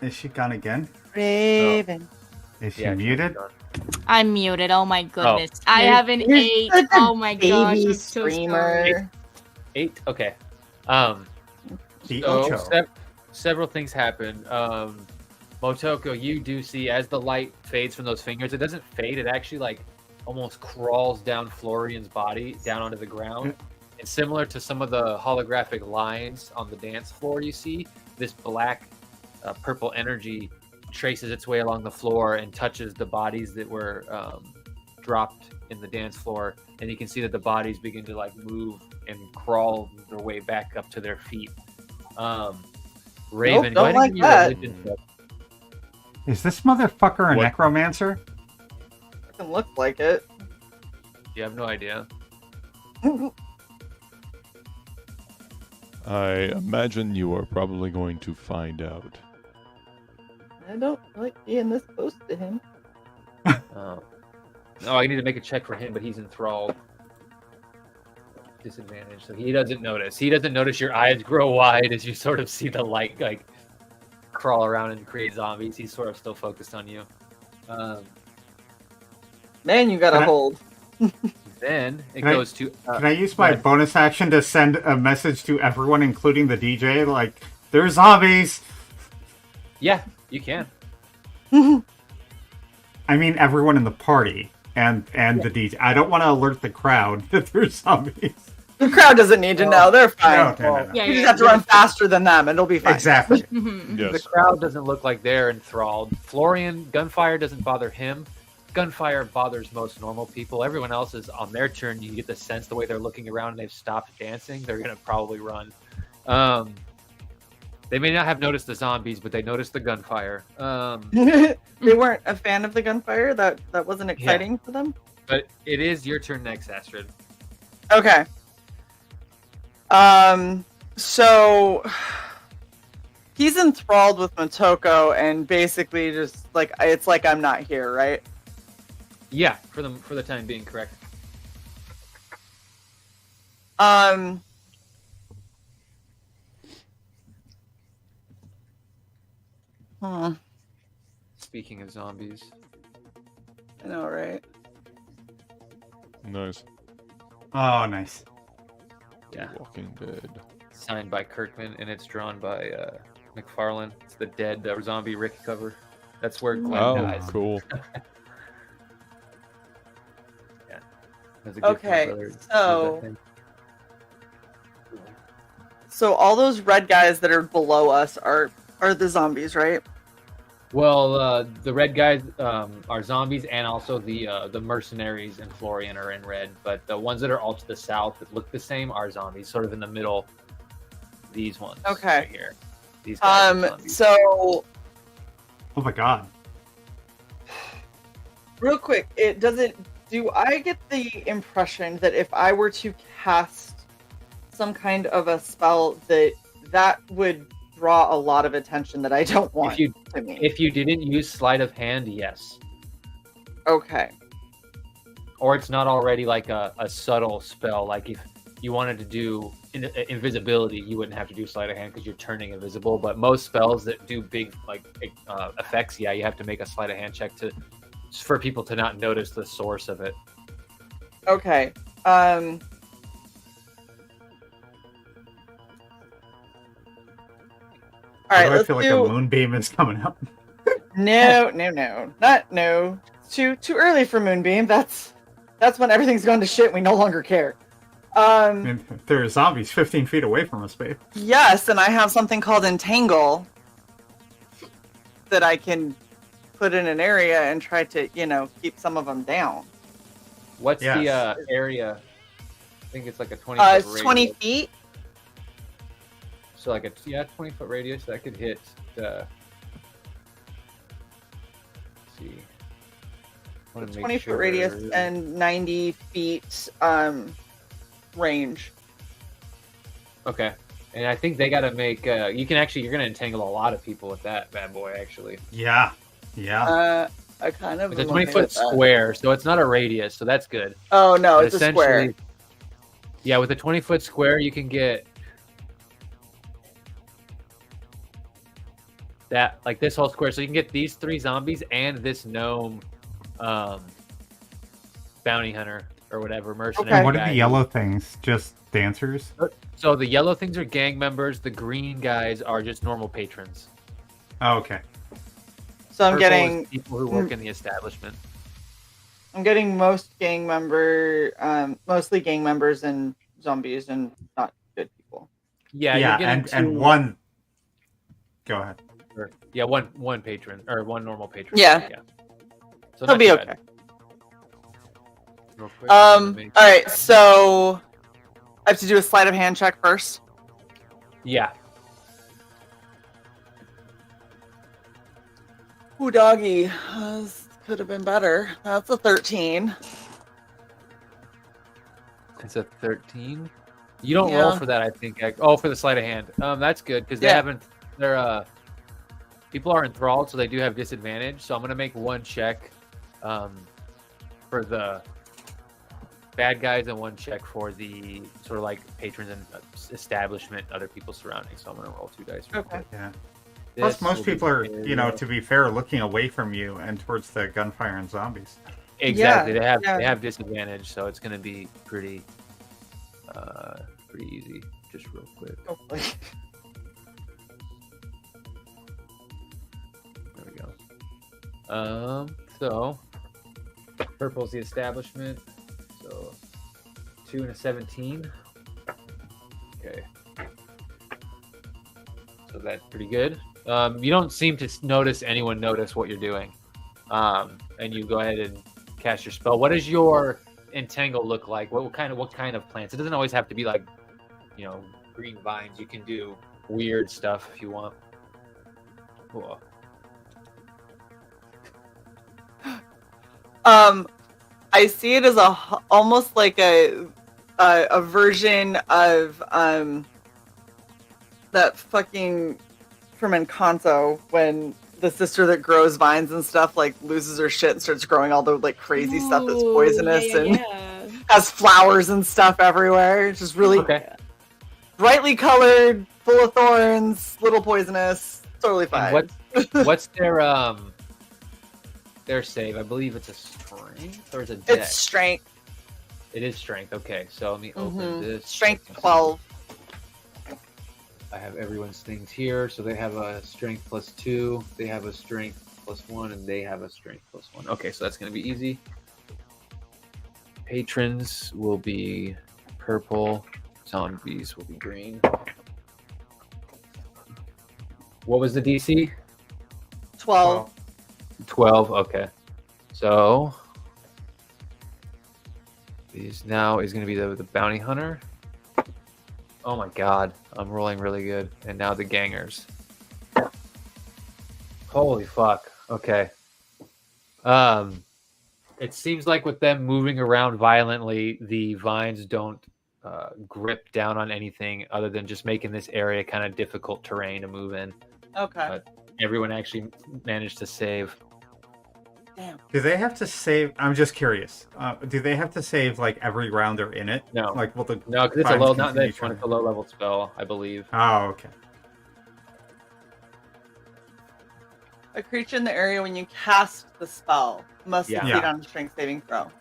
Is she gone again? Raven. Is she Yeah, muted? I'm muted. Oh my goodness. I have an You're 8. such a Oh my gosh. baby I'm so sorry. screamer. 8? Okay. The So Ocho. several things happen. Motoko, you do see as the light fades from those fingers, it doesn't fade, it actually like almost crawls down Florian's body down onto the ground. And similar to some of the holographic lines on the dance floor, you see this black purple energy traces its way along the floor and touches the bodies that were dropped in the dance floor, and you can see that the bodies begin to like move and crawl their way back up to their feet. Raven, go don't ahead like and give me a that. religion check. Is this motherfucker a What? necromancer? Doesn't look like it. You have no idea. I imagine you are probably going to find out. I don't like being this close to him. Oh, I need to make a check for him, but he's enthralled. Disadvantage, so he doesn't notice. He doesn't notice your eyes grow wide as you sort of see the light like crawl around and create zombies. He's sort of still focused on you. Man, you got Can a I- hold. Then it Can I- goes to. Can I use my bonus action to send a message to everyone, including the DJ? Like, there's zombies! Yeah, you can. I mean, everyone in the party and the DJ. I don't want to alert the crowd that there's zombies. The crowd doesn't need to know. They're fine. No. Yeah, You just yeah. have to run faster than them, and it'll be fine. Exactly. Mhm. Yes. The crowd doesn't look like they're enthralled. Florian, gunfire doesn't bother him. Gunfire bothers most normal people. Everyone else is on their turn. You get the sense the way they're looking around and they've stopped dancing, they're going to probably run. They may not have noticed the zombies, but they noticed the gunfire. They weren't a fan of the gunfire. That wasn't exciting for them. But it is your turn next, Astrid. Okay. So he's enthralled with Motoko and basically just like it's like I'm not here, right? Yeah, for the time being, correct. Speaking of zombies, I know, right? Nice. Oh, nice. yeah, Walking Dead. signed by Kirkman and it's drawn by McFarlane. It's the dead zombie Rick cover. That's where Glenn Oh, dies. cool. That's a gift my Okay, brother did so- that thing. So all those red guys that are below us are the zombies, right? Well, the red guys are zombies, and also the mercenaries and Florian are in red. But the ones that are all to the south that look the same are zombies, sort of in the middle. These ones, Okay. right here. These guys are zombies. So Oh my god. real quick, do I get the impression that if I were to cast some kind of a spell that would draw a lot of attention that I don't want to me? If you didn't use sleight of hand, yes. Okay. Or it's not already like a subtle spell. Like if you wanted to do invisibility, you wouldn't have to do sleight of hand because you're turning invisible. But most spells that do big like effects, yeah, you have to make a sleight of hand check for people to not notice the source of it. Okay. Why All right, do I let's feel like do. a moonbeam is coming up? No. Too early for Moonbeam. That's when everything's gone to shit and we no longer care. I mean, there are zombies 15 feet away from us, babe. Yes, and I have something called Entangle that I can put in an area and try to, keep some of them down. What's Yes. the area? I think it's like a 20 foot It's radius. 20 feet. So like a 20-foot radius that could hit the. Let's see. 20-foot radius and 90 feet range. Okay. And I think they got to make. You're gonna entangle a lot of people with that bad boy. Actually, Yeah. I kind of. it's a 20-foot square, so it's not a radius, so that's good. Oh no, But it's a square. Yeah, with a 20-foot square, you can get that, like this whole square. So you can get these 3 zombies and this gnome, bounty hunter or whatever mercenary. And what are guy. the yellow things? Just dancers? So the yellow things are gang members. The green guys are just normal patrons. Oh, okay. So I'm Purple getting is people who work in the establishment. mostly gang members and zombies and not good people. Yeah, Yeah, you're getting and one. Go ahead. one patron or one normal patron. Yeah. So He'll not be too okay. bad. Real quick, I'm gonna make- All right, so I have to do a sleight of hand check first. Yeah. Ooh, doggy. This could have been better. That's a 13. It's a 13. You don't roll for that, I think. For the sleight of hand. That's good because they're people are enthralled, so they do have disadvantage. So I'm gonna make one check for the bad guys and one check for the sort of like patrons and establishment, other people surrounding. So I'm gonna roll 2 dice. real quick. Yeah. This Plus, most will be people are, good. to be fair, looking away from you and towards the gunfire and zombies. Exactly. Yeah, They have disadvantage, so it's gonna be pretty easy. Just real quick. Hopefully. There we go. So purple's the establishment. So 2 and a 17. Okay. So that's pretty good. You don't seem to notice anyone notice what you're doing. And you go ahead and cast your spell. What does your entangle look like? What kind of plants? It doesn't always have to be like, green vines. You can do weird stuff if you want. Cool. I see it as almost like a version of that fucking from Encanto when the sister that grows vines and stuff like loses her shit and starts growing all the like crazy stuff that's poisonous and has flowers and stuff everywhere. It's just really brightly colored, full of thorns, little poisonous. Totally fine. What's their save? I believe it's a strength or is it dex? It's strength. It is strength. Okay, so let me open this. Strength 12. I have everyone's things here. So they have a strength +2, they have a strength +1, and they have a strength +1. Okay, so that's going to be easy. Patrons will be purple. Zombies will be green. What was the DC? 12. 12. Okay. So these now is going to be the bounty hunter. Oh my god, I'm rolling really good. And now the gangers. Holy fuck. Okay. It seems like with them moving around violently, the vines don't grip down on anything other than just making this area kind of difficult terrain to move in. Okay. But everyone actually managed to save. Damn. Do they have to save? I'm just curious. Do they have to save like every round they're in it? No. Like, will the No, because it's a vines low, not continue this one. trying- It's a low-level spell, I believe. Oh, okay. A creature in the area when you cast the spell must Yeah. succeed Yeah. on a strength saving throw.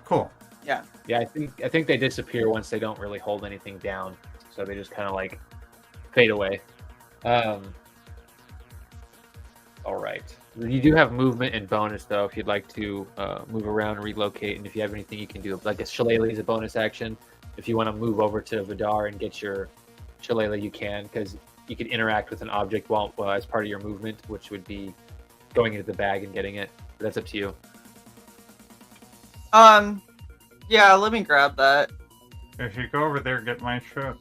Cool. Yeah. Yeah, I think they disappear once they don't really hold anything down, so they just kind of like fade away. All right. You do have movement and bonus though, if you'd like to move around, relocate, and if you have anything you can do, like a shillelagh is a bonus action. If you want to move over to Vidar and get your shillelagh, you can, because you can interact with an object while as part of your movement, which would be going into the bag and getting it. But that's up to you. Yeah, let me grab that. If you go over there, get my ship.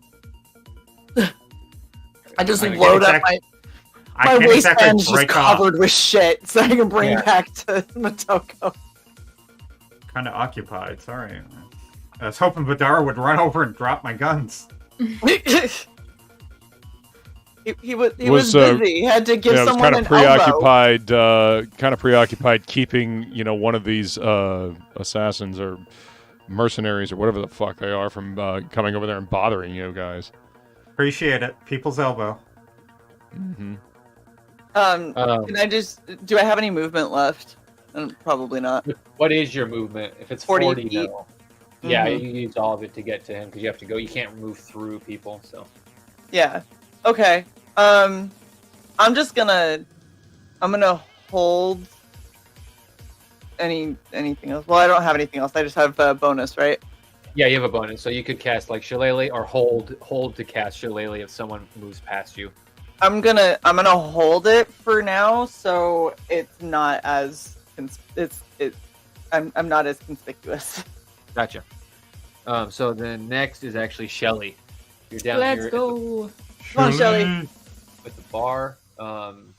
I just I can't load up exact- my I can't waistband is exactly just break off. covered with shit, so I can bring Yeah. back to Motoko. Kind of occupied. Sorry. I was hoping Vidar would run over and drop my guns. he was busy. He had to give was someone kind an of elbow. preoccupied keeping one of these assassins or mercenaries or whatever the fuck they are from coming over there and bothering you guys. Appreciate it. People's elbow. Mm-hmm. Can I just? Do I have any movement left? Probably not. What is your movement? If it's 40 40, feet. no. Yeah, Mhm. you use all of it to get to him because you have to go. You can't move through people. So Yeah. Okay. I'm gonna hold anything else. Well, I don't have anything else. I just have a bonus, right? yeah, you have a bonus. So you could cast like shillelagh or hold to cast shillelagh if someone moves past you. I'm gonna hold it for now, so it's not as I'm not as conspicuous. Gotcha. So then next is actually Shelly. You're down Let's here go. Come on, Shelly. with the bar. And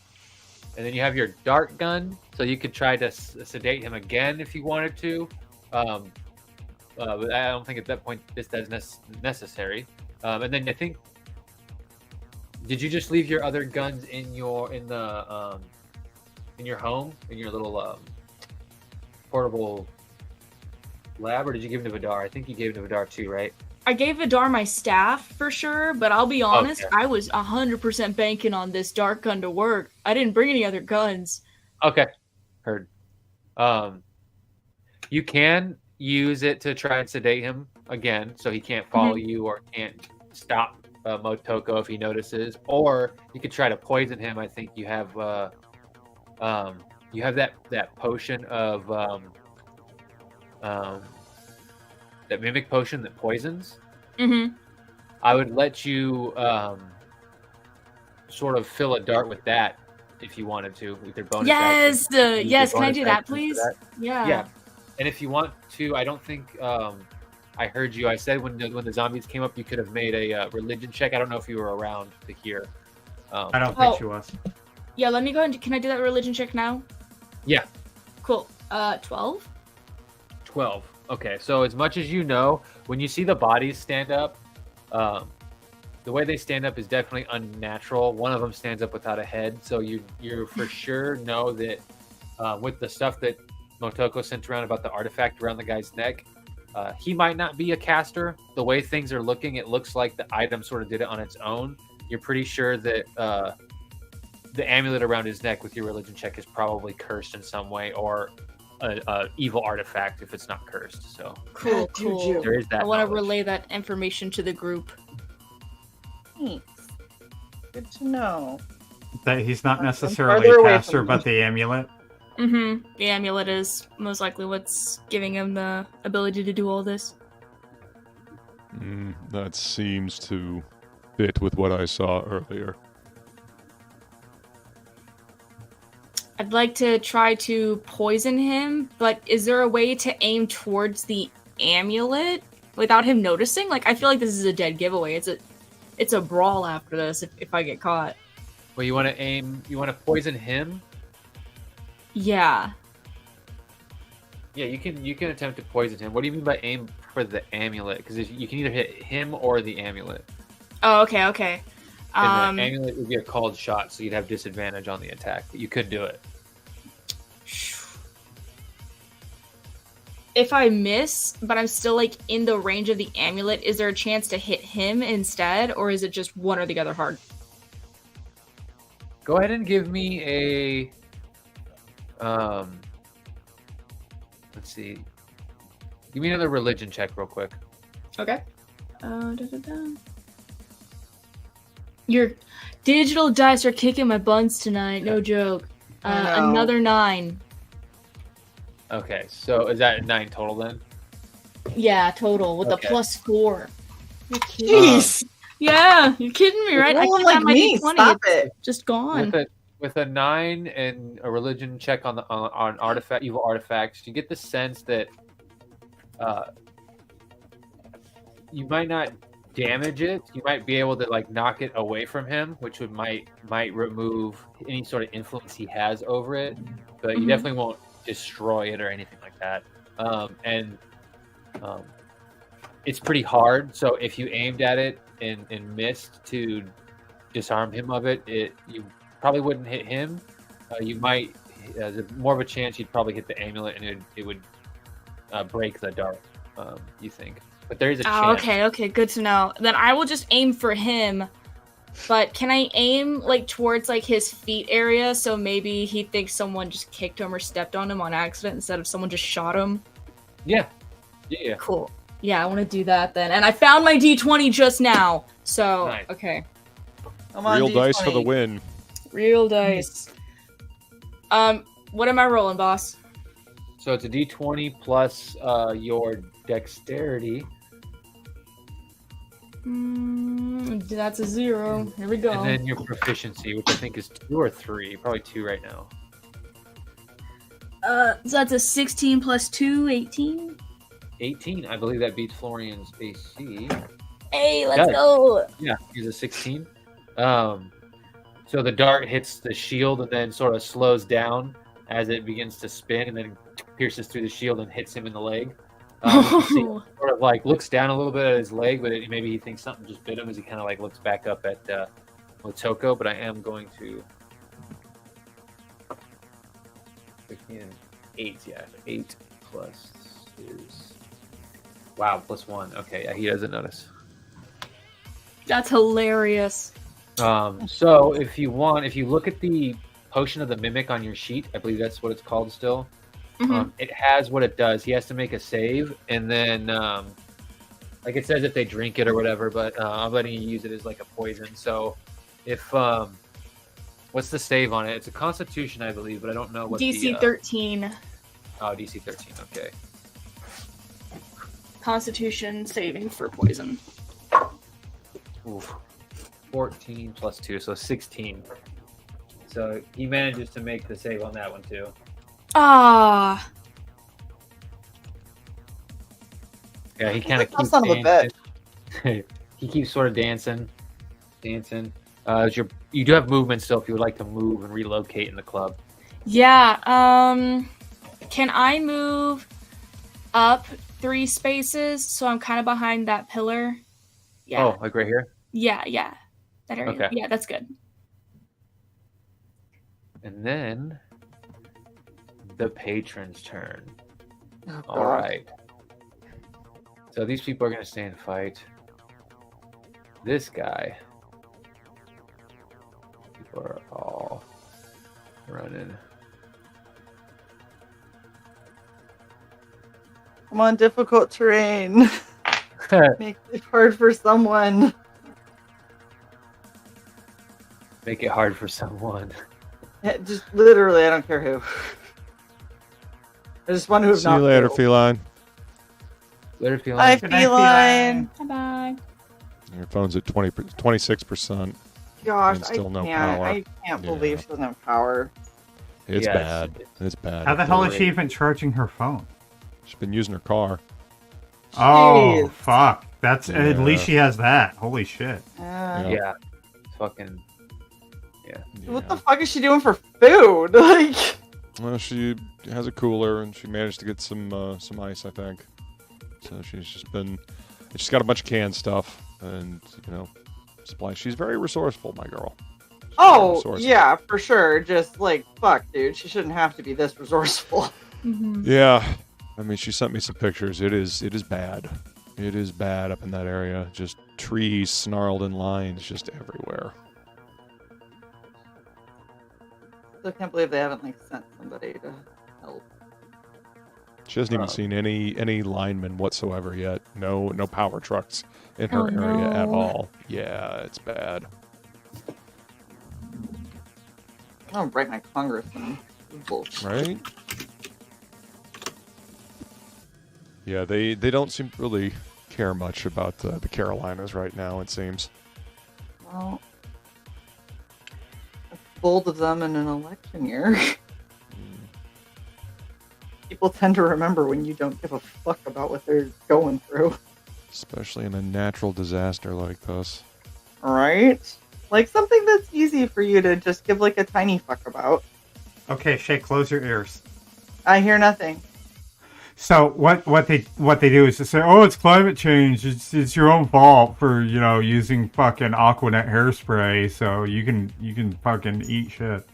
then you have your dart gun, so you could try to sedate him again if you wanted to. But I don't think at that point this is necessary. And then I think, did you just leave your other guns in your home, in your little portable lab, or did you give them to Vidar? I think you gave them to Vidar too, right? I gave Vidar my staff for sure, but I'll be honest, Okay. I was 100% banking on this dark gun to work. I didn't bring any other guns. Okay, heard. You can use it to try and sedate him again, so he can't follow you or can't stop Motoko if he notices, or you could try to poison him. I think you have that potion of that mimic potion that poisons. Mm-hmm. I would let you sort of fill a dart with that if you wanted to with your bonus Yes, action. Use your yes. Can I bonus do that, action for please? that. Yeah. Yeah. And if you want to, I don't think I heard you. I said when the zombies came up, you could have made a religion check. I don't know if you were around to hear. I don't think she was. Yeah, let me go and can I do that religion check now? Yeah. Cool. 12? 12. Okay, so as much as you know, when you see the bodies stand up, the way they stand up is definitely unnatural. One of them stands up without a head, so you for sure know that with the stuff that Motoko sent around about the artifact around the guy's neck, he might not be a caster. The way things are looking, it looks like the item sort of did it on its own. You're pretty sure that the amulet around his neck with your religion check is probably cursed in some way, or a evil artifact if it's not cursed. So Cool, Dude, cool. there is that. I want to knowledge. relay that information to the group. Thanks. Good to know. That he's not I'm necessarily farther a away caster, from but the amulet. Mm-hmm. The amulet is most likely what's giving him the ability to do all this. That seems to fit with what I saw earlier. I'd like to try to poison him, but is there a way to aim towards the amulet without him noticing? Like, I feel like this is a dead giveaway. It's a brawl after this if I get caught. Well, you want to aim. You want to poison him. Yeah. Yeah, you can attempt to poison him. What do you mean by aim for the amulet? Because you can either hit him or the amulet. Oh, okay. And the amulet would be a called shot, so you'd have disadvantage on the attack, but you could do it. If I miss, but I'm still like in the range of the amulet, is there a chance to hit him instead, or is it just one or the other hard? Go ahead and give me a let's see. Give me another religion check real quick. Okay. Your digital dice are kicking my buns tonight. No joke. Another 9. Okay, so is that 9 total then? Yeah, total with Okay. a +4. You're kidding. Jeez. Yeah, you're kidding me, right? I Roll can't like have my me. D20. Stop It's it. just gone. With a 9 and a religion check on artifact, evil artifacts, you get the sense that you might not damage it. You might be able to like knock it away from him, which might remove any sort of influence he has over it. But you definitely won't destroy it or anything like that. It's pretty hard. So if you aimed at it and missed to disarm him of it, you probably wouldn't hit him. You might. There's more of a chance you'd probably hit the amulet and it would break the dart. You think? But there is a chance. Okay, good to know. Then I will just aim for him. But can I aim like towards like his feet area so maybe he thinks someone just kicked him or stepped on him on accident instead of someone just shot him? Yeah. Cool. Yeah, I want to do that then. And I found my D20 just now. So, Nice. Okay. Come on, Real dice for the D20. win. Real dice. What am I rolling, boss? So it's a D20 plus your dexterity, That's a 0. Here we go. and then your proficiency, which I think is 2 or 3, probably 2 right now. So that's a 16 plus 2, 18. 18, I believe that beats Florian's AC. Hey, let's Does. go. Yeah, he's a 16. So the dart hits the shield and then sort of slows down as it begins to spin, and then pierces through the shield and hits him in the leg. You can see sort of like looks down a little bit at his leg, but maybe he thinks something just bit him as he kind of like looks back up at Motoko. But I am going to 15 and 8, yeah, 8 plus is wow, plus 1. Okay, yeah, he doesn't notice. That's hilarious. So if you look at the potion of the mimic on your sheet, I believe that's what it's called still. It has what it does. He has to make a save, and then like it says if they drink it or whatever, but I'm letting you use it as like a poison. So if what's the save on it? It's a Constitution, I believe, but I don't know what DC 13. Oh, DC 13. Okay. Constitution saving for poison. Oof. 14 plus 2, so 16. So he manages to make the save on that one too. Ah. Yeah, he kind of keeps Son of a dancing. He keeps sort of dancing. You do have movement still if you would like to move and relocate in the club. Yeah. Can I move up 3 spaces so I'm kind of behind that pillar? Yeah. Oh, like right here? Yeah. That area. Okay. Yeah, that's good. And then the patron's turn. Oh, All God. right. So these people are going to stay and fight. This guy. People are all running. Come on, difficult terrain. Make it hard for someone. Make it hard for someone. Yeah, just literally, I don't care who. I just want to have See not you later, failed. Feline. Later, feeling. Bye, Good night, Feline. Bye-bye. Your phone's at 26%. Gosh, And still I no can't. power. I can't Yeah. believe she doesn't have power. It's Yeah, bad. It's bad. How the hell is she even charging her phone? She's been using her car. Oh, Jeez. fuck. That's at Yeah. least she has that. Holy shit. Yeah. Yeah. Fucking. Yeah. What the fuck is she doing for food? Like, well, she has a cooler and she managed to get some ice, I think. So she's got a bunch of canned stuff and supply. She's very resourceful, my girl. oh yeah, for sure. Just like fuck, dude. She shouldn't have to be this resourceful. Yeah, I mean, she sent me some pictures. It is bad. It is bad up in that area. Just trees snarled in lines just everywhere. I can't believe they haven't like sent somebody to help. She hasn't even seen any linemen whatsoever yet. No power trucks in her area at all. Yeah, it's bad. I'll write my congressman. Bullshit. Right? Yeah, they don't seem to really care much about the Carolinas right now, it seems. Well, it's bold of them in an election year. People tend to remember when you don't give a fuck about what they're going through. Especially in a natural disaster like this. Right? Like something that's easy for you to just give like a tiny fuck about. Okay, Shae, close your ears. I hear nothing. So what they do is to say, oh, it's climate change. It's your own fault for using fucking Aquanet hairspray. So you can fucking eat shit.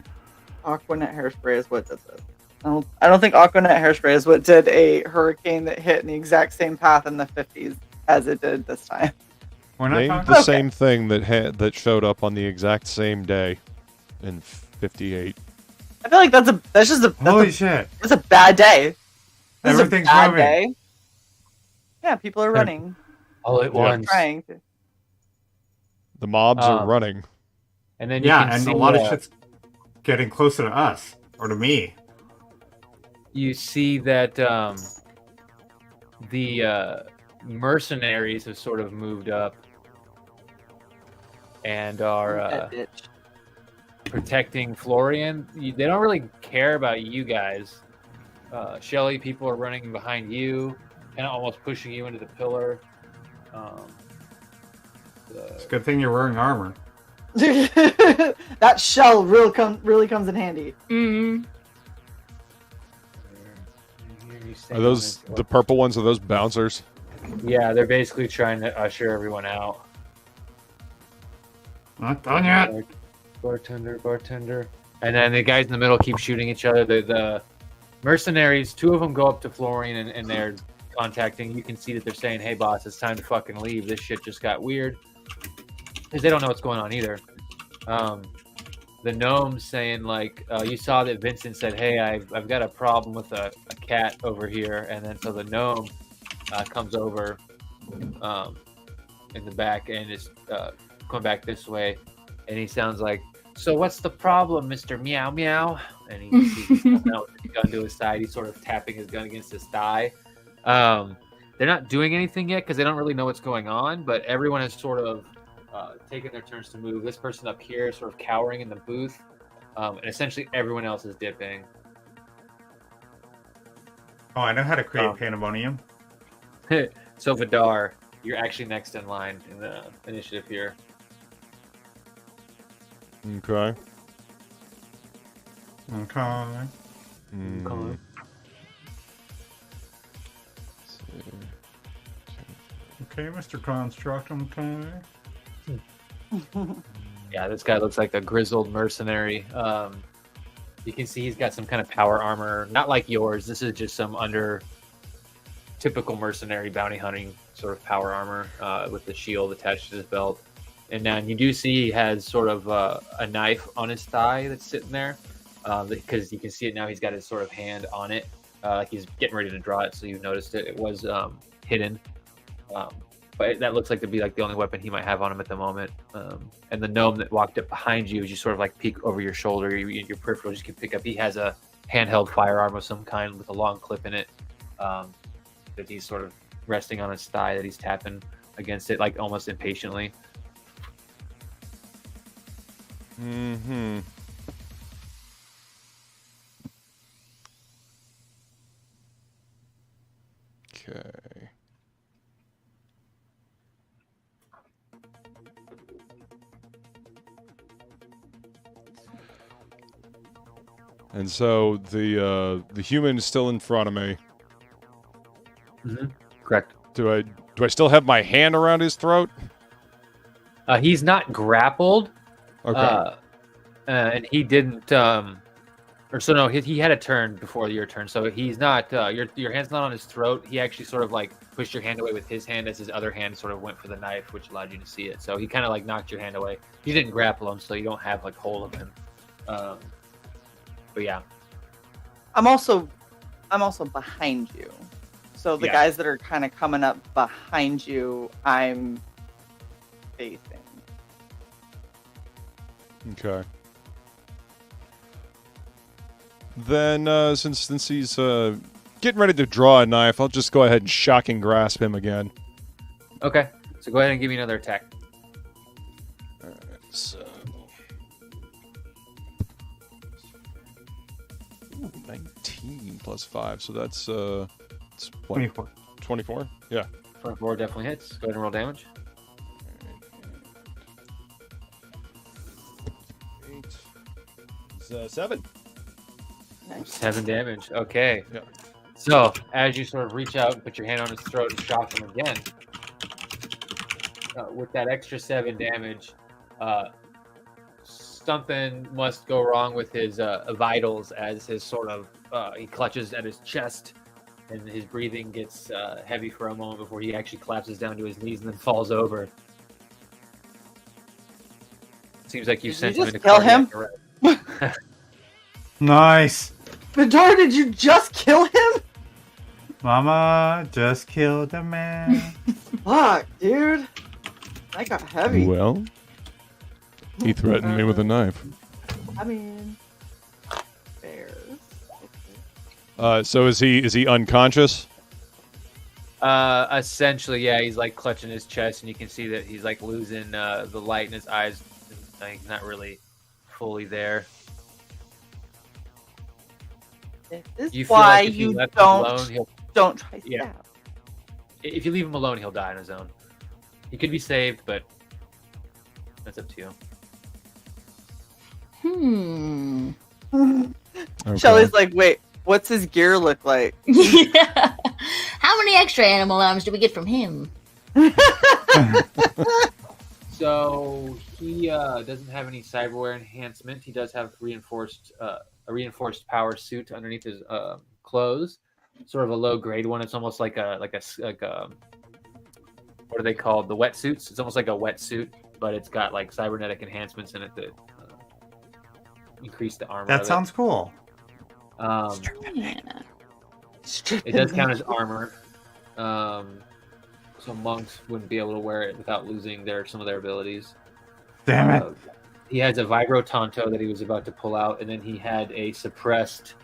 Aquanet hairspray is what does it. I don't think Aquanet hairspray is what did a hurricane that hit in the exact same path in the 50s as it did this time. Name the same thing that showed up on the exact same day in 58. I feel like that's just a holy shit. It's a bad day. Everything's moving. Day. Yeah, people are running. All at once. Trying to. The mobs are running. And then and a lot of shit's getting closer to us or to me. You see that the mercenaries have sort of moved up and are protecting Florian. They don't really care about you guys. Shelly, people are running behind you and almost pushing you into the pillar. It's a good thing you're wearing armor. That shell really comes in handy. Mm-hmm. Are those the purple ones? Are those bouncers? Yeah, they're basically trying to usher everyone out. Not done yet. Bartender. And then the guys in the middle keep shooting each other. The mercenaries, two of them go up to Florian and they're contacting. You can see that they're saying, hey, boss, it's time to fucking leave. This shit just got weird. Because they don't know what's going on either. The gnome's saying, like, you saw that Vincent said, hey, I've got a problem with a cat over here. And then so the gnome comes over in the back and is coming back this way. And he sounds like, so what's the problem, Mr. Meow Meow? And he's coming out with his gun to his side. He's sort of tapping his gun against his thigh. They're not doing anything yet because they don't really know what's going on, but everyone has sort of taken their turns to move. This person up here is sort of cowering in the booth, and essentially everyone else is dipping. Oh, I know how to create pandemonium. So Vidar, you're actually next in line in the initiative here. Okay. Okay. Okay, Mr. Construct, okay. Yeah, this guy looks like a grizzled mercenary. You can see he's got some kind of power armor, not like yours. This is just some typical mercenary bounty hunting sort of power armor with the shield attached to his belt. And then you do see he has sort of a knife on his thigh that's sitting there because you can see it now. He's got his sort of hand on it, like he's getting ready to draw it. So you noticed it. It was hidden. But that looks like to be like the only weapon he might have on him at the moment. And the gnome that walked up behind you, as you sort of like peek over your shoulder, your peripheral just can pick up. He has a handheld firearm of some kind with a long clip in it that he's sort of resting on his thigh that he's tapping against it, like almost impatiently. Mm-hmm. Okay. And so the human is still in front of me. Mm-hmm. Correct. Do I still have my hand around his throat? He's not grappled. Okay. And he didn't. He had a turn before your turn, so he's not. Your hand's not on his throat. He actually sort of like pushed your hand away with his hand as his other hand sort of went for the knife, which allowed you to see it. So he kind of like knocked your hand away. You didn't grapple him, so you don't have like hold of him. But yeah, I'm also behind you. So the guys that are kind of coming up behind you, I'm facing. Okay. Then, since he's getting ready to draw a knife, I'll just go ahead and shocking grasp him again. okay. So go ahead and give me another attack. All right, so 19 plus 5, so that's what? 24. 24? Yeah. 24 definitely hits. Go ahead and roll damage. 8 7. 7 damage. Okay. Yeah. So as you sort of reach out and put your hand on his throat and shock him again, with that extra 7 damage, something must go wrong with his vitals as his sort of he clutches at his chest and his breathing gets heavy for a moment before he actually collapses down to his knees and then falls over. Seems like you sent him into kill him? cardiac arrest. Nice. Vidar, did you just kill him? Mama just killed a man. Fuck, dude. That got heavy. Well, he threatened me with a knife. I mean, bears. So is he unconscious? Essentially, yeah. He's like clutching his chest, and you can see that he's like losing the light in his eyes. He's not really fully there. This is You feel why like if you you left him alone, don't try Yeah. stab. if you leave him alone, he'll die on his own. He could be saved, but that's up to you. Okay. Shelly's like, wait, what's his gear look like? Yeah. How many extra animal arms do we get from him? So he doesn't have any cyberware enhancement. He does have a reinforced power suit underneath his clothes, sort of a low grade one. It's almost like a what are they called? The wetsuits. It's almost like a wetsuit, but it's got like cybernetic enhancements in it that increase the armor. That sounds cool. Yeah. It does count as armor. So monks wouldn't be able to wear it without losing some of their abilities. Damn it. He has a vibro tonto that he was about to pull out, and then he had a suppressed,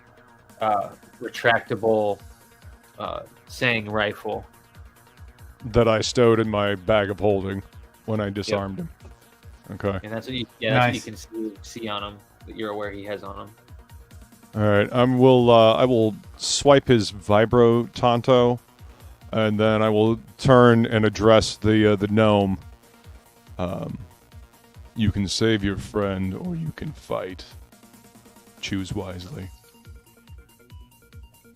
retractable saying rifle that I stowed in my bag of holding when I disarmed him. Okay. and that's what you Nice. can see on him. That you're aware he has on him. All right. I will swipe his vibro tonto, and then I will turn and address the gnome. You can save your friend, or you can fight. Choose wisely.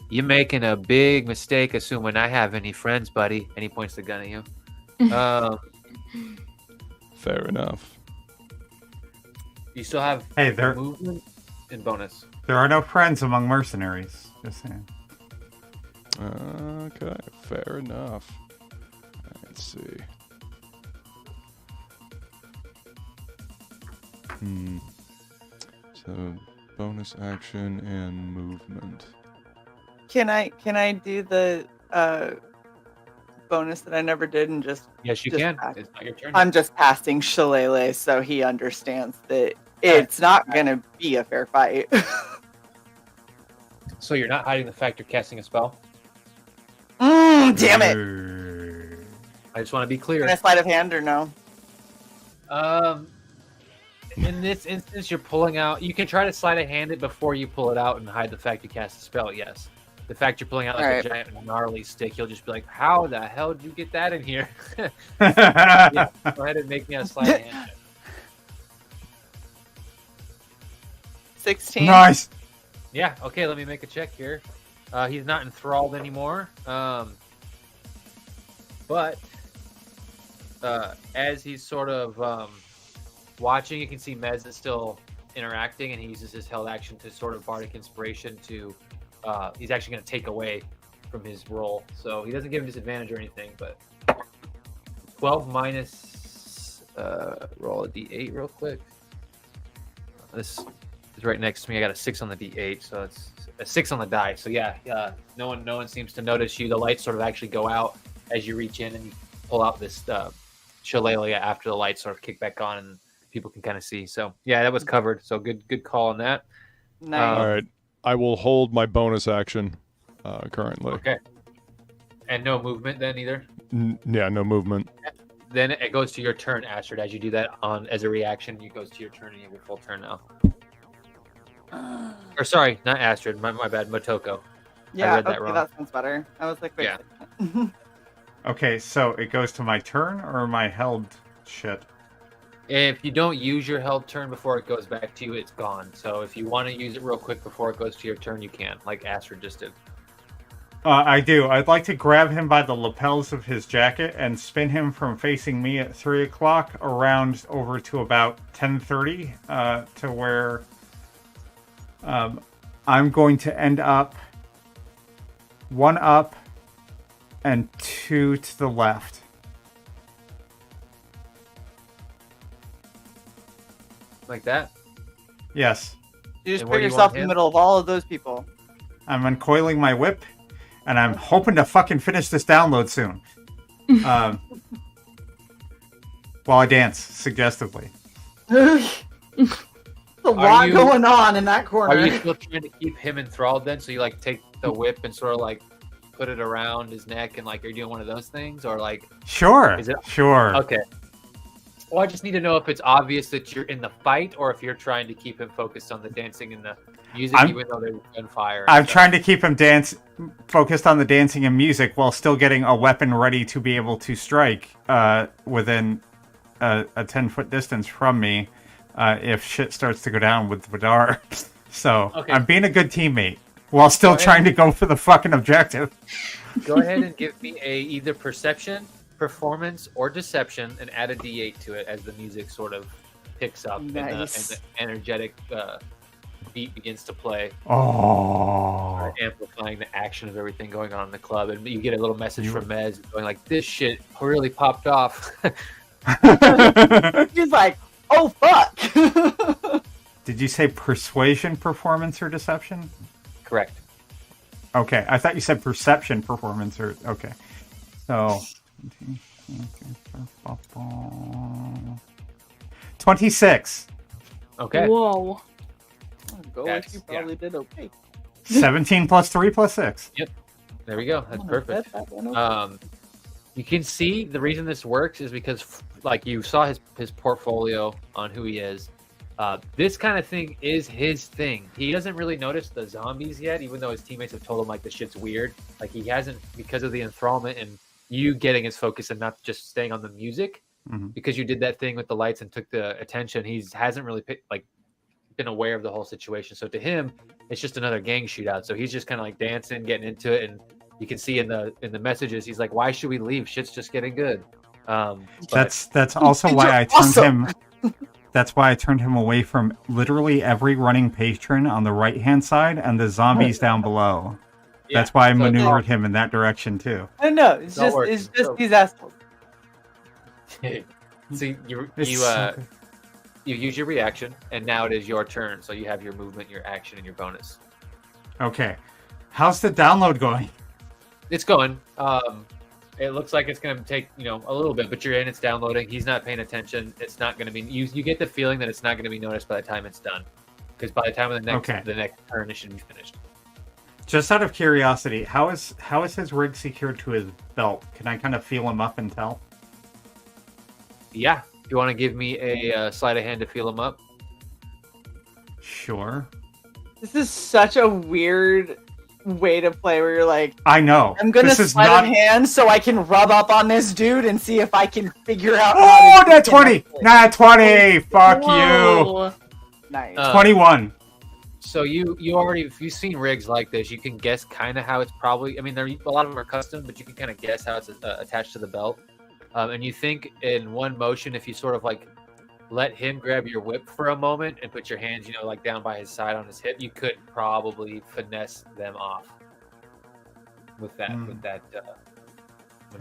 You're making a big mistake assuming I have any friends, buddy. And he points the gun at you. Fair enough. You still have movement and bonus. There are no friends among mercenaries. Just saying. Okay, fair enough. Let's see. So, bonus action and movement. Can I do the bonus that I never did and just Yes, you just can. pass? It's not your turn. I'm just passing Shillelagh so he understands that it's not gonna be a fair fight. So you're not hiding the fact you're casting a spell? Damn it! I just want to be clear. Can I sleight of hand or no? In this instance, you're pulling out. You can try to sleight of hand it before you pull it out and hide the fact you cast a spell. Yes, the fact you're pulling out like a giant gnarly stick, he'll just be like, "How the hell did you get that in here?" Yeah, go ahead and make me a sleight of hand check. 16. Nice. Yeah. Okay. Let me make a check here. He's not enthralled anymore. But as he's sort of watching, you can see Mez is still interacting, and he uses his held action to sort of bardic inspiration to. He's actually going to take away from his roll, so he doesn't give him disadvantage or anything. But 12 minus. Roll a d8 real quick. This is right next to me. I got a 6 on the d8, so it's a 6 on the die. So yeah, no one seems to notice you. The lights sort of actually go out as you reach in and you pull out this shillelagh after the lights sort of kick back on and people can kind of see. So yeah, that was covered. So good call on that. Nice. All right, I will hold my bonus action currently. Okay. And no movement then either. Yeah, no movement. Then it goes to your turn, Astrid. As you do that as a reaction, it goes to your turn and you have your full turn now. Or sorry, not Astrid. My bad. Motoko. Yeah, I read that wrong. That sounds better. I was like, wait a second. Okay, so it goes to my turn or my held shit? If you don't use your held turn before it goes back to you, it's gone. So if you want to use it real quick before it goes to your turn, you can, like Astrid just did. I do. I'd like to grab him by the lapels of his jacket and spin him from facing me at 3 o'clock around over to about 10:30 to where I'm going to end up 1 up and 2 to the left. Like that? Yes. You just And put where do you yourself want in the him? middle of all of those people. I'm uncoiling my whip, and I'm hoping to fucking finish this download soon. While I dance, suggestively. There's a lot you- going on in that corner. Are you still trying to keep him enthralled then? So you like take the whip and sort of like put it around his neck and like, are you doing one of those things? Or like, Sure. Is it- Sure. okay. Well, I just need to know if it's obvious that you're in the fight or if you're trying to keep him focused on the dancing and the music, even though they're gunfire. I'm trying to keep him focused on the dancing and music while still getting a weapon ready to be able to strike within a 10-foot distance from me if shit starts to go down with Vidar. So Okay. I'm being a good teammate while still trying to go for the fucking objective. Go ahead and give me either perception, performance, or deception and add a d8 to it as the music sort of picks up and the energetic beat begins to play. Oh. Amplifying the action of everything going on in the club, and you get a little message from Mez going like, "This shit really popped off." He's like, "Oh fuck!" Did you say persuasion, performance, or deception? Correct. Okay, I thought you said perception, performance, or okay. So 26. Okay. Whoa. Go like you probably did okay. 17 plus 3 plus 6. Yep. There we go. That's perfect. That one okay. You can see the reason this works is because, like, you saw his portfolio on who he is. This kind of thing is his thing. He doesn't really notice the zombies yet, even though his teammates have told him like the shit's weird. Like he hasn't, because of the enthrallment and you getting his focus and not just staying on the music. Mm-hmm. Because you did that thing with the lights and took the attention. He hasn't really been aware of the whole situation. So to him, it's just another gang shootout. So he's just kind of like dancing, getting into it, and you can see in the messages, he's like, "Why should we leave? Shit's just getting good." That's also why I turned him. That's why I turned him away from literally every running patron on the right-hand side and the zombies down below. Yeah, That's why I so maneuvered him in that direction too. I know. It's all just working. So- these assholes. So you It's- you use your reaction, and now it is your turn. So you have your movement, your action, and your bonus. Okay. How's the download going? It's going. It looks like it's going to take a little bit, but you're in. It's downloading. He's not paying attention. It's not going to be. You get the feeling that it's not going to be noticed by the time it's done, because by the time of the next turn, it should be finished. Just out of curiosity, how is his rig secured to his belt? Can I kind of feel him up and tell? Yeah. You want to give me a sleight of hand to feel him up? Sure. This is such a weird way to play where you're like, I know. I'm gonna This is sleight not... of hand so I can rub up on this dude and see if I can figure out. Oh, nat 20! Nat 20! Fuck you! Whoa. Nice. 21. So you already, if you've seen rigs like this, you can guess kind of how it's probably. I mean, a lot of them are custom, but you can kind of guess how it's attached to the belt. And you think in one motion, if you sort of like let him grab your whip for a moment and put your hands, like down by his side on his hip, you could probably finesse them off with that. Maneuver.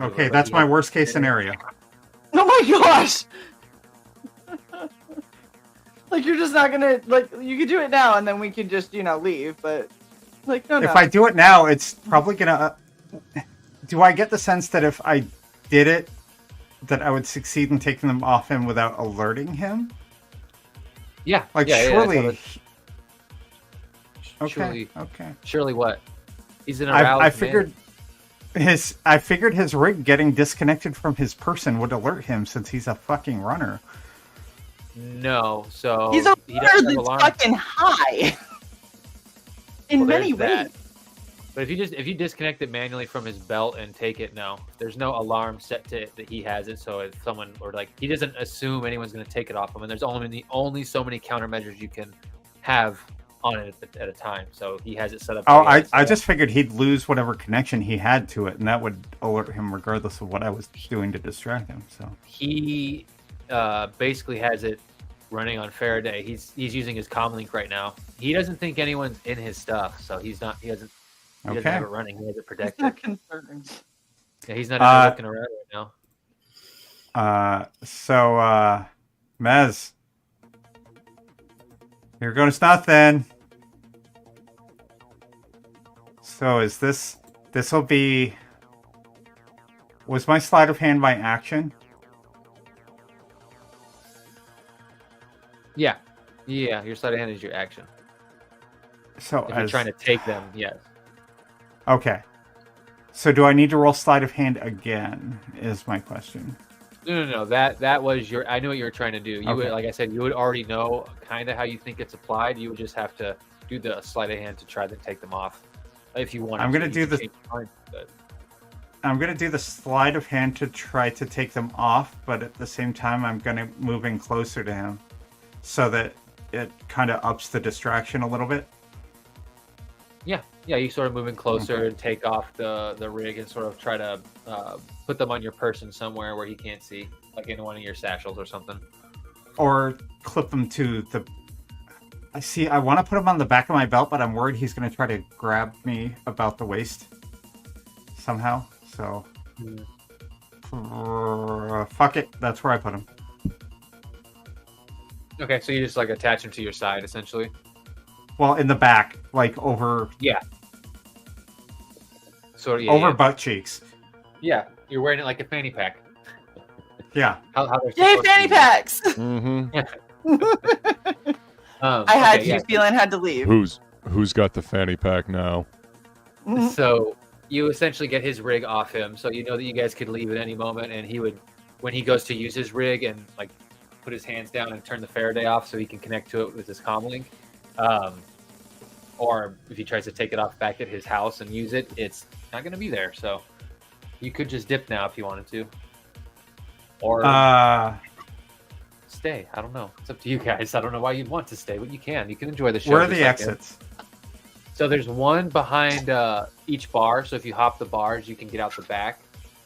Okay, that's my worst case scenario. Oh my gosh! Like, you're just not gonna, like, you could do it now and then we could just, leave, but, like, no. If I do it now, it's probably gonna... do I get the sense that if I did it, that I would succeed in taking them off him without alerting him? Yeah. Like, yeah, surely... Yeah, okay. Surely what? He's an aroused I figured... I figured his rig getting disconnected from his person would alert him since he's a fucking runner. No, so he's a runner that's fucking high. In many ways. But if you disconnect it manually from his belt and take it, no, there's no alarm set to it that he has it. So if someone he doesn't assume anyone's going to take it off him, and there's only so many countermeasures you can have on it at a time. So he has it set up. Oh, I just figured he'd lose whatever connection he had to it, and that would alert him regardless of what I was doing to distract him. So he basically has it running on Faraday. He's using his comlink right now. He doesn't think anyone's in his stuff, so he doesn't have it running. He has it protected. That's not concerning. Yeah, he's not looking around right now. So Mez, here goes nothing. So is this'll be... Was my sleight of hand my action? Yeah, your sleight of hand is your action. So if you're trying to take them, yes. Okay. So do I need to roll sleight of hand again, is my question. No. That was your... I knew what you were trying to do. You would, like I said, you would already know kind of how you think it's applied. You would just have to do the sleight of hand to try to take them off. If you want. I'm going to do the... I'm going to do the sleight of hand to try to take them off, but at the same time, I'm going to move in closer to him so that it kind of ups the distraction a little bit. Yeah, you sort of move in closer and take off the rig and sort of try to put them on your person somewhere where he can't see, like in one of your satchels or something. Or clip them to the... I want to put him on the back of my belt, but I'm worried he's going to try to grab me about the waist somehow. So, fuck it. That's where I put him. Okay, so you just like attach him to your side, essentially. Well, in the back, like over. Yeah. Sort of over butt cheeks. Yeah, you're wearing it like a fanny pack. Yeah. Yay, fanny packs! Mm-hmm. I had you feeling had to leave. Who's got the fanny pack now? So you essentially get his rig off him, so you know that you guys could leave at any moment, and he would, when he goes to use his rig and like put his hands down and turn the Faraday off so he can connect to it with his comlink, or if he tries to take it off back at his house and use it, it's not going to be there. So you could just dip now if you wanted to, or stay. I don't know. It's up to you guys. I don't know why you'd want to stay, but you can. You can enjoy the show. Where are the exits? So there's one behind each bar. So if you hop the bars, you can get out the back.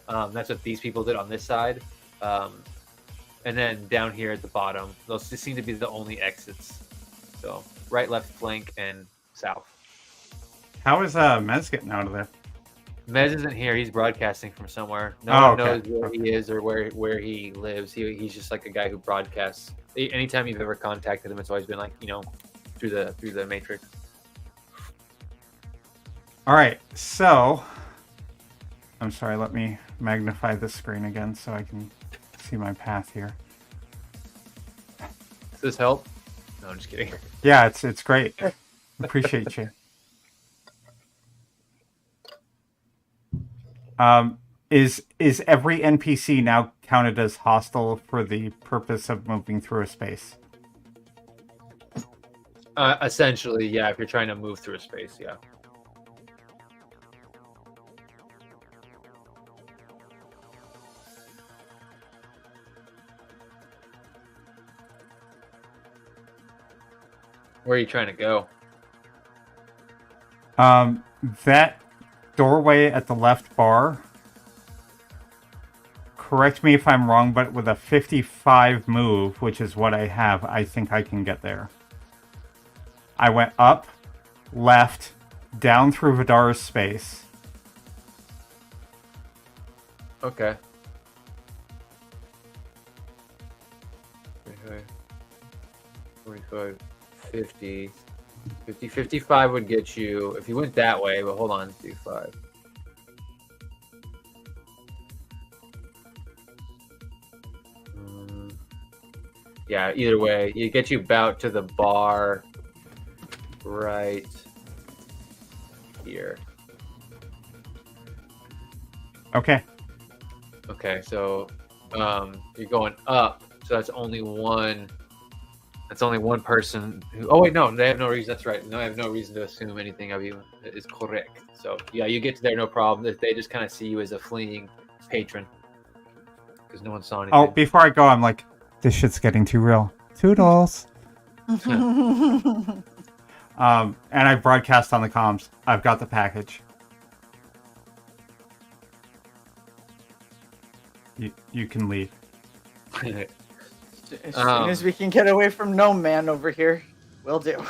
That's what these people did on this side. And then down here at the bottom, those just seem to be the only exits. So right, left flank, and south. How is Mez getting out of there? Mez isn't here. He's broadcasting from somewhere. No one knows where he is or where he lives. He's just like a guy who broadcasts. Anytime you've ever contacted him, it's always been like, through the matrix. All right, so I'm sorry. Let me magnify this screen again so I can see my path here. Does this help? No, I'm just kidding. Yeah, it's great. Appreciate you. Is every NPC now counted as hostile for the purpose of moving through a space? Essentially, yeah. If you're trying to move through a space, yeah. Where are you trying to go? That doorway at the left bar, correct me if I'm wrong, but with a 55 move, which is what I have, I think I can get there. I went up, left, down through Vidar's space. Okay. 45, 50. 50, 55 would get you if you went that way, but hold on, 55. Yeah, either way, it gets you about to the bar right here. Okay. Okay, so you're going up, so that's only one. That's only one person who. Oh wait, no, they have no reason. That's right. No, I have no reason to assume anything of you is correct. So yeah, you get to there, no problem. They just kind of see you as a fleeing patron because no one saw anything. Oh, before I go, I'm like, this shit's getting too real. Toodles. And I broadcast on the comms. I've got the package. You can leave. As soon as we can get away from Gnome Man over here, we'll do.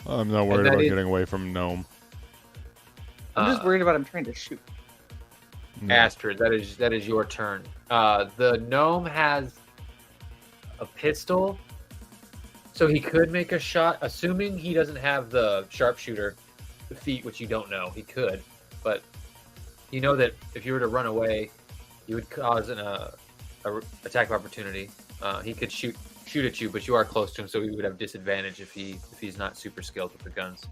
I'm not worried about getting away from Gnome. I'm just worried about him trying to shoot. Astrid, that is your turn. The gnome has a pistol, so he could make a shot, assuming he doesn't have the sharpshooter feat, which you don't know. He could, but you know that if you were to run away, you would cause an attack of opportunity. He could shoot at you, but you are close to him, so he would have disadvantage if he's not super skilled with the guns.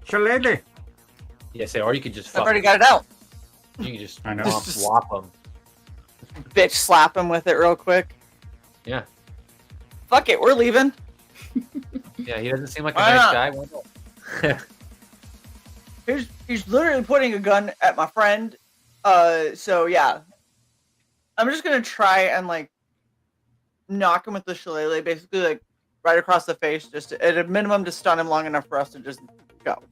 Shillelagh. Yes, or you could just. I've already got it out. You can just I know. whop him. Bitch, slap him with it real quick. Yeah. Fuck it, we're leaving. Yeah, he doesn't seem like a Why nice not? guy. Why not? He's literally pointing a gun at my friend. So yeah. I'm just gonna try and like knock him with the shillelagh, basically like right across the face, just at a minimum to stun him long enough for us to just go.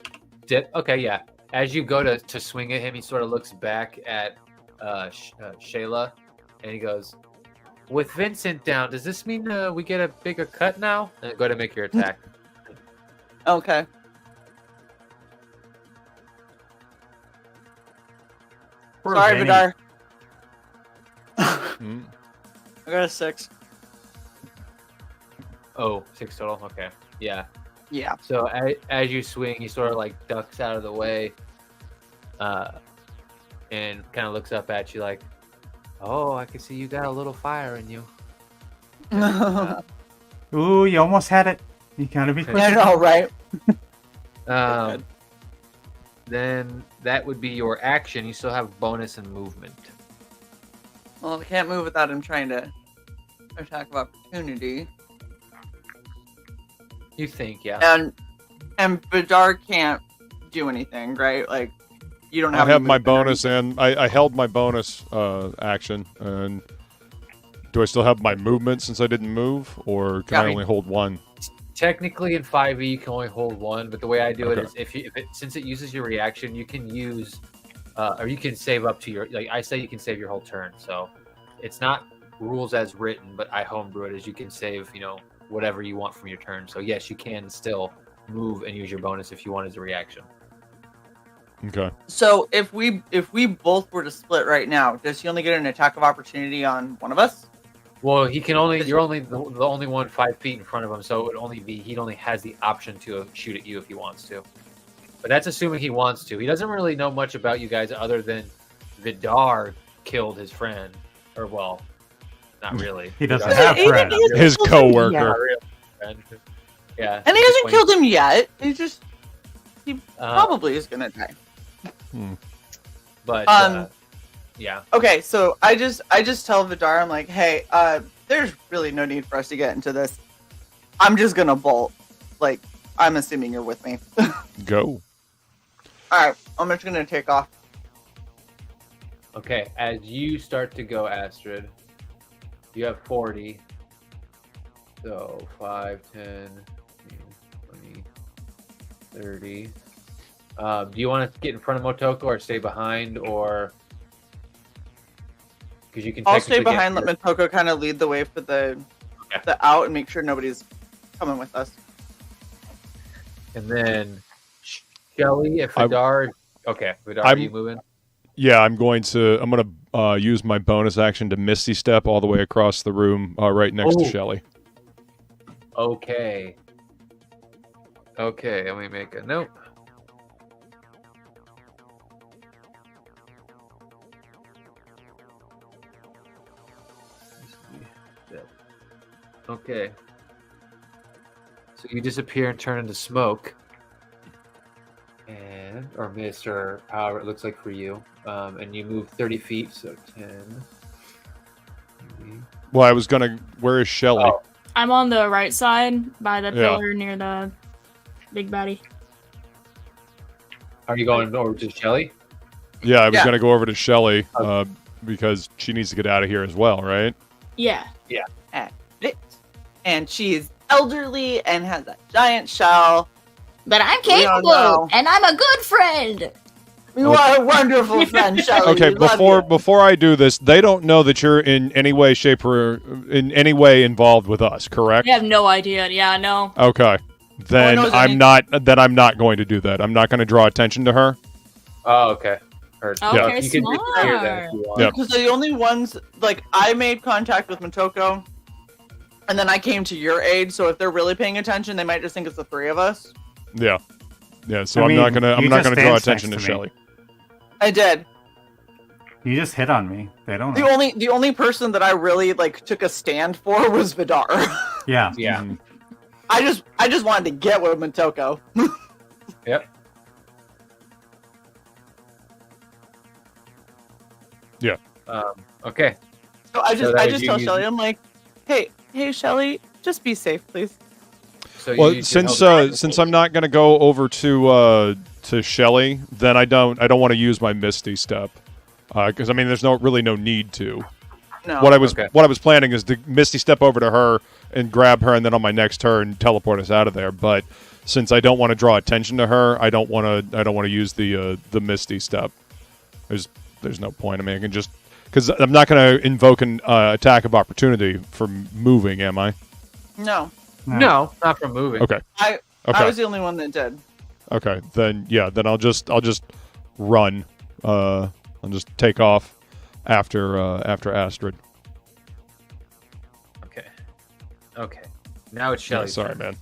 Okay, yeah. As you go to swing at him, he sort of looks back at Shayla, and he goes, "With Vincent down, does this mean we get a bigger cut now?" And go to make your attack. Okay. Poor Sorry, Vinny. Vidar. Mm. I got a 6. Oh, 6 total. Okay, yeah. Yeah. So as you swing, he sort of like ducks out of the way, and kind of looks up at you like, "Oh, I can see you got a little fire in you." Ooh, you almost had it. You gotta be quick. I know, right? Then that would be your action. You still have bonus and movement. Well, I can't move without him trying to attack of opportunity. You think, yeah. And Vidar can't do anything, right? Like, you don't have. I have my movement bonus, and I held my bonus action. And do I still have my movement since I didn't move, or can I only hold one? Technically, in 5e, you can only hold one. But the way I do it is, since it uses your reaction, you can use, or you can save up to your. Like I say, you can save your whole turn. So it's not rules as written, but I homebrew it as you can save, whatever you want from your turn. So yes, you can still move and use your bonus if you want as a reaction. Okay. So if we both were to split right now, does he only get an attack of opportunity on one of us? Well, he can only. You're only the only one 5 feet in front of him, so it would only be. He only has the option to shoot at you if he wants to. But that's assuming he wants to. He doesn't really know much about you guys other than Vidar killed his friend, or well, not really. He doesn't have friends. His coworker. Not really friend. Yeah. And he hasn't killed him yet. He probably is gonna die. But yeah. Okay, so I just tell Vidar, I'm like, hey, there's really no need for us to get into this. I'm just gonna bolt. Like, I'm assuming you're with me. Go. Alright, I'm just gonna take off. Okay, as you start to go, Astrid, You have 40. So 5, 10, 20, 30. Do you want to get in front of Motoko or stay behind, or because you can? I'll stay behind. Let Motoko kind of lead the way for the out and make sure nobody's coming with us. And then Shelly, if Vidar. Okay, Vidar, are you moving? Yeah, I'm going to use my bonus action to Misty Step all the way across the room, right next to Shelly. Okay. Okay, let me make a note. Okay. So you disappear and turn into smoke. Or mist, or however it looks like for you. And you move 30 feet, so 10. Well, I was gonna. Where is Shelly? Oh. I'm on the right side by the pillar near the big baddie. Are you going over to Shelly? Yeah, I was gonna go over to Shelly because she needs to get out of here as well, right? Yeah. Yeah. And she's elderly and has a giant shell. But I'm capable, and I'm a good friend. You are a wonderful friend, Shelly. Okay, before I do this, they don't know that you're in any way, shape, or in any way involved with us, correct? I have no idea. Yeah, no. Okay, then I'm not. Then I'm not going to do that. I'm not going to draw attention to her. Oh, okay. Heard. Okay, you can disappear then if you want. Because they're the only ones. Like, I made contact with Motoko, and then I came to your aid. So if they're really paying attention, they might just think it's the three of us. Yeah. So I'm not gonna draw attention to Shelly. I did. You just hit on me. They don't. The only person that I really took a stand for was Vidar. Yeah. Yeah. Mm-hmm. I just wanted to get with Motoko. Yep. Yeah. Okay. So I just tell Shelly, I'm like, hey Shelly, just be safe, please. So since I'm not going to go over to Shelly, then I don't want to use my Misty Step because I mean there's really no need to. No. What I was planning is to Misty Step over to her and grab her, and then on my next turn teleport us out of there. But since I don't want to draw attention to her, I don't want to use the Misty Step. There's no point. I mean, I can just because I'm not going to invoke an attack of opportunity for moving, am I? No. No, not from moving. Okay. I was the only one that did. Okay, then I'll just run. I'll just take off after Astrid. Okay. Now it's Shelly. Sorry, man.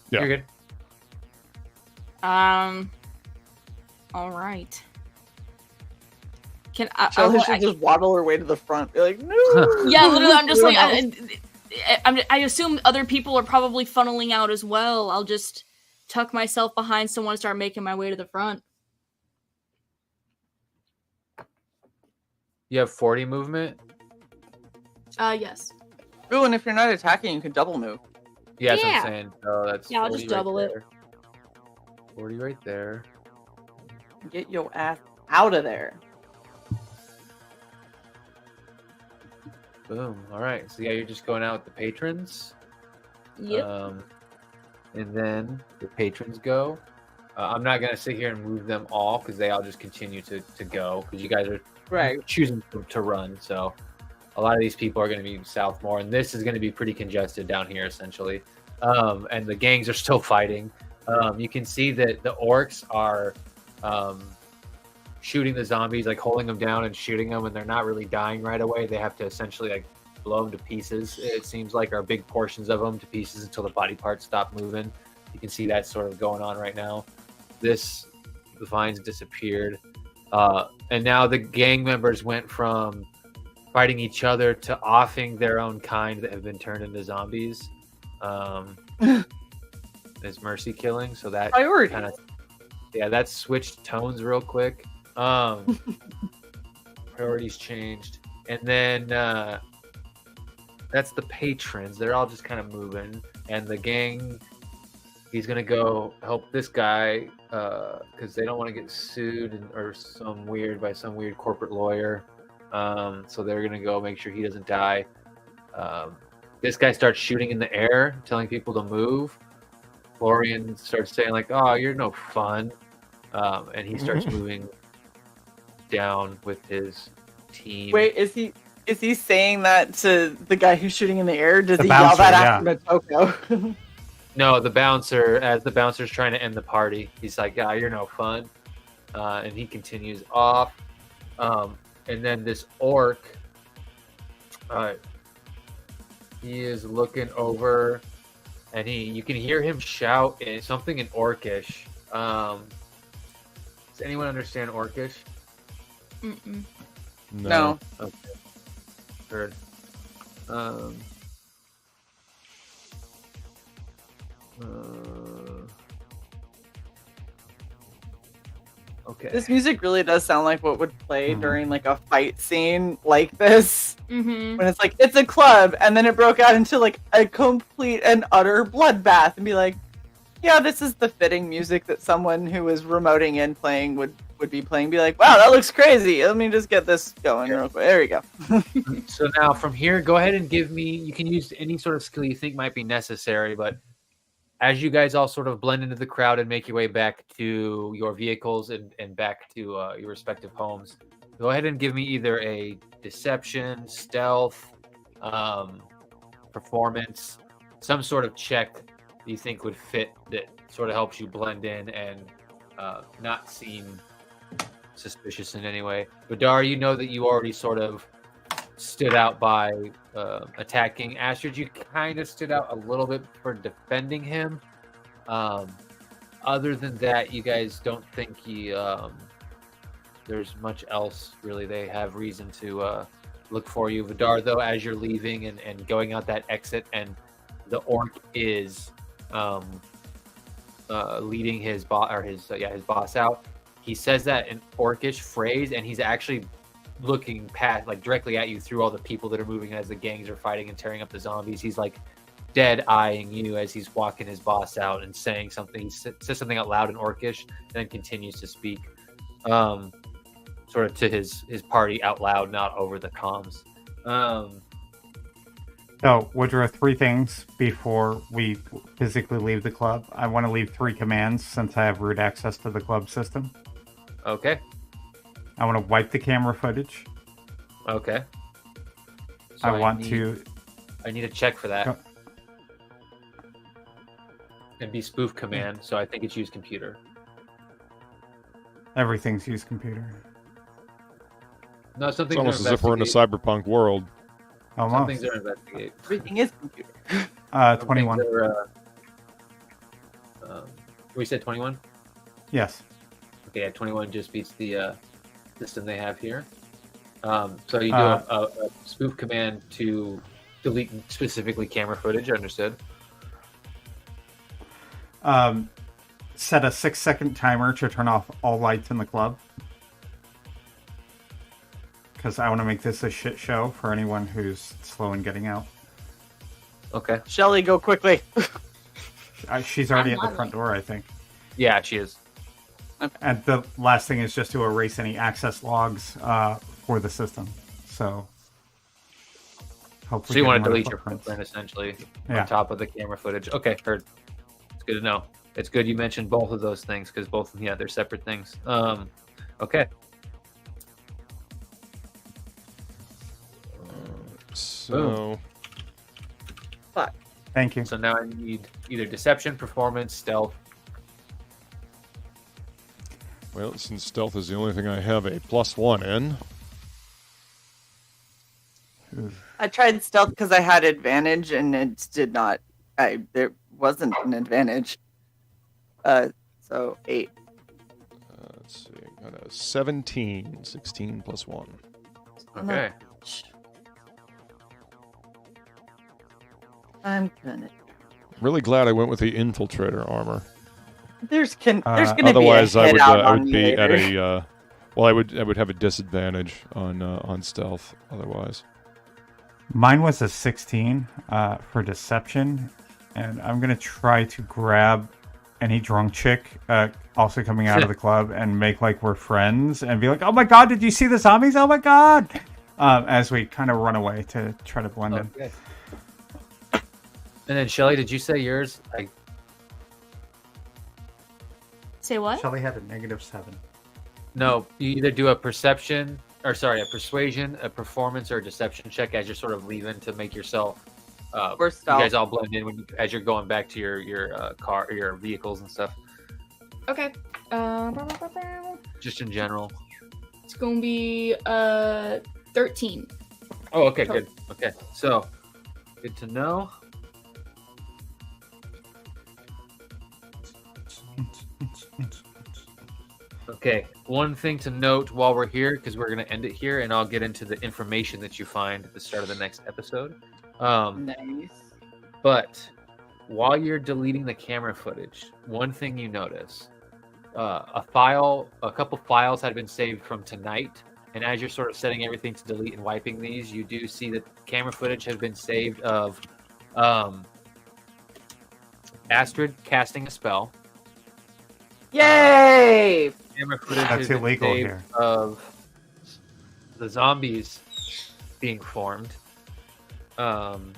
Yeah. You're good. All right. Shelly should just waddle her way to the front. Be like, no. Yeah, literally, I'm just like, I assume other people are probably funneling out as well. I'll just tuck myself behind someone and start making my way to the front. You have 40 movement? Yes. Ooh, and if you're not attacking, you can double move. Yeah, that's what I'm saying. So that's I'll just double it. 40 right there. Get your ass out of there. Boom. All right. So yeah, you're just going out with the patrons. Yep. And then the patrons go. I'm not gonna sit here and move them all because they all just continue to go because you guys are choosing to run. So a lot of these people are going to be south more, and this is going to be pretty congested down here essentially. And the gangs are still fighting. You can see that the orcs are shooting the zombies, like holding them down and shooting them, and they're not really dying right away. They have to essentially like blow them to pieces. It seems like, or big portions of them to pieces until the body parts stop moving. You can see that sort of going on right now. The vines disappeared. And now the gang members went from fighting each other to offing their own kind that have been turned into zombies. Is mercy killing. So that priority. That switched tones real quick. Priorities changed. And then that's the patrons. They're all just kind of moving. And the gang, he's going to go help this guy because they don't want to get sued by some weird corporate lawyer. So they're going to go make sure he doesn't die. This guy starts shooting in the air, telling people to move. Florian starts saying like, "Oh, you're no fun," and he starts moving down with his team. Wait, is he saying that to the guy who's shooting in the air? Does The he bouncer, yell that after Matoko? No, the bouncer, as the bouncer's trying to end the party, he's like, "Ah, you're no fun," and he continues off. And then this orc, he is looking over, and you can hear him shout something in Orcish. Does anyone understand Orcish? Mm-mm. No. Okay. Heard. Okay. This music really does sound like what would play during like a fight scene like this. Mm-hmm. When it's like, it's a club, and then it broke out into like a complete and utter bloodbath, and be like, yeah, this is the fitting music that someone who was remoting in playing would be playing. Be like, wow, that looks crazy. Let me just get this going real quick. There we go. So now from here, go ahead and give me, you can use any sort of skill you think might be necessary, but as you guys all sort of blend into the crowd and make your way back to your vehicles and back to your respective homes, go ahead and give me either a deception, stealth, performance, some sort of check you think would fit that sort of helps you blend in and not seem suspicious in any way. Vidar, you know that you already sort of stood out by attacking Astrid. You kind of stood out a little bit for defending him. Other than that, you guys don't think there's much else really they have reason to look for you. Vidar, though, as you're leaving and going out that exit, and the orc is leading his boss out. He says that in Orcish phrase, and he's actually looking past, like directly at you through all the people that are moving as the gangs are fighting and tearing up the zombies. He's like dead eyeing you as he's walking his boss out and saying something. He says something out loud in Orcish, and then continues to speak, sort of to his party out loud, not over the comms. So, Woodrow, 3 things before we physically leave the club. I want to leave 3 commands since I have root access to the club system. Okay. I want to wipe the camera footage. Okay. So I need a check for that. Go. It'd be spoof command, so I think it's use computer. Everything's used computer. No, It's something. almost as if we're in a cyberpunk world. Some Almost. things are investigate. Everything is computer. 21. We said 21? Yes. Okay, yeah, 21 just beats the system they have here. So you do a spoof command to delete specifically camera footage, understood? Set a 6-second timer to turn off all lights in the club. Because I want to make this a shit show for anyone who's slow in getting out. Okay. Shelly, go quickly. She's already at the front door, I think. Yeah, she is. And the last thing is just to erase any access logs for the system. So hopefully, So you want to delete your footprint essentially Yeah. on top of the camera footage. Okay, heard. It's good to know. It's good you mentioned both of those things because both, yeah, they're separate things. Okay. So Fuck. Thank you. So now I need either deception, performance, stealth. well, since stealth is the only thing I have a +1 in. I tried stealth because I had advantage, and it did not. There wasn't an advantage. So 8. Let's see. Got a 17. 16 + 1. Okay. I'm gonna. Really glad I went with the infiltrator armor. There's gonna Otherwise, be a I hit would out I on would me be at later. a well, I would have a disadvantage on stealth otherwise. Mine was a 16 for deception, and I'm gonna try to grab any drunk chick also coming out of the club and make like we're friends and be like, "Oh my god, did you see the zombies? Oh my god!" as we kind of run away to try to blend in. Okay. And then Shelly, did you say yours? Say what? Shelly had a -7. No, you either do a persuasion, a performance, or a deception check as you're sort of leaving to make yourself. You guys all blend in as you're going back to your car, your vehicles and stuff. Okay. Just in general. It's gonna be 13. Oh, okay, good. Okay, so good to know. Okay, one thing to note while we're here, because we're going to end it here, and I'll get into the information that you find at the start of the next episode. Nice. But while you're deleting the camera footage, one thing you notice, a couple files had been saved from tonight, and as you're sort of setting everything to delete and wiping these, you do see that camera footage has been saved of Astrid casting a spell. Yay! Camera footage That's has been illegal saved here. of the zombies being formed. And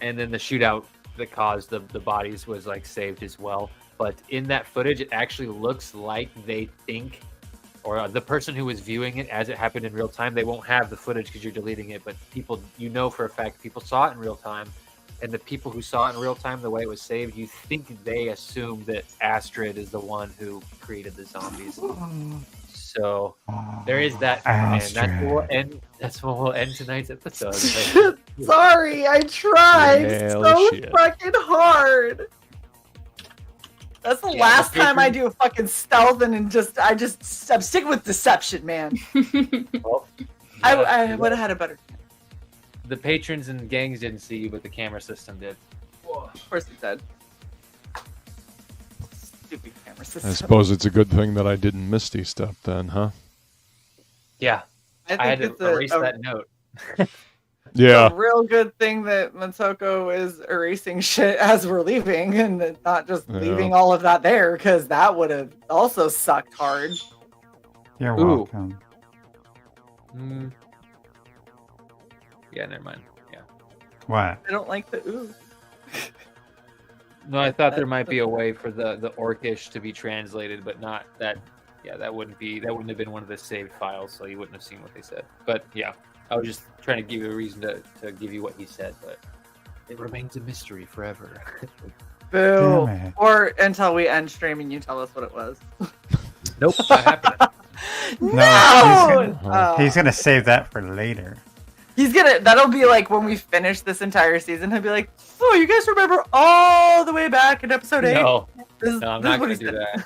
then the shootout that caused the bodies was like saved as well. But in that footage, it actually looks like they think, or the person who was viewing it as it happened in real time, they won't have the footage because you're deleting it. But people, for a fact, people saw it in real time. And the people who saw it in real time, the way it was saved, you think they assume that Astrid is the one who created the zombies. So there is that, Astrid. and that's where we'll end tonight's episode. Sorry, I tried Hell so shit. fucking hard. That's the last time I do a fucking stealth, and I'm sticking with deception, man. Well, I would have had a better. the patrons and gangs didn't see you, but the camera system did. Of course it did. Stupid camera system. I suppose it's a good thing that I didn't Misty step then, huh? Yeah, I had to it's erase that note. Yeah. a real good thing that Monsoko is erasing shit as we're leaving and not just leaving all of that there, because that would have also sucked hard. You're Ooh. welcome. Yeah, never mind. Yeah. What? I don't like the ooh. No, I thought there might be a way for the Orcish to be translated, but not that. Yeah, that wouldn't have been one of the saved files, so you wouldn't have seen what they said. But yeah, I was just trying to give you a reason to give you what he said, but it remains a mystery forever. Boo. Damn it. Or until we end stream and you tell us what it was. Nope, not happening. No! He's gonna save that for later. That'll be like when we finish this entire season, he'll be like, oh, you guys remember all the way back in episode 8? No, I'm I'm not going to do that.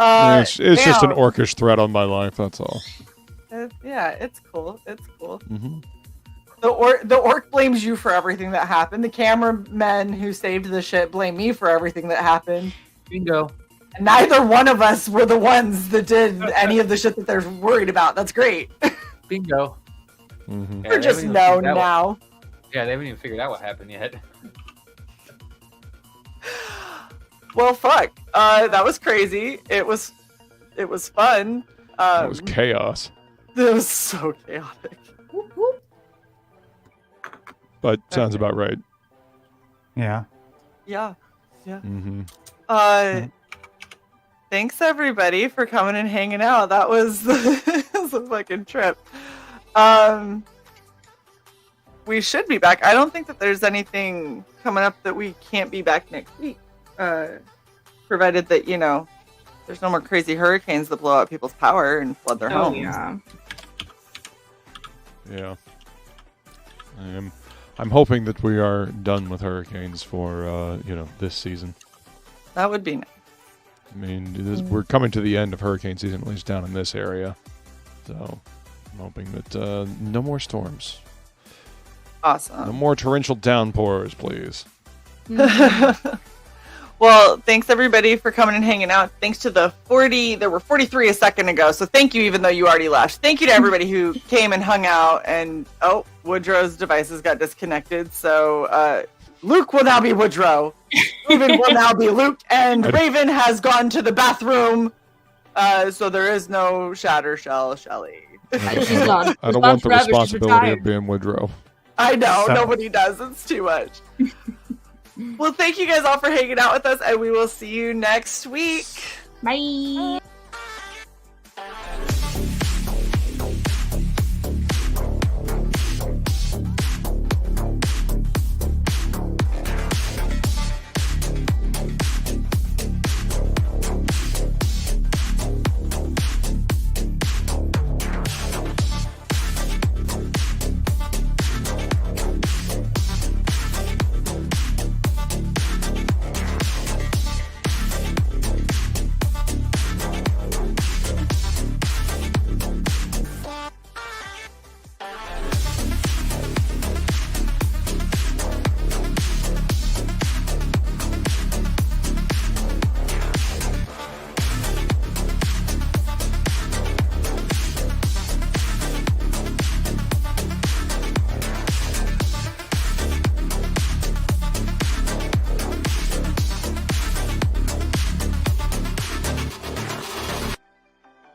It's just an Orcish threat on my life, that's all. Yeah, it's cool. It's cool. Mm-hmm. The orc blames you for everything that happened. The cameramen who saved the shit blame me for everything that happened. Bingo. And neither one of us were the ones that did any of the shit that they're worried about. That's great. Bingo. Mm-hmm. Yeah, We're they just haven't even known figured out now. Yeah, they haven't even figured out what happened yet. Well, fuck. That was crazy. It was fun. It was chaos. It was so chaotic. But sounds about right. Yeah. Yeah. Mm-hmm. Thanks everybody for coming and hanging out. That was, it was a fucking trip. We should be back. I don't think that there's anything coming up that we can't be back next week. Provided that, there's no more crazy hurricanes that blow out people's power and flood their homes. Yeah. Yeah. I'm hoping that we are done with hurricanes for this season. That would be nice. I mean, we're coming to the end of hurricane season, at least down in this area. So I'm hoping that no more storms. Awesome. No more torrential downpours, please. Well, thanks everybody for coming and hanging out. Thanks to the 40, there were 43 a second ago, so thank you even though you already left. Thank you to everybody who came and hung out, and Woodrow's devices got disconnected, so Luke will now be Woodrow. Raven will now be Luke, and Raven has gone to the bathroom So there is no Shatter Shell Shelly. She's gone. I don't Gone want the forever, she's responsibility retired. of being Woodrow. I know, So- nobody does. It's too much. Well, thank you guys all for hanging out with us, and we will see you next week. Bye.